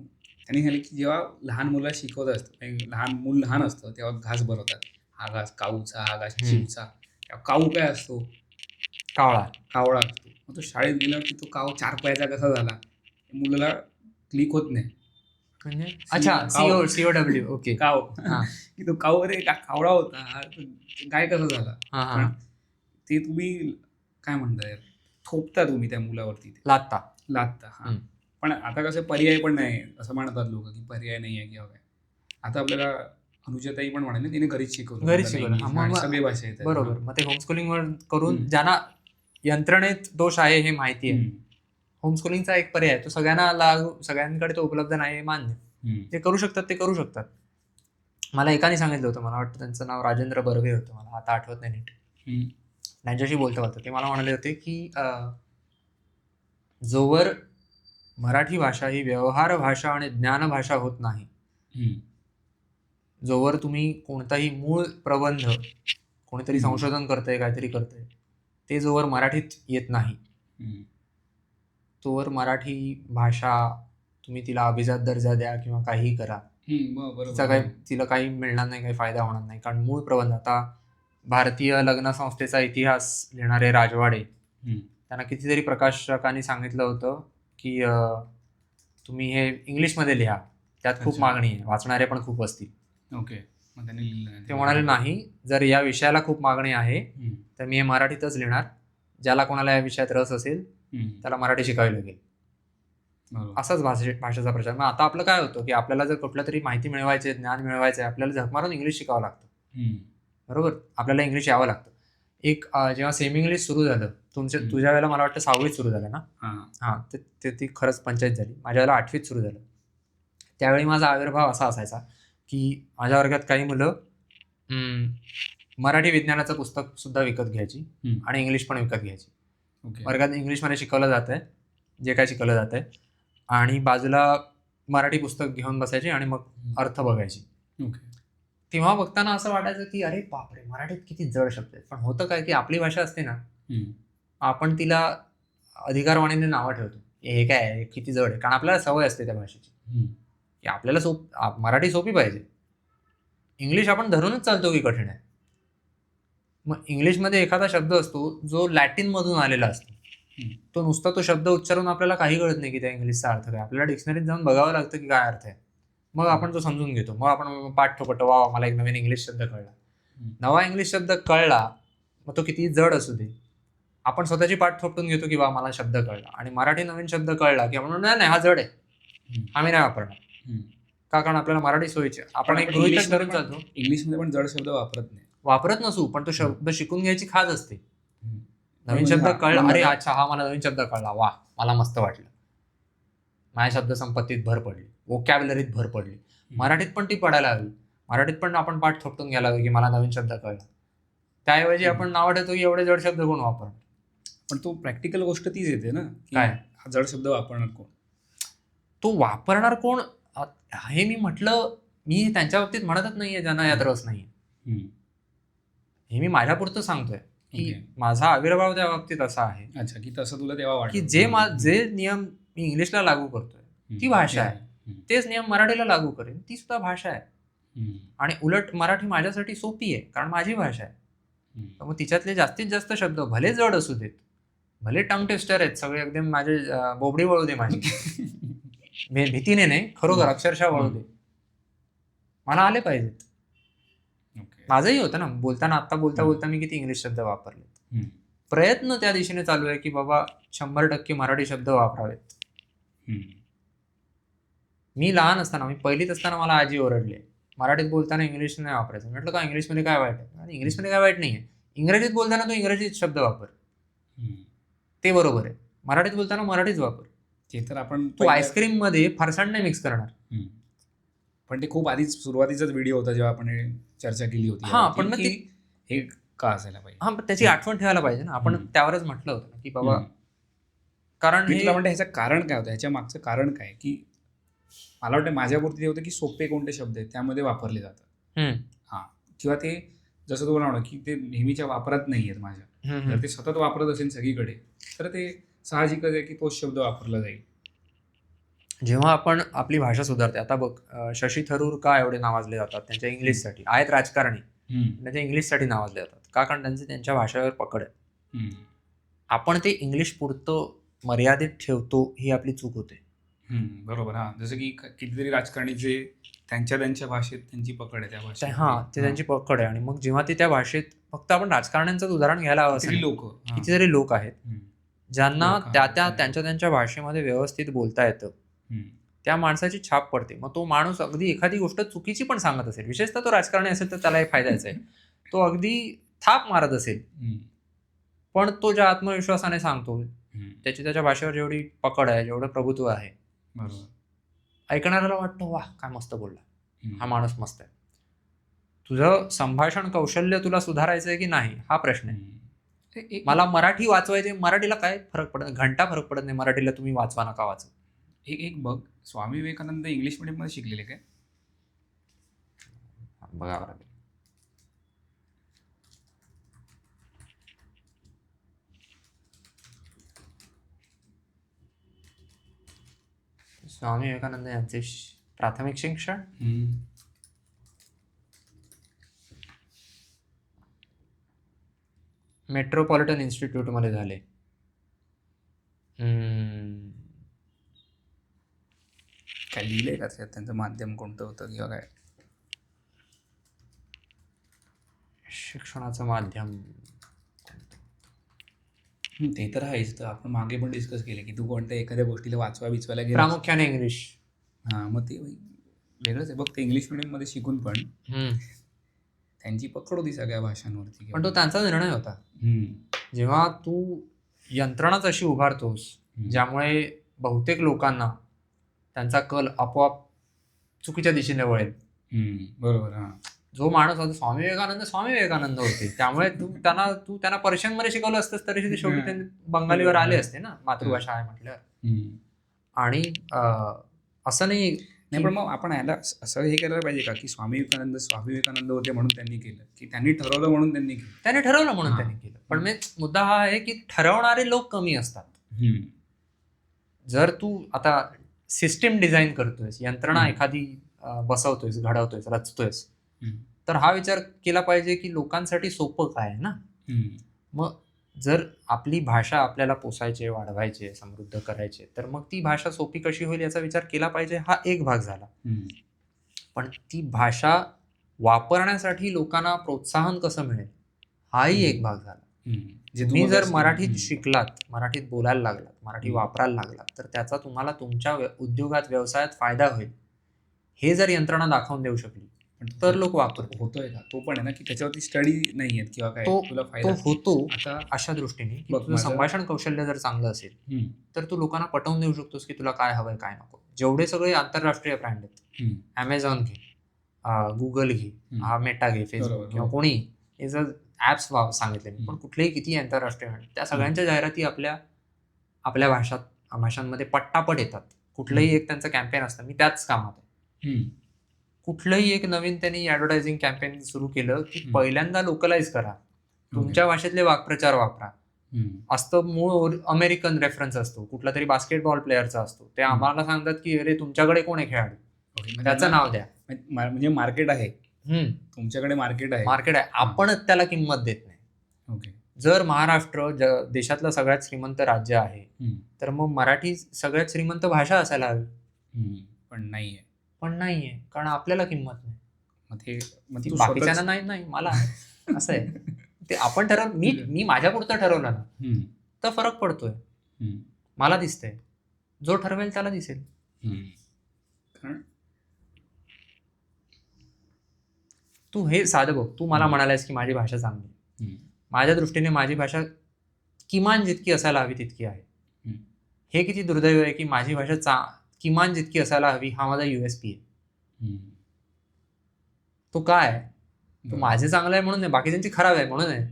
त्यांनी सांगितलं की जेव्हा लहान मुलं शिकवत असतं, मूल लहान असतं तेव्हा घास भरवतात. हा घास काऊचा, हा घास चिवचा. काऊ काय असतो? कावळा असतो. मग तो शाळेत गेल्यावर की तो काऊ 4 पायाचा कसा झाला? मुलाला क्लिक होत नाही. म्हणजे अच्छा, COW ओके. काव की तो काऊ अरे कावळा होता, काय कसा झाला? पण ते तुम्ही काय म्हणताय, थोपता तुम्ही त्या मुलावरती, लादता. हा, पण आता कसं पर्याय पण नाही, असं म्हणतात लोक की पर्याय नाही आहे किंवा काय. आता आपल्याला अनुजाताई पण म्हणाले तिने घरीच शिकवलं. सगळी भाषा येतात. बरोबर. मग ते होमस्कूलिंग करून ज्यांना यंत्रणेत दोष आहे हे माहिती आहे, होमस्कूलिंगचा एक पर्याय तो सगळ्यांकडे तो उपलब्ध नाही मान्य. ते करू शकतात, ते करू शकतात. मला एकाने सांगितलं होतं, मला वाटतं त्यांचं नाव राजेंद्र बर्वे होतं, मला आता आठवत नाही नीट. त्यांच्याशी बोलता होतं, ते मला म्हणाले होते की जोवर मराठी भाषा ही व्यवहार भाषा आणि ज्ञान भाषा होत नाही, जोवर तुम्ही कोणताही मूळ प्रबंध कोणीतरी संशोधन करतंय, काहीतरी करतंय, ते जोवर मराठीत येत नाही, तोवर मराठी भाषा तुम्ही तिला अभिजात दर्जा द्या किंवा काहीही करा, तिला काही मिळणार नाही, काही फायदा होणार नाही. कारण मूळ प्रबंध, आता भारतीय लग्न संस्थेचा इतिहास लिहिणारे राजवाडे, त्यांना कितीतरी प्रकाशकांनी सांगितलं होतं की तुम्ही हे इंग्लिशमध्ये लिहा, त्यात खूप मागणी आहे, वाचणारे पण खूप असतील. ते म्हणाले नाही, जर या विषयाला खूप मागणी आहे तर मी हे मराठीतच लिहिणार. ज्याला कोणाला या विषयात रस असेल त्याला मराठी शिकावी लागेल. असाच भाषेचा प्रचार. मग आता आपलं काय होतं की आपल्याला जर कुठलं तरी माहिती मिळवायची, ज्ञान मिळवायचं आहे, आपल्याला झक मारून इंग्लिश शिकावं लागतं. बरोबर, आपल्याला इंग्लिश यावं लागतं. एक जेव्हा सेमी इंग्लिश सुरू झालं, तुझ्या वेळेला मला वाटतं 6वीत सुरू झालं ना? हा, ती खरंच पंचायत झाली. माझ्या वेळेला 8वीत सुरू झालं. त्यावेळी माझा आविर्भाव असा असायचा की माझ्या वर्गात काही मुलं मराठी विज्ञानाचं पुस्तक सुद्धा विकत घ्यायची आणि इंग्लिश पण विकत घ्यायची. वर्गात इंग्लिशमध्ये शिकवलं जात आहे, जे काय शिकवलं जात आहे, आणि बाजूला मराठी पुस्तक घेऊन बसायची आणि मग अर्थ बघायची. तेव्हा बघताना असं वाटायचं की अरे बापरे, मराठीत किती जड शब्द आहेत. पण होतं काय की आपली भाषा असते ना, आपण तिला अधिकारवाणीने नावं ठेवतो, हे काय आहे, किती जड आहे. कारण आपल्याला सवय असते त्या भाषेची की आपल्याला मराठी सोपी पाहिजे. इंग्लिश आपण धरूनच चालतो की कठीण आहे. मग इंग्लिशमध्ये एखादा शब्द असतो जो लॅटिनमधून आलेला असतो, तो नुसता तो शब्द उच्चारून आपल्याला काही कळत नाही की त्या इंग्लिशचा अर्थ काय. आपल्याला डिक्शनरीत जाऊन बघावं लागतं की काय अर्थ आहे, मग आपण तो समजून घेतो. मग आपण पाठ ठोकतो, वा मला एक नवीन इंग्लिश शब्द कळला. नवा इंग्लिश शब्द कळला, मग तो किती जड असू दे, आपण स्वतःची पाठ थोपटून घेतो की वा मला शब्द कळला. आणि मराठी नवीन शब्द कळला की आपण नाही हा जड आहे, आम्ही नाही वापरणार. का? कारण आपल्याला मराठी सोयीची, आपण एक गृहीतक धरून चालतो. इंग्लिशमध्ये पण जड शब्द वापरत नसू, पण तो शब्द शिकून घ्यायची खाज असते. नवीन शब्द कळला, अरे अच्छा हा मला नवीन शब्द कळला, वा मला मस्त वाटलं, माझ्या शब्द संपत्तीत भर पडली, वोकॅब्युलरीत भर पडली. मराठीत पण ती पडायला हवी. मराठीत पण आपण पाठ थोपटून घ्यायला हवी की मला नवीन शब्द कळला. त्याऐवजी आपण नाव ठेवतो की एवढे जड शब्द कोण वापरणार. पण तो प्रॅक्टिकल गोष्ट तीच येते ना, काय हा जड शब्द वापरणार कोण, तो वापरणार कोण हे मी म्हटलं. मी त्यांच्या बाबतीत म्हणतच नाहीये ज्यांना यात रस नाहीये, हे मी माझ्या पुरतं सांगतोय की माझा आविर्भाव त्या बाबतीत असा आहे. अच्छा, की तसं तुला तेव्हा वाटतं की जे नियम मी इंग्लिशला लागू करतोय ती भाषा आहे, तेच नियम मराठीला लागू करेन, ती सुद्धा भाषा आहे. आणि उलट मराठी माझ्यासाठी सोपी आहे कारण माझी भाषा आहे. मग तिच्यातले जास्तीत जास्त शब्द भले जड असू देत, भले टंग टेस्टर आहेत सगळे, एकदम माझे बोबडी वळू दे माझी, भीतीने नाही, खरोखर अक्षरशः वळू दे, मला आले पाहिजेत. माझंही होतं ना बोलताना, आता बोलता बोलता मी किती इंग्लिश शब्द वापरले. प्रयत्न त्या दिशेने चालू आहे की बाबा 100% मराठी शब्द वापरावेत. मी लहान असताना, मी पहिलीत असताना मला आजी ओरडले, मराठीत बोलताना इंग्लिश नाही वापरायचं. म्हटलं का, इंग्लिशमध्ये काय वाईट आहे? इंग्लिशमध्ये काय वाईट नाहीये, इंग्रजीत बोलताना तू इंग्रजीत शब्द वापर, ते बरोबर आहे. मराठीत बोलताना मराठीच वापर. ते तर आपण तू आईस्क्रीम मध्ये फरसाण नाही मिक्स करणार. पण ते खूप आधीच सुरुवातीचाच व्हिडिओ होता जेव्हा आपण चर्चा केली होती. हा, पण मग हे का असायला पाहिजे, हा त्याची आठवण ठेवायला पाहिजे ना. आपण त्यावरच म्हटलं होतं की बाबा, कारण मी तुला म्हणते ह्याचं कारण काय होतं, ह्याच्या मागचं कारण काय, की मला वाटतं माझ्यापुरती होतं की सोपे कोणते शब्द आहेत त्यामध्ये वापरले जातात. हा, किंवा ते जसं तुम्हाला म्हणा की ते नेहमीच्या वापरात नाही आहेत माझ्या, जर ते सतत वापरत असेल सगळीकडे तर ते साहजिकच आहे की तोच शब्द वापरला जाईल. जेव्हा आपण आपली भाषा सुधारते, आता बघ शशी थरूर का एवढे नावाजले जातात त्यांच्या इंग्लिशसाठी, आहेत राजकारणी त्यांच्या इंग्लिशसाठी नावाजले जातात का, कारण त्यांच्या भाषेवर पकड आहे. आपण ते इंग्लिश पुरतं मर्यादित ठेवतो, ही आपली चूक होते. बरोबर. हा, जसं की कितीतरी राजकारणी जे त्यांच्या भाषेत त्यांची पकड आहे त्या भाषेत. ते त्यांची पकड आहे, आणि मग जेव्हा ते त्या भाषेत, फक्त आपण राजकारण्यांचं उदाहरण घ्यायला हवं, कितीतरी लोक आहेत ज्यांना त्यांच्या भाषेमध्ये व्यवस्थित बोलता येतं, त्या माणसाची छाप पडते. मग तो माणूस अगदी एखादी गोष्ट चुकीची पण सांगत असेल, विशेषतः तो राजकारणी असेल तर त्याला हे फायद्याचं आहे, तो अगदी थाप मारत असेल, पण तो ज्या आत्मविश्वासाने सांगतो, त्याच्या भाषेवर जेवढी पकड आहे, जेवढं प्रभुत्व आहे, ऐकणाऱ्याला वाटतं वा काय मस्त बोलला, हा माणूस मस्त आहे. तुझं संभाषण कौशल्य तुला सुधारायचं आहे की नाही, हा प्रश्न आहे. मला मराठी वाचवायचे, मराठीला काय फरक पडत, घंटा फरक पडत नाही मराठीला, तुम्ही वाचवा नका वाचवा. एक बघ, स्वामी विवेकानंद इंग्लिश मीडियम मध्ये शिकलेले काय? बघा, स्वामी विवेकानंद यांचे प्राथमिक शिक्षण मेट्रोपॉलिटन इन्स्टिट्यूट मध्ये झाले. काय लिहिलंय का त्यांचं माध्यम कोणतं होतं किंवा काय शिक्षणाचं माध्यम? ते तर आहेच. तर आपण मागे पण डिस्कस केले की तू कोणत्या एखाद्या गोष्टीला वाचवायला गेला, प्रामुख्याने इंग्लिश. मग ते वेगळंच आहे बघ. ते इंग्लिश मीडियम मध्ये शिकून पण त्यांची पकड होती सगळ्या भाषांवरती, पण तो त्यांचा निर्णय होता. जेव्हा तू यंत्रणाच अशी उभारतोस ज्यामुळे बहुतेक लोकांना त्यांचा कल आपोआप चुकीच्या दिशेने वळेल. बरोबर. जो माणूस होता स्वामी विवेकानंद होते, त्यामुळे तू त्यांना पर्शियनमध्ये शिकवलं असतंस तरी ते शेवटी त्यांनी बंगालीवर आले असते ना, मातृभाषा आहे म्हटल्यावर. आणि असं नाही, पण मग आपण याला असं हे करायला पाहिजे का की स्वामी विवेकानंद होते म्हणून त्यांनी केलं, की त्यांनी ठरवलं म्हणून त्यांनी केलं. पण मुद्दा हा आहे की ठरवणारे लोक कमी असतात. जर तू आता सिस्टीम डिझाईन करतोयस, यंत्रणा एखादी बसवतोयस, घडवतोयस, रचतोयस, तर हा विचार केला पाहिजे की लोकांसाठी सोपं काय आहे ना. मग जर आपली भाषा आपल्याला पोसायची, वाढवायची, समृद्ध करायची, तर मग ती भाषा सोपी कशी होईल याचा विचार केला पाहिजे. हा एक भाग झाला. पण ती भाषा वापरण्यासाठी लोकांना प्रोत्साहन कसं मिळेल, हाही एक भाग झाला. तुम्ही जर मराठीत शिकलात, मराठीत बोलायला लागलात, मराठी वापरायला लागलात, तर त्याचा तुम्हाला तुमच्या उद्योगात, व्यवसायात फायदा होईल, हे जर यंत्रणा दाखवून देऊ शकली तर लोक वापरतात. होतोय का तो पण आहे ना, की त्याच्यावरती स्टडी नाहीये किंवा काय, तो होतो आता अशा दृष्टीने की तुझं संभाषण कौशल्य जर चांगलं असेल तर तू लोकांना पटवून देऊ शकतोस की तुला काय हवंय काय नको. जेवढे सगळे आंतरराष्ट्रीय ब्रँड आहेत, अमेझॉन घे, गुगल घे, मेटा घे, फेसबुक किंवा कोणी, हे जर ऍप्स सांगितले, पण कुठलेही किती आंतरराष्ट्रीय ब्रँड, त्या सगळ्यांच्या जाहिराती आपल्या भाषांमध्ये पट्टापट येतात. कुठलंही एक त्यांचं कॅम्पेन असतं, मी त्याच कामात आहे. कुठलंही एक नवीन त्यांनी ऍडव्हर्टायझिंग कॅम्पेन सुरू केलं की पहिल्यांदा लोकलाइज करा, तुमच्या भाषेतले वाक्प्रचार वापरा. असतं मूळ अमेरिकन रेफरन्स असतो, कुठला तरी बास्केटबॉल प्लेअरचा असतो, ते आम्हाला सांगतात की अरे तुमच्याकडे कोण आहे खेळाडू, त्याचं नाव द्या. म्हणजे मार्केट आहे, तुमच्याकडे मार्केट आहे, आपण त्याला किंमत देत नाही. जर महाराष्ट्र देशातलं सगळ्यात श्रीमंत राज्य आहे, तर मग मराठी सगळ्यात श्रीमंत भाषा असायला हवी, पण नाहीये, कारण आपल्याला किंमत नाही. बाकीच्यांना नाही, मला असं आहे. ते आपण मी माझ्या पुरतं ठरवलं ना तर फरक पडतोय, मला दिसतंय. जो ठरवेल त्याला दिसेल. तू हे साधं बघ, तू मला म्हणालायस की माझी भाषा चांगली, माझ्या दृष्टीने माझी भाषा किमान जितकी असायला हवी तितकी आहे. हे किती दुर्दैव आहे की माझी भाषा किमान जितकी असायला हवी हा माझा USP आहे. तो काय, तो माझे चांगलं आहे म्हणून नाही, बाकीच्यांची खराब आहे म्हणून आहे.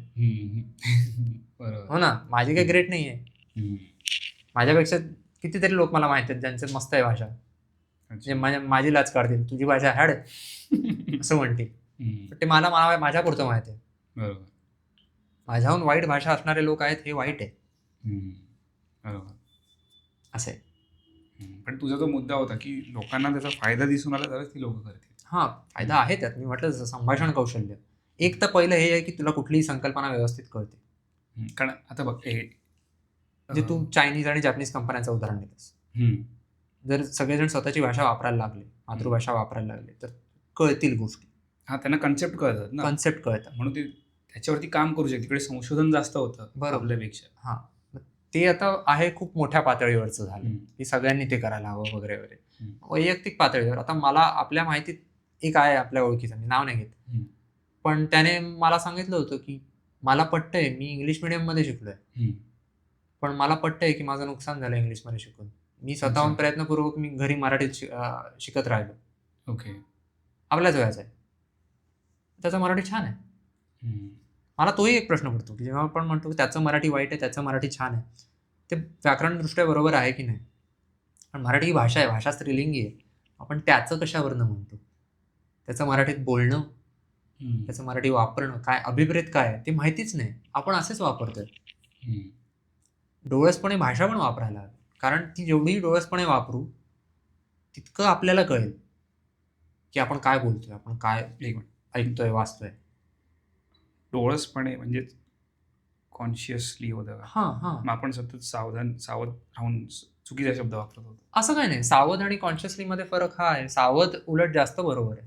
हो ना, माझी काही ग्रेट नाही आहे. माझ्यापेक्षा कितीतरी लोक मला माहित आहेत ज्यांचे मस्त आहे भाषा, जे माझी लाच काढतील, तुझी भाषा हॅड असं म्हणतील. ते मला माझ्या पुरतं माहित आहे. माझ्याहून वाईट भाषा असणारे लोक आहेत, हे वाईट आहे. असं आहे. पण तुझा जो मुद्दा होता की लोकांना त्याचा फायदा दिसून आला तरच ती लोक करतील. हा, फायदा आहे त्यात. मी म्हटलं जसं संभाषण कौशल्य. एक तर पहिलं हे आहे की तुला कुठलीही संकल्पना व्यवस्थित कळते. कारण आता बघ जे तू चायनीज आणि जॅपनीज कंपन्यांचं उदाहरण दिलंस. जर सगळेजण स्वतःची भाषा वापरायला लागले, मातृभाषा वापरायला लागले, तर कळतील गोष्टी. हा, त्यांना कन्सेप्ट कळतात ना, कन्सेप्ट कळतात, म्हणून ते त्याच्यावरती काम करू शकते. तिकडे संशोधन जास्त होतं आपल्यापेक्षा. हा, ते आता आहे खूप मोठ्या पातळीवरचं झालं की सगळ्यांनी ते करायला हवं वगैरे वगैरे. वैयक्तिक पातळीवर आता मला आपल्या माहितीत एक आहे आपल्या ओळखीचं, मी नाव नाही घेत, पण त्याने मला सांगितलं होतं की मला पटतंय, मी इंग्लिश मीडियममध्ये शिकलोय, पण मला पटतंय की माझं नुकसान झालं इंग्लिशमध्ये शिकून. मी स्वतःहून प्रयत्नपूर्वक मी घरी मराठीत शिकत राहिलो. ओके, आपल्याच वयाचा आहे, त्याचं मराठी छान आहे. मला तोही एक प्रश्न पडतो की जेव्हा आपण म्हणतो त्याचं मराठी वाईट आहे, त्याचं मराठी छान आहे, ते व्याकरणदृष्ट्या बरोबर आहे की नाही? पण मराठी ही भाषा आहे, भाषा स्त्रीलिंगी आहे. आपण त्याचं कशावरनं म्हणतो? त्याचं मराठीत बोलणं, त्याचं मराठी वापरणं, काय अभिप्रेत काय आहे ते माहितीच नाही. आपण असेच वापरतोय. डोळसपणे भाषा पण वापरायला हवी, कारण ती जेवढी डोळसपणे वापरू तितकं आपल्याला कळेल की आपण काय बोलतोय, आपण काय ऐकतोय, वाचतोय. डोळसपणे म्हणजे कॉन्शियसली होतं. मग आपण सतत सावध राहून चुकीचा शब्द वापरत होतो. असं काय नाही, सावध आणि कॉन्शियसली मध्ये फरक हा आहे. सावध उलट जास्त बरोबर आहे.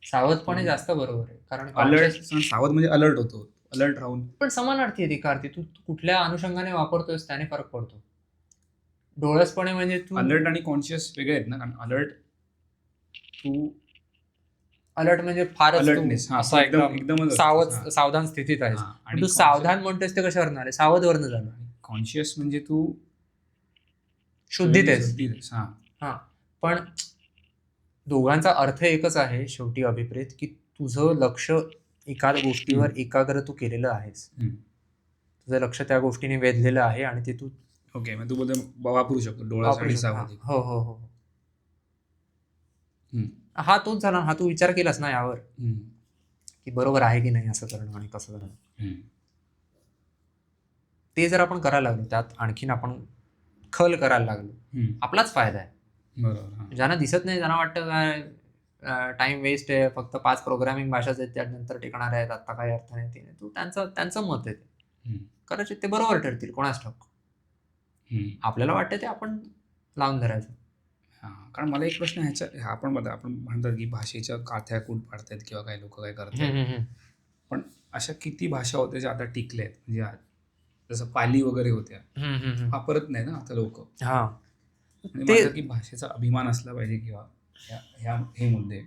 सावधपणे जास्त बरोबर आहे, कारण अलर्ट, सावध म्हणजे अलर्ट होतो, अलर्ट राहून. पण समानार्थी आहे ती कार्ती. तू कुठल्या अनुषंगाने वापरतोयस त्याने फरक पडतो. डोळसपणे म्हणजे तू अलर्ट आणि कॉन्शियस वेगळे आहेत ना. कारण अलर्ट म्हणजे फारच एकदम सावधान स्थितीत आहे. आणि तू सावधान म्हणतोयस ते कशावरनं आले? सावधवरनं झालं. कॉन्शियस म्हणजे तू शुद्धीत आहेस. हा, पण दोघांचा अर्थ एकच आहे शेवटी अभिप्रेत, की तुझं लक्ष एका गोष्टीवर एकाग्र तू केलेलं आहेस. तुझं लक्ष त्या गोष्टीने वेधलेलं आहे आणि ते तू ओके, तू बोलतो वापरू शकतो डोळ्यासाठी सावधी. हो हो हो. हा तोच झाला. हा तू विचार केलास ना यावर की बरोबर आहे की नाही असं करणं आणि कसं करणं. ते जर आपण करायला लागलो, त्यात आणखीन आपण खल करायला लागलो, आपलाच फायदा आहे. बरोबर. ज्यांना दिसत नाही, ज्यांना वाटतं काय टाइम वेस्ट आहे, फक्त 5 प्रोग्रामिंग भाषाच आहेत त्यानंतर टिकणार आहेत, आता काही अर्थ नाही. ते तू त्यांचं मत आहे ते. कदाचित ते बरोबर ठरतील, कोणाच ठाऊक. आपल्याला वाटतं ते आपण लावून धरायचं. कारण मला एक प्रश्न ह्याच्या आपण म्हणतात की भाषेच्या काथ्या कूट पाडतायत किंवा काही लोक काय करतात, पण अशा किती भाषा होत्या ज्या आता टिकल्या आहेत. म्हणजे जसं पाली वगैरे होत्या, वापरत नाही ना आता लोक. की भाषेचा अभिमान असला पाहिजे किंवा हे मुद्दे.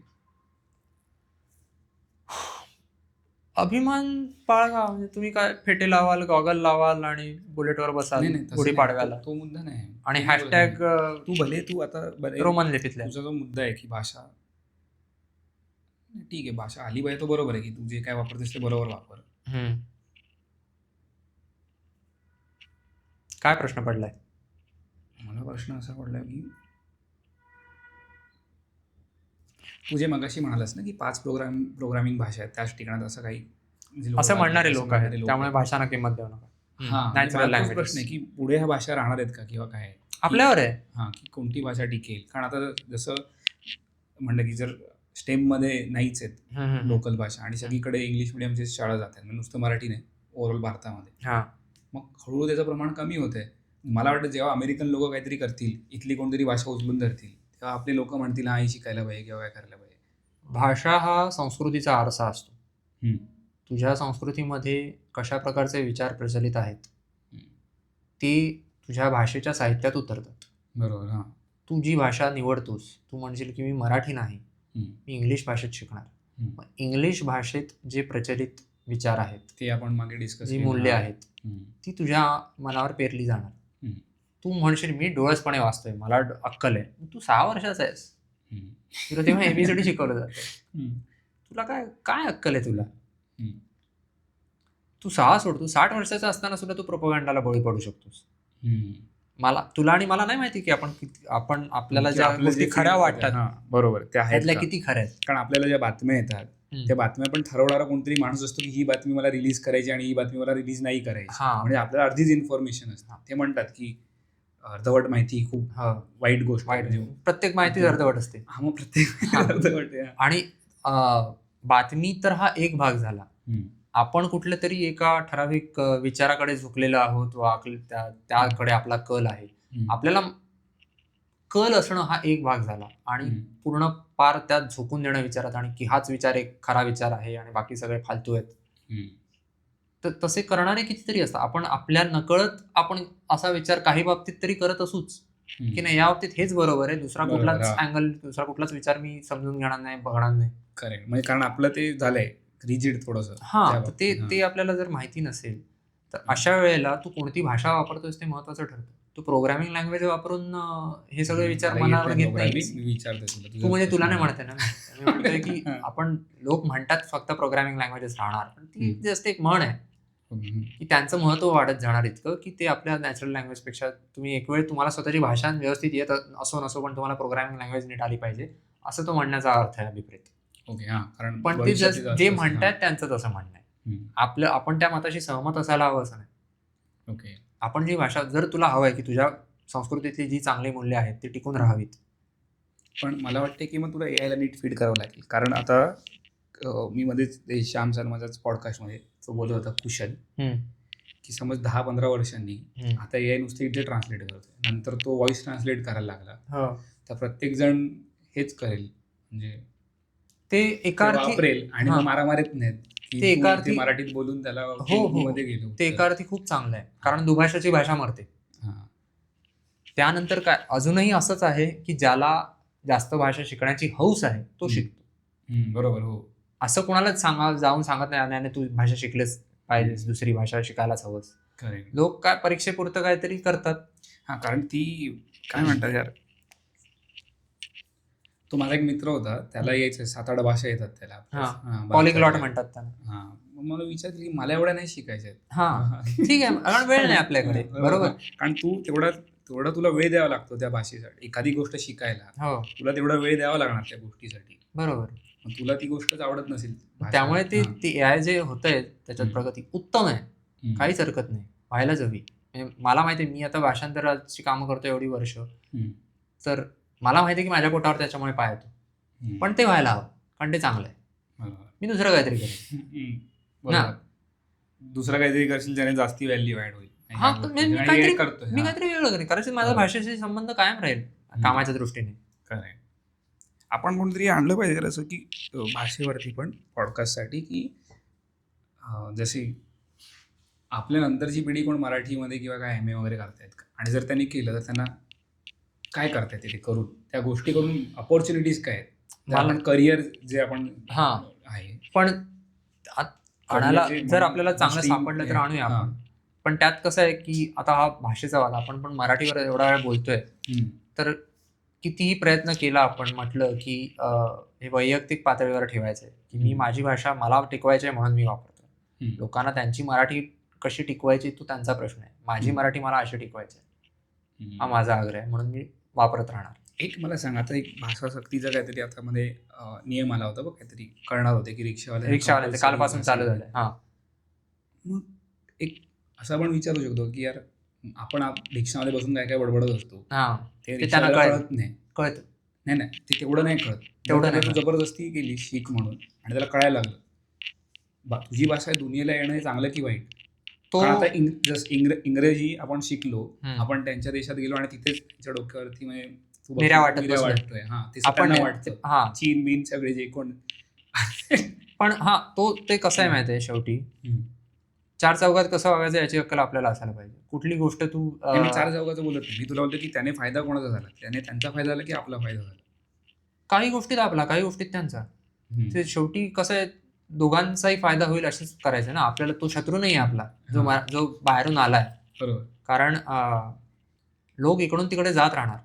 अभिमान बाळगा, म्हणजे तुम्ही काय फेटे लावाल, गॉगल लावाल आणि बुलेटवर बसाल गुढीपाडव्याला, तो मुद्दा नाही. आणि हॅशटॅग तू आता रोमन लिपीतल्या. तुझा जो मुद्दा आहे की भाषा ठीक आहे, भाषा आली पाहिजे, तो बरोबर आहे की तू जे काय वापरतेस ते बरोबर वापर. काय प्रश्न पडलाय? मला प्रश्न असा पडला की तू जे मगाशी म्हणालास ना की 5 प्रोग्रामिंग भाषा आहेत, त्याच ठिकाणात असं काही असं म्हणणारे लोक आहेत, त्यामुळे भाषांना किंमत देऊ नका. Natural language. प्रश्न आहे की पुढे ह्या भाषा राहणार आहेत का किंवा काय आपल्यावर आहे. की कोणती भाषा टिकेल. कारण आता जसं म्हणलं की जर स्टेम मध्ये नाहीच आहेत लोकल भाषा आणि सगळीकडे इंग्लिश मिडियमची शाळा जात आहेत, नुसतं मराठी नाही ओव्हरऑल भारतामध्ये, मग हळूहळू त्याचं प्रमाण कमी होत आहे. मला वाटतं जेव्हा अमेरिकन लोक काहीतरी करतील, इथली कोणतरी भाषा उचलून धरतील, तेव्हा आपले लोक म्हणतील हा शिकायला पाहिजे किंवा काय करायला पाहिजे. भाषा हा संस्कृतीचा आरसा असतो. तुझ्या संस्कृतीमध्ये कशा प्रकारचे विचार प्रचलित आहेत ते तुझ्या भाषेच्या साहित्यात उतरतात. बरोबर. तू जी भाषा निवडतोस, तू म्हणशील की मी मराठी नाही, मी इंग्लिश भाषेत शिकणार. इंग्लिश भाषेत जे प्रचलित विचार आहेत, ते आपण मागे डिस्कस, जी मूल्य आहेत, ती तुझ्या मनावर पेरली जाणार. तू म्हणशील मी डोळसपणे वाचतोय, मला अक्कल आहे. तू 6 वर्षाचा आहेस, तुला तेव्हा एबीसीडी शिकवलं जातं. तुला काय अक्कल आहे तुला? तू 6 सोड, तू 60 वर्षाचा असताना सुद्धा तू प्रोपगंडाला बळी पडू शकतोस. तुला आणि मला नाही माहिती की आपण आपल्याला ज्या गोष्टी खऱ्या वाटतात, बरोबर, त्यातल्या किती खऱ्या आहेत. कारण आपल्याला ज्या बातम्या येतात त्या बातम्या पण ठरवणारा कोणतरी माणूस असतो की ही बातमी मला रिलीज करायची आणि ही बातमी मला रिलीज नाही करायची. म्हणजे आपल्याला अर्धीच इन्फॉर्मेशन असते. ते म्हणतात की अर्धवट माहिती ही खूप वाईट गोष्ट आहे. म्हणजे प्रत्येक माहिती अर्धवट असते. मग प्रत्येक अर्धवट आहे. आणि बातमी तर हा एक भाग झाला. आपण कुठल्या तरी एका ठराविक विचाराकडे झुकलेलो आहोत वा त्याकडे आपला कल आहे. आपल्याला कल असणं हा एक भाग झाला आणि पूर्ण पार त्यात झोकून देणं विचारात आणि की हाच विचार एक खरा विचार आहे आणि बाकी सगळे फालतू आहेत. तर तसे करणारे कितीतरी असतात. आपण आपल्या नकळत आपण असा विचार काही बाबतीत तरी करत असूच की नाही या बाबतीत हेच बरोबर आहे, दुसरा कुठलाच अँगल दुसरा कुठलाच विचार मी समजून घेणार नाही, बघणार नाही. करेक्ट. म्हणजे कारण आपलं ते झालंय रिजिड थोडंसं. हा, ते आपल्याला जर माहिती नसेल तर अशा वेळेला तू कोणती भाषा वापरतोस ते महत्वाचं ठरतं. तू प्रोग्रामिंग लँग्वेज वापरून हे सगळे विचार मनावर घेत नाही. तू म्हणजे तुला नाही म्हणते ना, मी म्हणतोय की आपण लोक म्हणतात फक्त प्रोग्रामिंग लँग्वेजेस राहणार, पण ती जस्ट एक म्हण आहे की त्यांचं महत्व वाढत जाणार इतकं की ते आपल्या नॅचरल लँग्वेज पेक्षा तुम्ही एक वेळ तुम्हाला स्वतःची भाषा व्यवस्थित येत असो नसो पण तुम्हाला प्रोग्रामिंग लँग्वेज नीट आली पाहिजे असं तो म्हणण्याचा अर्थ आहे अभिप्रेत. ओके, हा. कारण पण ते जे म्हणतात त्यांचं तसं म्हणणं आहे. आपण त्या मताशी सहमत असायला हवं असं नाही. ओके. आपण जी भाषा जर तुला हवं आहे की तुझ्या संस्कृतीतली जी चांगली मूल्य आहेत ती टिकून राहावीत. पण मला वाटते की मग तुला एआयला नीट फीड करावं लागेल. कारण आता मी मध्येच श्याम सर माझ्याच पॉडकास्टमध्ये तो बोलत होता कुशल की समज 10-15 वर्षांनी आता एआय नुसते इथे ट्रान्सलेट करतोय, नंतर तो व्हॉइस ट्रान्सलेट करायला लागला तर प्रत्येक जण हेच करेल, म्हणजे ते एका वापरेल आणि मग मारामारीत नाहीत. ते एका अर्थी मराठीत बोलून त्याला मध्ये गेलो. ते एका अर्थी खूप चांगलं आहे कारण दुभाषाची भाषा मरते. त्यानंतर काय अजूनही असंच आहे की ज्याला जास्त भाषा शिकण्याची हौस आहे तो शिकतो. बरोबर. हो, असं कोणालाच जाऊन सांगत नाही तू भाषा शिकलेच पाहिजेस, दुसरी भाषा शिकायलाच हवंस. लोक काय परीक्षेपुरतं काहीतरी करतात. हा, कारण ती काय म्हणतात यार, तो माझा एक मित्र होता, त्याला यायचं 7-8 भाषा येतात त्याला, पॉलिग्लॉट म्हणतात त्यांना. मग मला विचारलं की मला एवढ्या नाही शिकायच्या आहेत. हा, ठीक आहे, कारण वेळ नाही आपल्याकडे. बरोबर. कारण तू तेवढा तुला वेळ द्यावा लागतो त्या भाषेसाठी. एखादी गोष्ट शिकायला तुला तेवढा वेळ द्यावा लागणार त्या गोष्टीसाठी. बरोबर. तुला ती गोष्टच आवडत नसेल, त्यामुळे ते एआय जे होतंय त्याच्यात प्रगती उत्तम आहे, काहीच हरकत नाही, व्हायलाच हवी. मला माहिती आहे, मी आता भाषांतराची कामं करतो एवढी वर्ष, तर मला माहिती आहे की माझ्या पोटावर त्याच्यामुळे पाय येतो, पण ते व्हायला हवं कारण ते चांगलं आहे. मी दुसरं काहीतरी करेन. दुसरं काहीतरी करशील ज्याने जास्ती व्हॅल्यू ऍड होईल. मी काहीतरी वेगळं करेन कारण माझा भाषेशी संबंध कायम राहील कामाच्या दृष्टीने. खरंय. आपण कोणतरी आणलं पाहिजे असं की भाषेवरती पण पॉडकास्टसाठी, की जशी आपल्या नंतरची पिढी कोण मराठीमध्ये किंवा काय MA वगैरे करतायत का, आणि जर त्यांनी केलं तर त्यांना काय करता येते ते करून, त्या गोष्टी करून अपॉर्च्युनिटीज काय आहेत, करिअर जे आपण आहे. पण आणायला जर आपल्याला चांगलं सापडलं तर आणूया आपण. पण त्यात कसं आहे की आता हा भाषेचा वाद, आपण पण मराठीवर एवढा वेळ बोलतोय, तर कितीही प्रयत्न केला आपण म्हटलं की हे वैयक्तिक पातळीवर ठेवायचंय की मी माझी भाषा मला टिकवायची आहे म्हणून मी वापरतो. लोकांना त्यांची मराठी कशी टिकवायची तो त्यांचा प्रश्न आहे. माझी मराठी मला अशी टिकवायची आहे, हा माझा आग्रह आहे, म्हणून मी वापरत राहणार. एक मला सांग, आता एक भाषा सक्तीचा काहीतरी आता मध्ये नियम आला होता बघ, काहीतरी करणार होते की रिक्षावाले कालपासून चालू झालंय. मग एक असं आपण विचारू शकतो की यार आपण रिक्षामध्ये बसून काय काय बडबडत असतो, ते त्यांना कळत नाही. नाही ते तेवढं नाही कळत. तेवढं जबरदस्ती केली शिक म्हणून आणि त्याला कळायला लागलं. तुझी भाषा दुनियेला येणं हे चांगलं की वाईट? आता इंग्रजी आपण शिकलो, आपण त्यांच्या देशात गेलो आणि तिथेच त्यांच्या डोक्यावरती म्हणजे वाटतोय. वाटतं चीन बीन सगळे जे कोण. पण ते कसं आहे माहिती आहे, शेवटी चार चौघात कसं वागायचं याची अक्कल आपल्याला असायला पाहिजे. कुठली गोष्ट तू चार चौघाचं बोलत नाही, मी तुला बोलतो की त्याने फायदा कोणाचा झाला, त्याने त्यांचा फायदा झाला की आपला फायदा झाला. काही गोष्टीत आपला, काही गोष्टीत त्यांचा. ते शेवटी कसं आहे, दोघांचाही फायदा होईल असंच करायचं ना. आपल्याला तो शत्रू नाही आहे आपला, जो बाहेरून आलाय. बरोबर. कारण लोक इकडून तिकडे जात राहणार.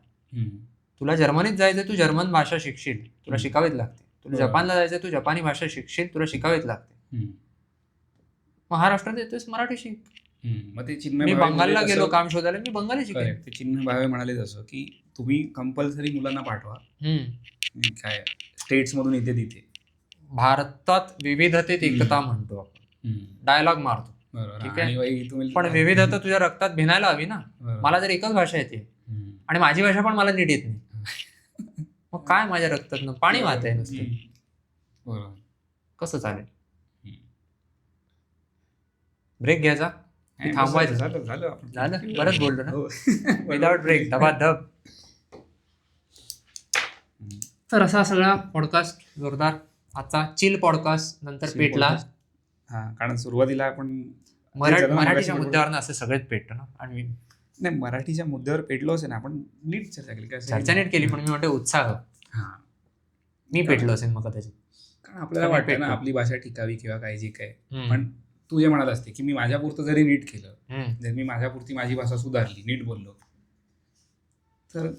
तुला जर्मनीत जायचं, तू जर्मन भाषा शिकशील, तुला शिकावीच लागते. तुला जपानला जायचं, तू जपानी भाषा शिकशील, तुला शिकावीच लागते. महाराष्ट्रात येतोस, मराठी शिक. मग ते मी बंगालला गेलो काम शोधायला, मी बंगाली शिकेन. ते चिन्मय भावे म्हणाले तसं की तुम्ही कंपल्सरी मुलांना पाठवा, काय स्टेट्स मधून इथे तिथे. भारतात विविधतेत एकता म्हणतो आपण, डायलॉग मारतो. बरोबर. ठीक आहे. आणि बाई तुम्ही पण विविधता तुझ्या रक्तात भिनायला हवी ना. बरोबर. मला जर एकच भाषा येते आणि माझी भाषा पण मला नीट येत नाही, मग काय माझ्या रक्तात पाणी वाहत आहे नुसतं, बरोबर. कसं चालेल? ब्रेक घ्यायचा की थांबवायचं? झालं आपण झालं, बरंच बोललो ना. हो. विदाउट ब्रेक, धबाधब. तर असा सगळा पॉडकास्ट जोरदार, आजचा चिल पॉडकास्ट नंतर Chill पेटला. podcast. हा, कारण सुरुवातीला आपण मराठीच्या मगाशी मुद्द्यावर असं सगळेच पेटतो ना. आणि नाही, मराठीच्या मुद्द्यावर पेटलो असेल ना, आपण नीट चर्चा केली काय चर्चा नीट केली, पण मी म्हणते उत्साह हा, मी पेटलो असेल मग कदाचित. कारण आपल्याला कमी वाटतं ना पेटलो. आपली भाषा टिकावी किंवा काय जे काय. हम्म. पण तू जे म्हणत असते की मी माझ्यापुरतं जरी नीट केलं, हम्म. जर मी माझ्यापुरती माझी भाषा सुधारली, नीट बोललो, तर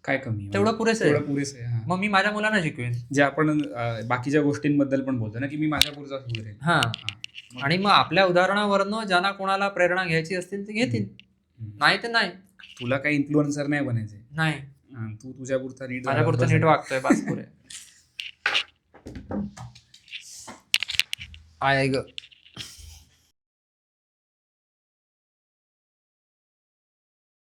काय कमी आहे? तेवढं पुरेसं आहे. तेवढं पुरेसं आहे. हा. मग मी माझ्या मुलांना शिकवेन. जे आपण बाकीच्या गोष्टींबद्दल पण बोलतो ना की मी माझ्यापुरता सुधारेल. हा, आणि मग आपल्या उदाहरणावरनं ज्यांना कोणाला प्रेरणा घ्यायची असतील ते घेतील, नाही तर नाही. तुला काही इन्फ्लुएन्सर नाही बनायचंय. नाही, तू तुझ्यापुरता नीट माझ्यापुरतं नीट वागतोय, बास पुरे. आहे ग.